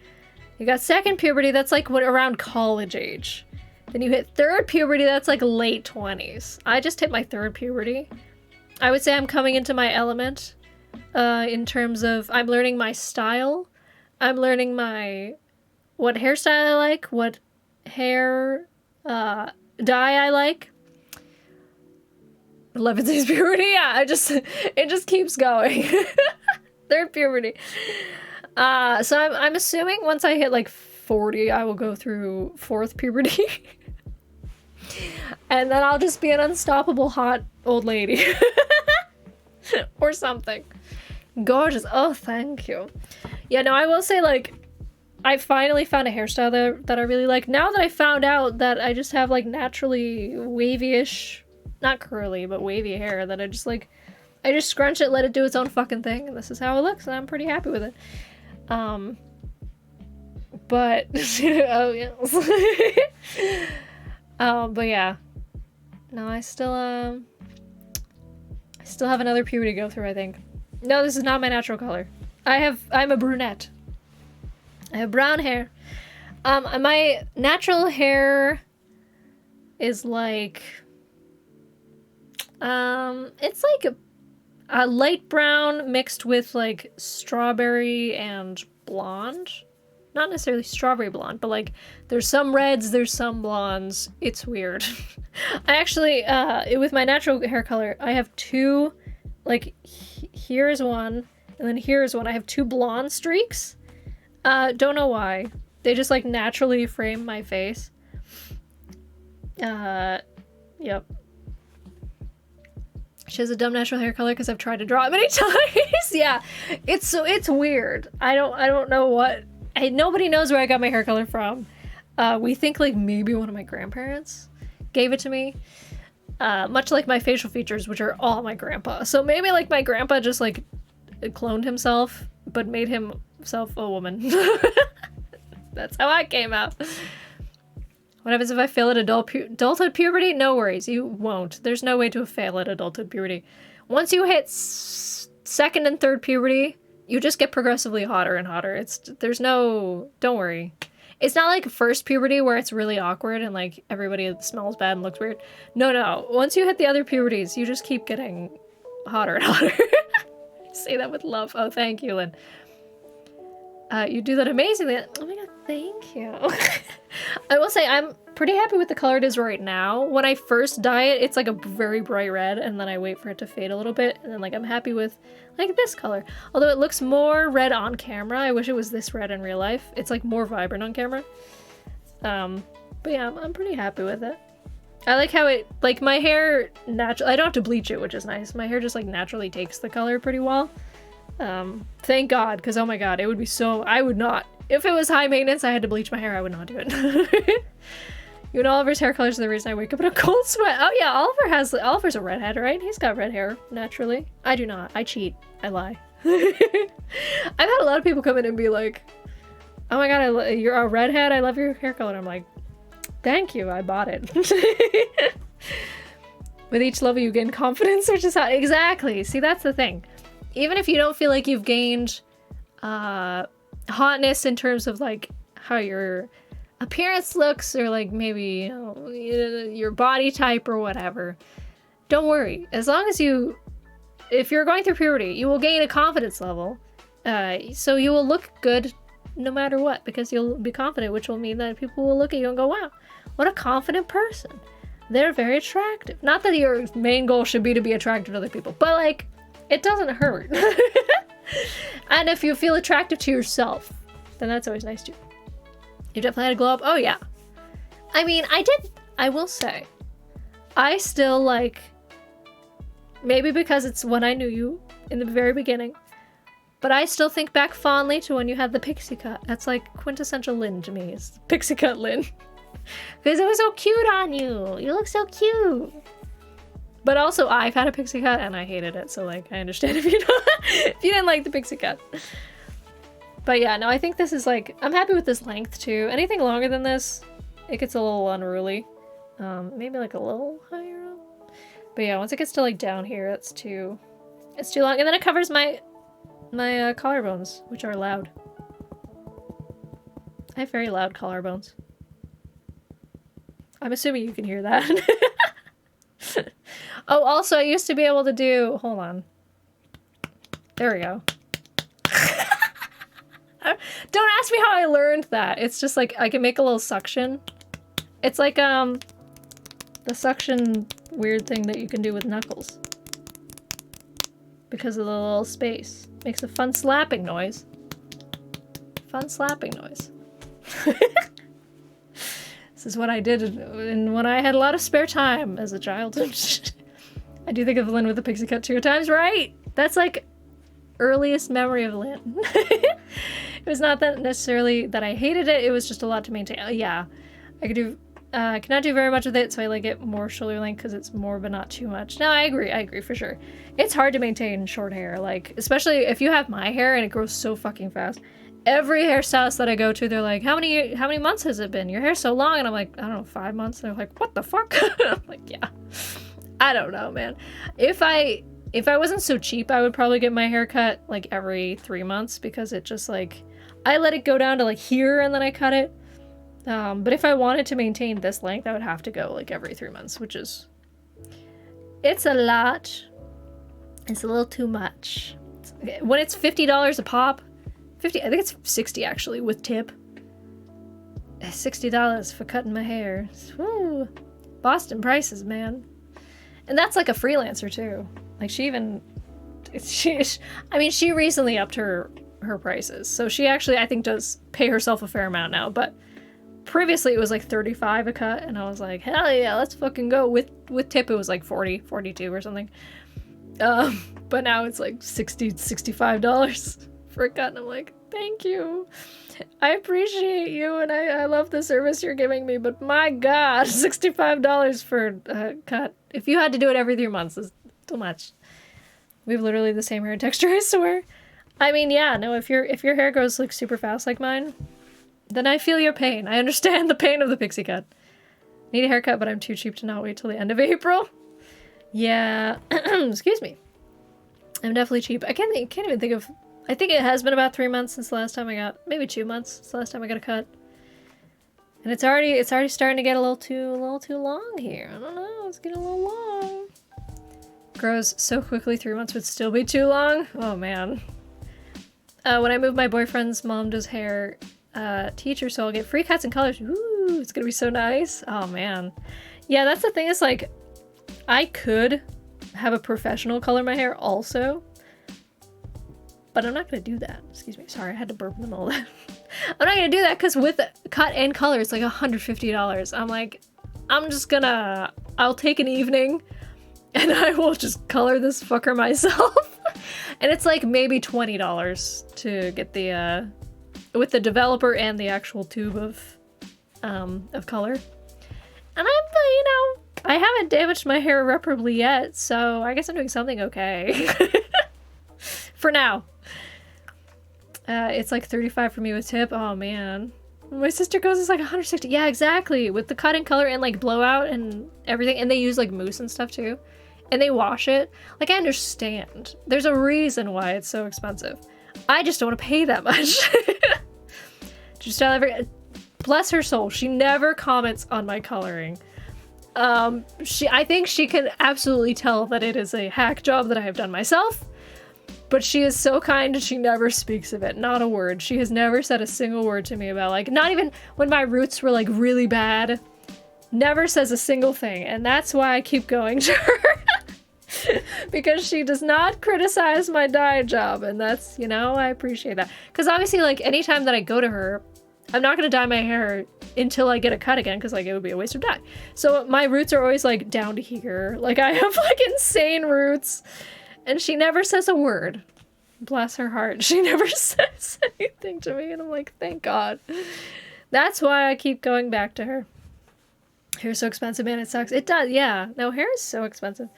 You got second puberty, that's like what, around college age. Then you hit third puberty, that's like late 20s. I just hit my third puberty. I would say I'm coming into my element in terms of I'm learning my style. I'm learning what hairstyle I like, what hair dye I like. 11th days puberty, yeah, it just keeps going. Third puberty. So I'm assuming once I hit like 40, I will go through fourth puberty. And then I'll just be an unstoppable hot old lady. Or something. Gorgeous. Oh, thank you. Yeah, no, I will say, like, I finally found a hairstyle that I really like. Now that I found out that I just have, like, naturally wavy-ish, not curly, but wavy hair that I just scrunch it, let it do its own fucking thing, and this is how it looks, and I'm pretty happy with it. But, oh, yes. But yeah. No, I still have another puberty to go through, I think. No, this is not my natural color. I'm a brunette. I have brown hair. My natural hair is like, it's like a light brown mixed with like strawberry and blonde. Not necessarily strawberry blonde, but like there's some reds, there's some blondes. It's weird. I actually, with my natural hair color, I have two, like here's one, and then here's one. I have two blonde streaks. Don't know why. They just like naturally frame my face. Yep. She has a dumb natural hair color because I've tried to draw it many times. Yeah, it's weird. I don't know what. Nobody knows where I got my hair color from. We think like maybe one of my grandparents gave it to me. Much like my facial features, which are all my grandpa. So maybe like my grandpa just like cloned himself, but made himself a woman. That's how I came out. What happens if I fail at adulthood puberty? No worries, you won't. There's no way to fail at adulthood puberty. Once you hit second and third puberty, you just get progressively hotter and hotter. Don't worry. It's not like first puberty where it's really awkward and like everybody smells bad and looks weird. No. Once you hit the other puberties, you just keep getting hotter and hotter. Say that with love. Oh, thank you, Lynn. You do that amazingly. Oh my god, thank you. I will say I'm pretty happy with the color it is right now. When I first dye it, it's like a very bright red, and then I wait for it to fade a little bit, and then like I'm happy with like this color. Although it looks more red on camera. I wish it was this red in real life. It's like more vibrant on camera. But yeah, I'm pretty happy with it. I like how it, like my hair I don't have to bleach it, which is nice. My hair just like naturally takes the color pretty well. Thank God, because oh my god, it would be I would not. If it was high maintenance, I had to bleach my hair, I would not do it. You know, Oliver's hair color is the reason I wake up in a cold sweat. Oh yeah, Oliver's a redhead, right? He's got red hair, naturally. I do not. I cheat. I lie. I've had a lot of people come in and be like, oh my god, you're a redhead, I love your hair color. And I'm like, thank you, I bought it. With each level you gain confidence, which is how, exactly. See, that's the thing. Even if you don't feel like you've gained hotness in terms of like how your appearance looks or like maybe, you know, your body type or whatever, don't worry. As long as if you're going through puberty, you will gain a confidence level. So you will look good no matter what, because you'll be confident, which will mean that people will look at you and go, wow, what a confident person. They're very attractive. Not that your main goal should be to be attractive to other people, but like, it doesn't hurt. And if you feel attractive to yourself, then that's always nice too. You definitely had a glow up? Oh yeah. I mean, I will say, I still like, maybe because it's when I knew you in the very beginning, but I still think back fondly to when you had the pixie cut. That's like quintessential Lynn to me, is pixie cut Lynn. Because it was so cute on you. You look so cute. But also, I've had a pixie cut and I hated it, so like, I understand if you didn't like the pixie cut. But yeah, no, I think this is like, I'm happy with this length too. Anything longer than this, it gets a little unruly. Maybe like a little higher up. But yeah, once it gets to like down here, it's too long. And then it covers my collarbones, which are loud. I have very loud collarbones. I'm assuming you can hear that. Oh, also, I used to be able to do... Hold on. There we go. Don't ask me how I learned that. It's just like, I can make a little suction. It's like, the suction weird thing that you can do with knuckles. Because of the little space. Makes a fun slapping noise. Fun slapping noise. This is what I did when I had a lot of spare time as a child. I do think of Lynn with the pixie cut 2 times, right? That's like earliest memory of Lynn. It was not that necessarily that I hated it, it was just a lot to maintain. Yeah, I cannot do very much with it, so I like it more shoulder length because it's more but not too much. No, I agree for sure. It's hard to maintain short hair, like, especially if you have my hair and it grows so fucking fast. Every hairstylist that I go to, they're like, how many months has it been? Your hair's so long. And I'm like, I don't know, 5 months. And they're like, what the fuck? I'm like, yeah, I don't know, man. If I wasn't so cheap, I would probably get my hair cut like every 3 months, because it just like, I let it go down to like here and then I cut it. But if I wanted to maintain this length, I would have to go like every 3 months, which is, it's a lot. It's a little too much. When it's $50 a pop, 50, I think it's 60 actually with tip. $60 for cutting my hair. Woo. Boston prices, man. And that's like a freelancer too. Like she recently upped her prices. So she actually, I think, does pay herself a fair amount now, but previously it was like 35 a cut, and I was like, hell yeah, let's fucking go. With tip it was like 40, 42 or something. But now it's like $60, $65 for a cut, and I'm like, thank you. I appreciate you, and I love the service you're giving me, but my god, $65 for a cut. If you had to do it every 3 months, is too much. We have literally the same hair texture, I swear. I mean, yeah, no, if your hair grows like super fast like mine, then I feel your pain. I understand the pain of the pixie cut. Need a haircut, but I'm too cheap to not wait till the end of April. Yeah, excuse me. I'm definitely cheap. I can't even think of... I think it has been about 3 months since the last time I got... Maybe 2 months since the last time I got a cut. And it's already starting to get a little too long here. I don't know, it's getting a little long. Grows so quickly, 3 months would still be too long? Oh man. When I move, my boyfriend's mom does hair teacher, so I'll get free cuts and colors. Ooh, it's gonna be so nice. Oh man. Yeah, that's the thing, is like, I could have a professional color my hair also, but I'm not gonna do that. Excuse me, sorry, I had to burp in the middle of that. I'm not gonna do that because with cut and color, it's like $150. I'm like, I'll take an evening and I will just color this fucker myself. And it's like maybe $20 to get the, with the developer and the actual tube of color. And I haven't damaged my hair irreparably yet, so I guess I'm doing something okay. For now. It's like $35 for me with tip. Oh man. When my sister goes, it's like $160. Yeah, exactly. With the cut and color and like blowout and everything. And they use like mousse and stuff too. And they wash it. Like, I understand. There's a reason why it's so expensive. I just don't want to pay that much. Just bless her soul. She never comments on my coloring. I think she can absolutely tell that it is a hack job that I have done myself. But she is so kind and she never speaks of it. Not a word. She has never said a single word to me about, like, not even when my roots were like really bad. Never says a single thing. And that's why I keep going to her. Because she does not criticize my dye job, and that's, you know, I appreciate that. Because obviously, like, anytime that I go to her, I'm not going to dye my hair until I get a cut again, because, like, it would be a waste of dye. So my roots are always, like, down to here. Like, I have, like, insane roots, and she never says a word. Bless her heart. She never says anything to me, and I'm like, thank God. That's why I keep going back to her. Hair's so expensive, man, it sucks. It does, yeah. No, hair is so expensive.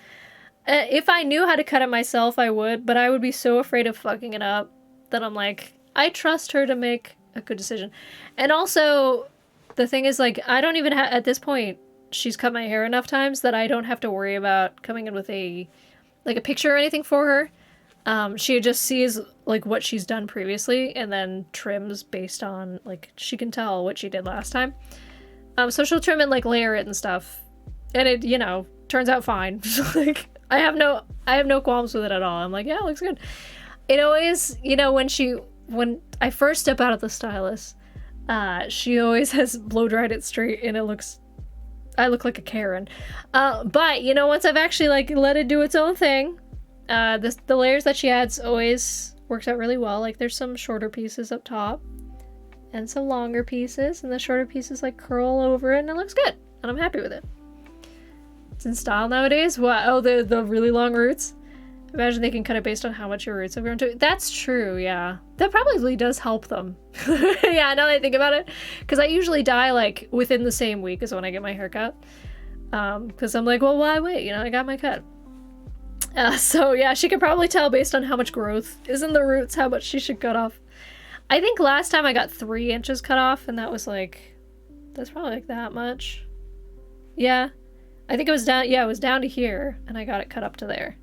If I knew how to cut it myself, I would, but I would be so afraid of fucking it up that I'm like, I trust her to make a good decision. And also, the thing is, like, I don't even at this point, she's cut my hair enough times that I don't have to worry about coming in with a picture or anything for her. She just sees, like, what she's done previously and then trims based on, like, she can tell what she did last time. So she'll trim and, like, layer it and stuff. And it, you know, turns out fine. Like, I have no qualms with it at all. I'm like, yeah, it looks good. It always, you know, when I first step out of the stylist, she always has blow dried it straight and I look like a Karen. But, you know, once I've actually, like, let it do its own thing, the layers that she adds always works out really well. Like, there's some shorter pieces up top and some longer pieces, and the shorter pieces, like, curl over it, and it looks good. And I'm happy with it. It's in style nowadays. Wow, the really long roots. Imagine they can cut it based on how much your roots have grown to. That's true, yeah. That probably does help them. Yeah, now that I think about it. Because I usually dye, like, within the same week as when I get my hair cut. Because I'm like, well, why wait? You know, I got my cut. So, yeah, she could probably tell based on how much growth is in the roots how much she should cut off. I think last time I got 3 inches cut off, and that was, like, that's probably, like, that much. Yeah. I think it was down, yeah, it was down to here, and I got it cut up to there.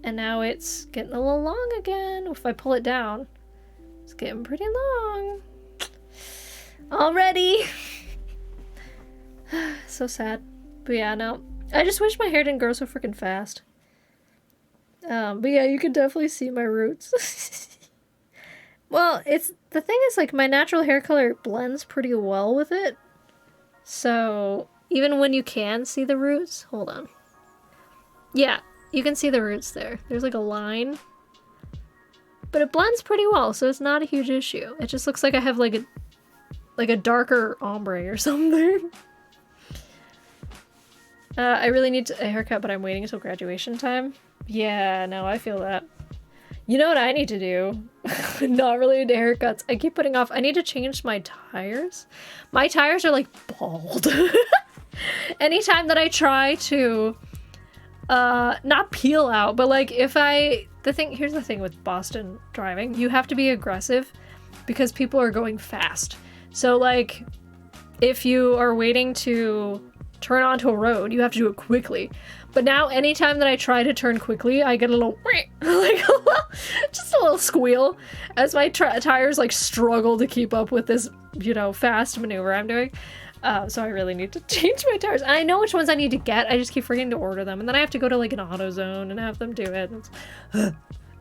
And now it's getting a little long again. If I pull it down, it's getting pretty long. Already. So sad. But yeah, no. I just wish my hair didn't grow so freaking fast. But yeah, you can definitely see my roots. Well, the thing is, like, my natural hair color blends pretty well with it. So even when you can see the roots, hold on. Yeah, you can see the roots there. There's like a line. But it blends pretty well, so it's not a huge issue. It just looks like I have like like a darker ombre or something. I really need a haircut, but I'm waiting until graduation time. Yeah, no, I feel that. You know what I need to do? Not related to haircuts. I keep putting off. I need to change my tires. My tires are like bald. Anytime that I try to not peel out, but like if here's the thing with Boston driving. You have to be aggressive because people are going fast. So like if you are waiting to turn onto a road, you have to do it quickly. But now anytime that I try to turn quickly, I get a little like just a little squeal as my tires like struggle to keep up with this, you know, fast maneuver I'm doing. So I really need to change my tires. And I know which ones I need to get. I just keep forgetting to order them. And then I have to go to like an AutoZone and have them do it.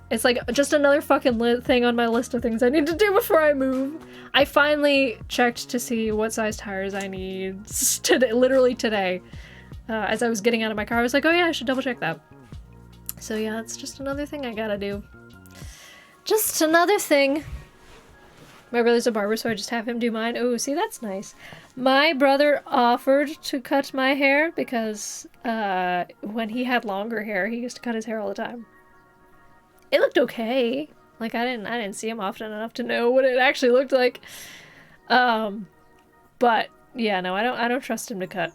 It's like just another fucking thing on my list of things I need to do before I move. I finally checked to see what size tires I need today, literally today. As I was getting out of my car, I was like, oh yeah, I should double check that. So yeah, it's just another thing I gotta do. Just another thing. My brother's a barber, so I just have him do mine. Oh, see, that's nice. My brother offered to cut my hair because when he had longer hair, he used to cut his hair all the time. It looked okay. Like I didn't see him often enough to know what it actually looked like. But yeah, no, I don't trust him to cut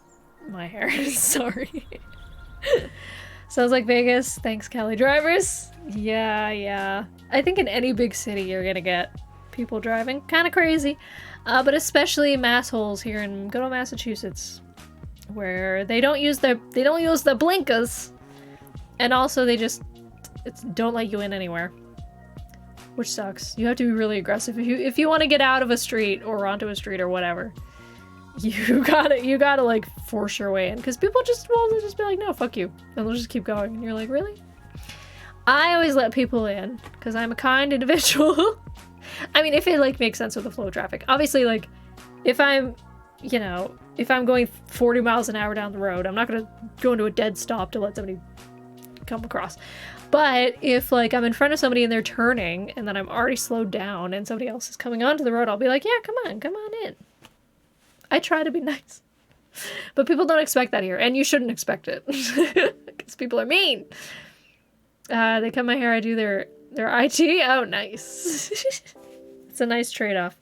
my hair. Sorry. Sounds like Vegas. Thanks, Cali drivers. Yeah. I think in any big city you're gonna get people driving. Kind of crazy. But especially massholes here in good old Massachusetts, where they don't use the blinkers, and also they just don't let you in anywhere, which sucks. You have to be really aggressive if you want to get out of a street or onto a street or whatever. You gotta like force your way in, because people will just be like, no, fuck you, and they'll just keep going, and you're like, really? I always let people in because I'm a kind individual. I mean, if it like makes sense with the flow of traffic. Obviously, like if I'm going 40 miles an hour down the road, I'm not gonna go into a dead stop to let somebody come across. But if like I'm in front of somebody and they're turning and then I'm already slowed down and somebody else is coming onto the road, I'll be like, yeah, come on in. I try to be nice. But people don't expect that here, and you shouldn't expect it. Because people are mean. They cut my hair, I do their IT. Oh, nice. It's a nice trade-off.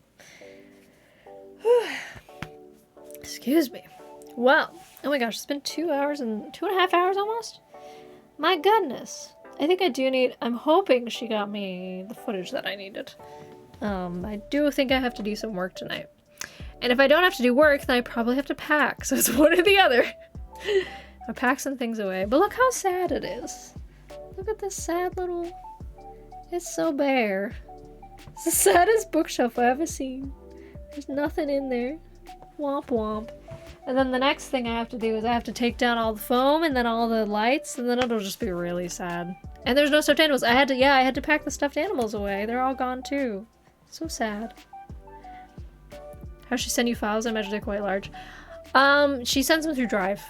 Excuse me. Well, oh my gosh, it's been 2.5 hours almost? My goodness. I think I do need... I'm hoping she got me the footage that I needed. I do think I have to do some work tonight. And if I don't have to do work, then I probably have to pack. So it's one or the other. I pack some things away. But look how sad it is. Look at this sad little... It's so bare. It's the saddest bookshelf I've ever seen. There's nothing in there. Womp womp. And then the next thing I have to do is I have to take down all the foam and then all the lights, and then it'll just be really sad. And there's no stuffed animals. I had to pack the stuffed animals away. They're all gone too. So sad. How she send you files? I imagine they're quite large. She sends them through Drive,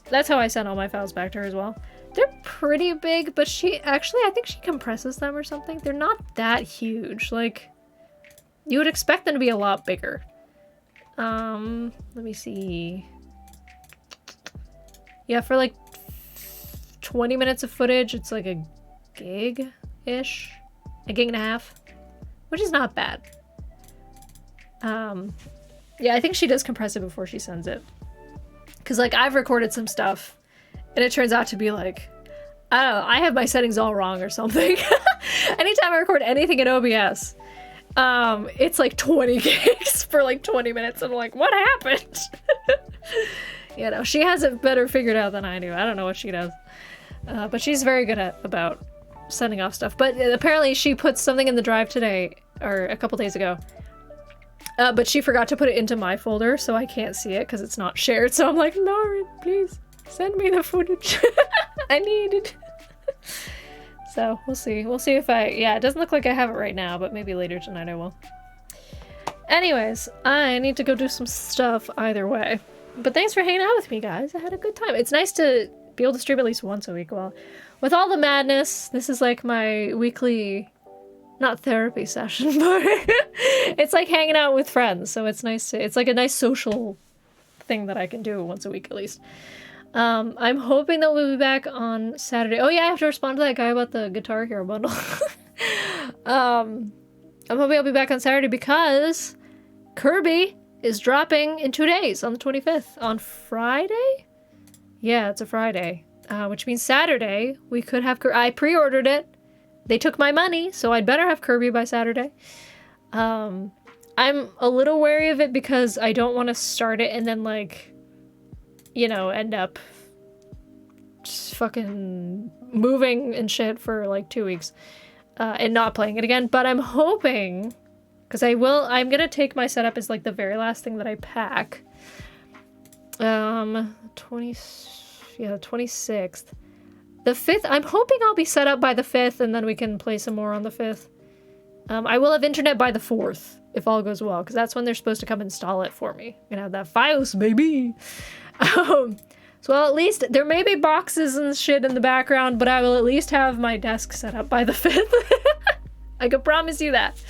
that's how I send all my files back to her as well. They're pretty big, but I think she compresses them or something. They're not that huge. Like, you would expect them to be a lot bigger. Let me see. Yeah, for like 20 minutes of footage, it's like a gig-ish. A gig and a half. Which is not bad. Yeah, I think she does compress it before she sends it. Because, like, I've recorded some stuff, and it turns out to be, like, I don't know, I have my settings all wrong or something. Anytime I record anything in OBS, it's, like, 20 gigs for, like, 20 minutes, and I'm like, what happened? You know, she has it better figured out than I do. I don't know what she does. But she's very good about sending off stuff. But apparently she put something in the drive today, or a couple days ago, but she forgot to put it into my folder, so I can't see it because it's not shared. So I'm like, Lauren, please send me the footage. I need it. So we'll see. We'll see if yeah, it doesn't look like I have it right now, but maybe later tonight I will. Anyways, I need to go do some stuff either way. But thanks for hanging out with me, guys. I had a good time. It's nice to be able to stream at least once a week. Well, with all the madness, this is like my weekly not therapy session, but it's like hanging out with friends. So it's nice. It's like a nice social thing that I can do once a week at least. I'm hoping that we'll be back on Saturday. Oh yeah, I have to respond to that guy about the Guitar Hero bundle. I'm hoping I'll be back on Saturday because Kirby is dropping in 2 days on the 25th. On Friday? Yeah, it's a Friday. Which means Saturday we could have Kirby. I pre-ordered it. They took my money, so I'd better have Kirby by Saturday. I'm a little wary of it because I don't want to start it and then, like, you know, end up just fucking moving and shit for like 2 weeks and not playing it again. But I'm hoping, because I'm gonna take my setup as like the very last thing that I pack. 26th. The 5th, I'm hoping I'll be set up by the 5th and then we can play some more on the 5th. I will have internet by the 4th, if all goes well, because that's when they're supposed to come install it for me. You know, that FiOS, baby! So at least, there may be boxes and shit in the background, but I will at least have my desk set up by the 5th. I can promise you that.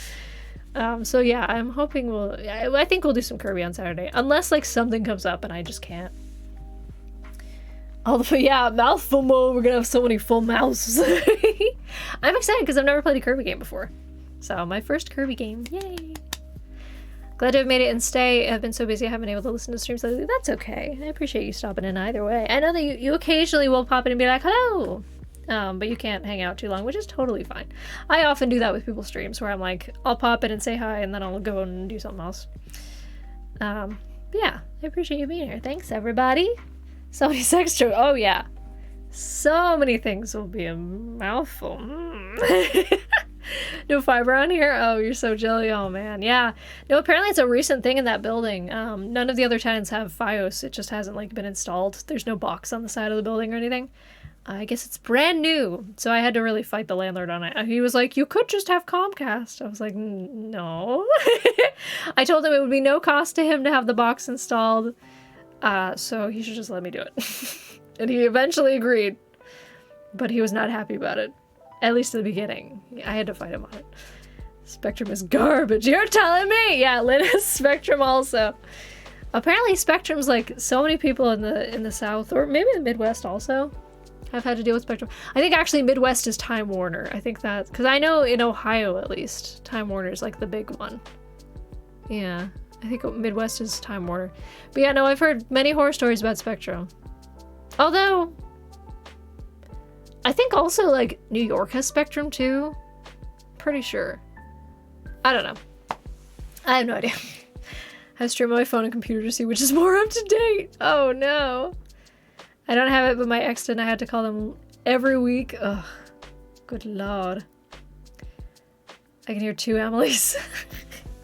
So yeah, I'm hoping I think we'll do some Kirby on Saturday, unless like something comes up and I just can't. Although, yeah, mouthful mode, we're gonna have so many full mouths. I'm excited because I've never played a Kirby game before. So, my first Kirby game, yay! Glad to have made it and stay. I've been so busy I haven't been able to listen to streams lately. That's okay. I appreciate you stopping in either way. I know that you occasionally will pop in and be like, hello! But you can't hang out too long, which is totally fine. I often do that with people's streams where I'm like, I'll pop in and say hi and then I'll go and do something else. Yeah, I appreciate you being here. Thanks, everybody! So many sex jokes. Oh, yeah. So many things will be a mouthful. No fiber on here? Oh, you're so jelly. Oh, man. Yeah. No, apparently it's a recent thing in that building. None of the other tenants have FiOS. It just hasn't, like, been installed. There's no box on the side of the building or anything. I guess it's brand new. So I had to really fight the landlord on it. He was like, you could just have Comcast. I was like, no. I told him it would be no cost to him to have the box installed. So he should just let me do it. And he eventually agreed. But he was not happy about it. At least in the beginning. I had to fight him on it. Spectrum is garbage. You're telling me! Yeah, Lynn is Spectrum also. Apparently Spectrum's like so many people in the South, or maybe the Midwest also, have had to deal with Spectrum. I think actually Midwest is Time Warner. I think that, because I know in Ohio at least, Time Warner is like the big one. Yeah. I think Midwest is Time Warner. But yeah, no, I've heard many horror stories about Spectrum. Although, I think also, like, New York has Spectrum, too. Pretty sure. I don't know. I have no idea. I stream on my phone and computer to see which is more up to date. Oh, no. I don't have it, but my ex did, and I had to call them every week. Ugh. Good lord. I can hear 2 Emilys.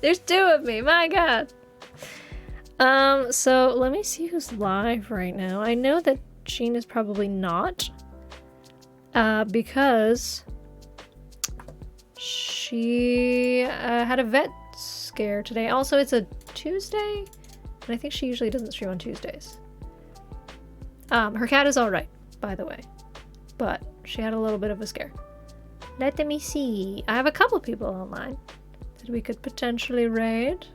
There's 2 of me, my god. So let me see who's live right now. I know that Jean is probably not. Because she had a vet scare today. Also, it's a Tuesday, and I think she usually doesn't stream on Tuesdays. Her cat is alright, by the way. But she had a little bit of a scare. Let me see. I have a couple people online that we could potentially raid.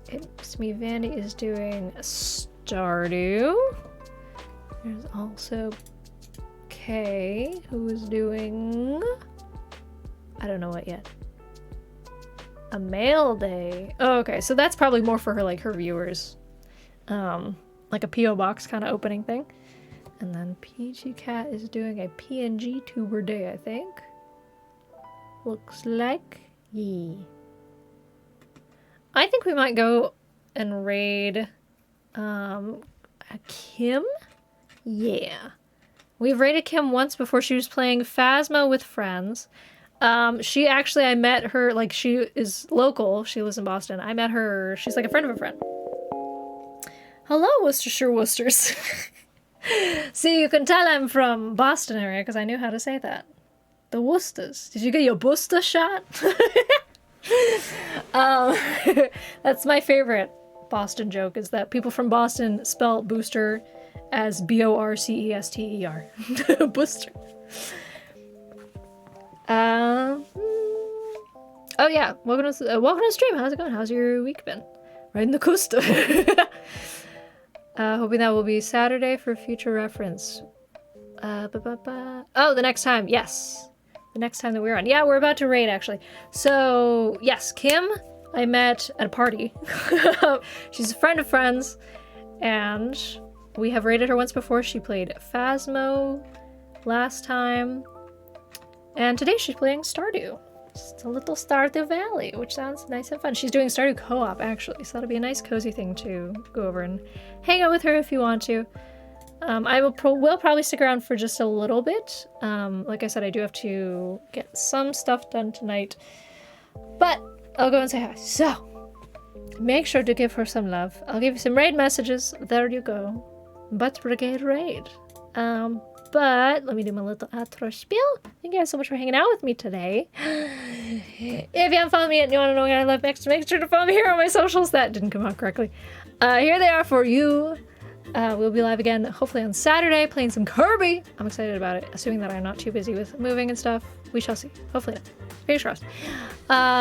It's me, Vandy is doing Stardew. There's also Kay, who is doing, I don't know what yet. A mail day. Oh, okay, so that's probably more for her, like, her viewers. Like a P.O. box kind of opening thing. And then PG Cat is doing a PNG tuber day, I think. Looks like. Yeah. I think we might go and raid Kim? Yeah. We've raided Kim once before. She was playing Phasma with friends. She actually, I met her, like, she is local. She lives in Boston. I met her, she's like a friend of a friend. Hello, Worcestershire Worcesters. See, you can tell I'm from Boston area because I knew how to say that. The Worcesters. Did you get your booster shot? That's my favorite Boston joke, is that people from Boston spell booster as B-O-R-C-E-S-T-E-R. Booster. Oh yeah, welcome to the stream. How's it going? How's your week been? Riding the coaster. Hoping that will be Saturday for future reference. Oh, the next time. Yes. The next time that we're on. Yeah, we're about to raid, actually. So, yes, Kim, I met at a party. She's a friend of friends, and we have raided her once before. She played Phasmo last time, and today she's playing Stardew. Just a little Stardew Valley, which sounds nice and fun. She's doing Stardew co-op, actually, so that'll be a nice cozy thing to go over and hang out with her if you want to. I will probably stick around for just a little bit. Like I said, I do have to get some stuff done tonight, but I'll go and say hi. So, make sure to give her some love. I'll give you some raid messages. There you go. Butt Brigade raid. But let me do my little outro spiel. Thank you guys so much for hanging out with me today. If you haven't followed me yet and you want to know what I love next, make sure to follow me here on my socials. That didn't come out correctly. Here they are for you. We'll be live again, hopefully on Saturday, playing some Kirby. I'm excited about it, assuming that I'm not too busy with moving and stuff. We shall see. Hopefully not. Fingers crossed.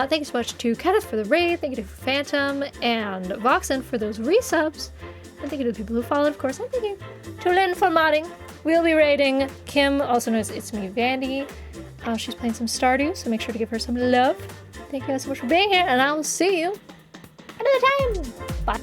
Thank you so much to Kenneth for the raid. Thank you to Phantom and Voxen for those resubs. And thank you to the people who followed, of course. And thank you to Lynn for modding. We'll be raiding Kim, also known as It's Me Vandy. She's playing some Stardew, so make sure to give her some love. Thank you guys so much for being here, and I will see you another time. Bye.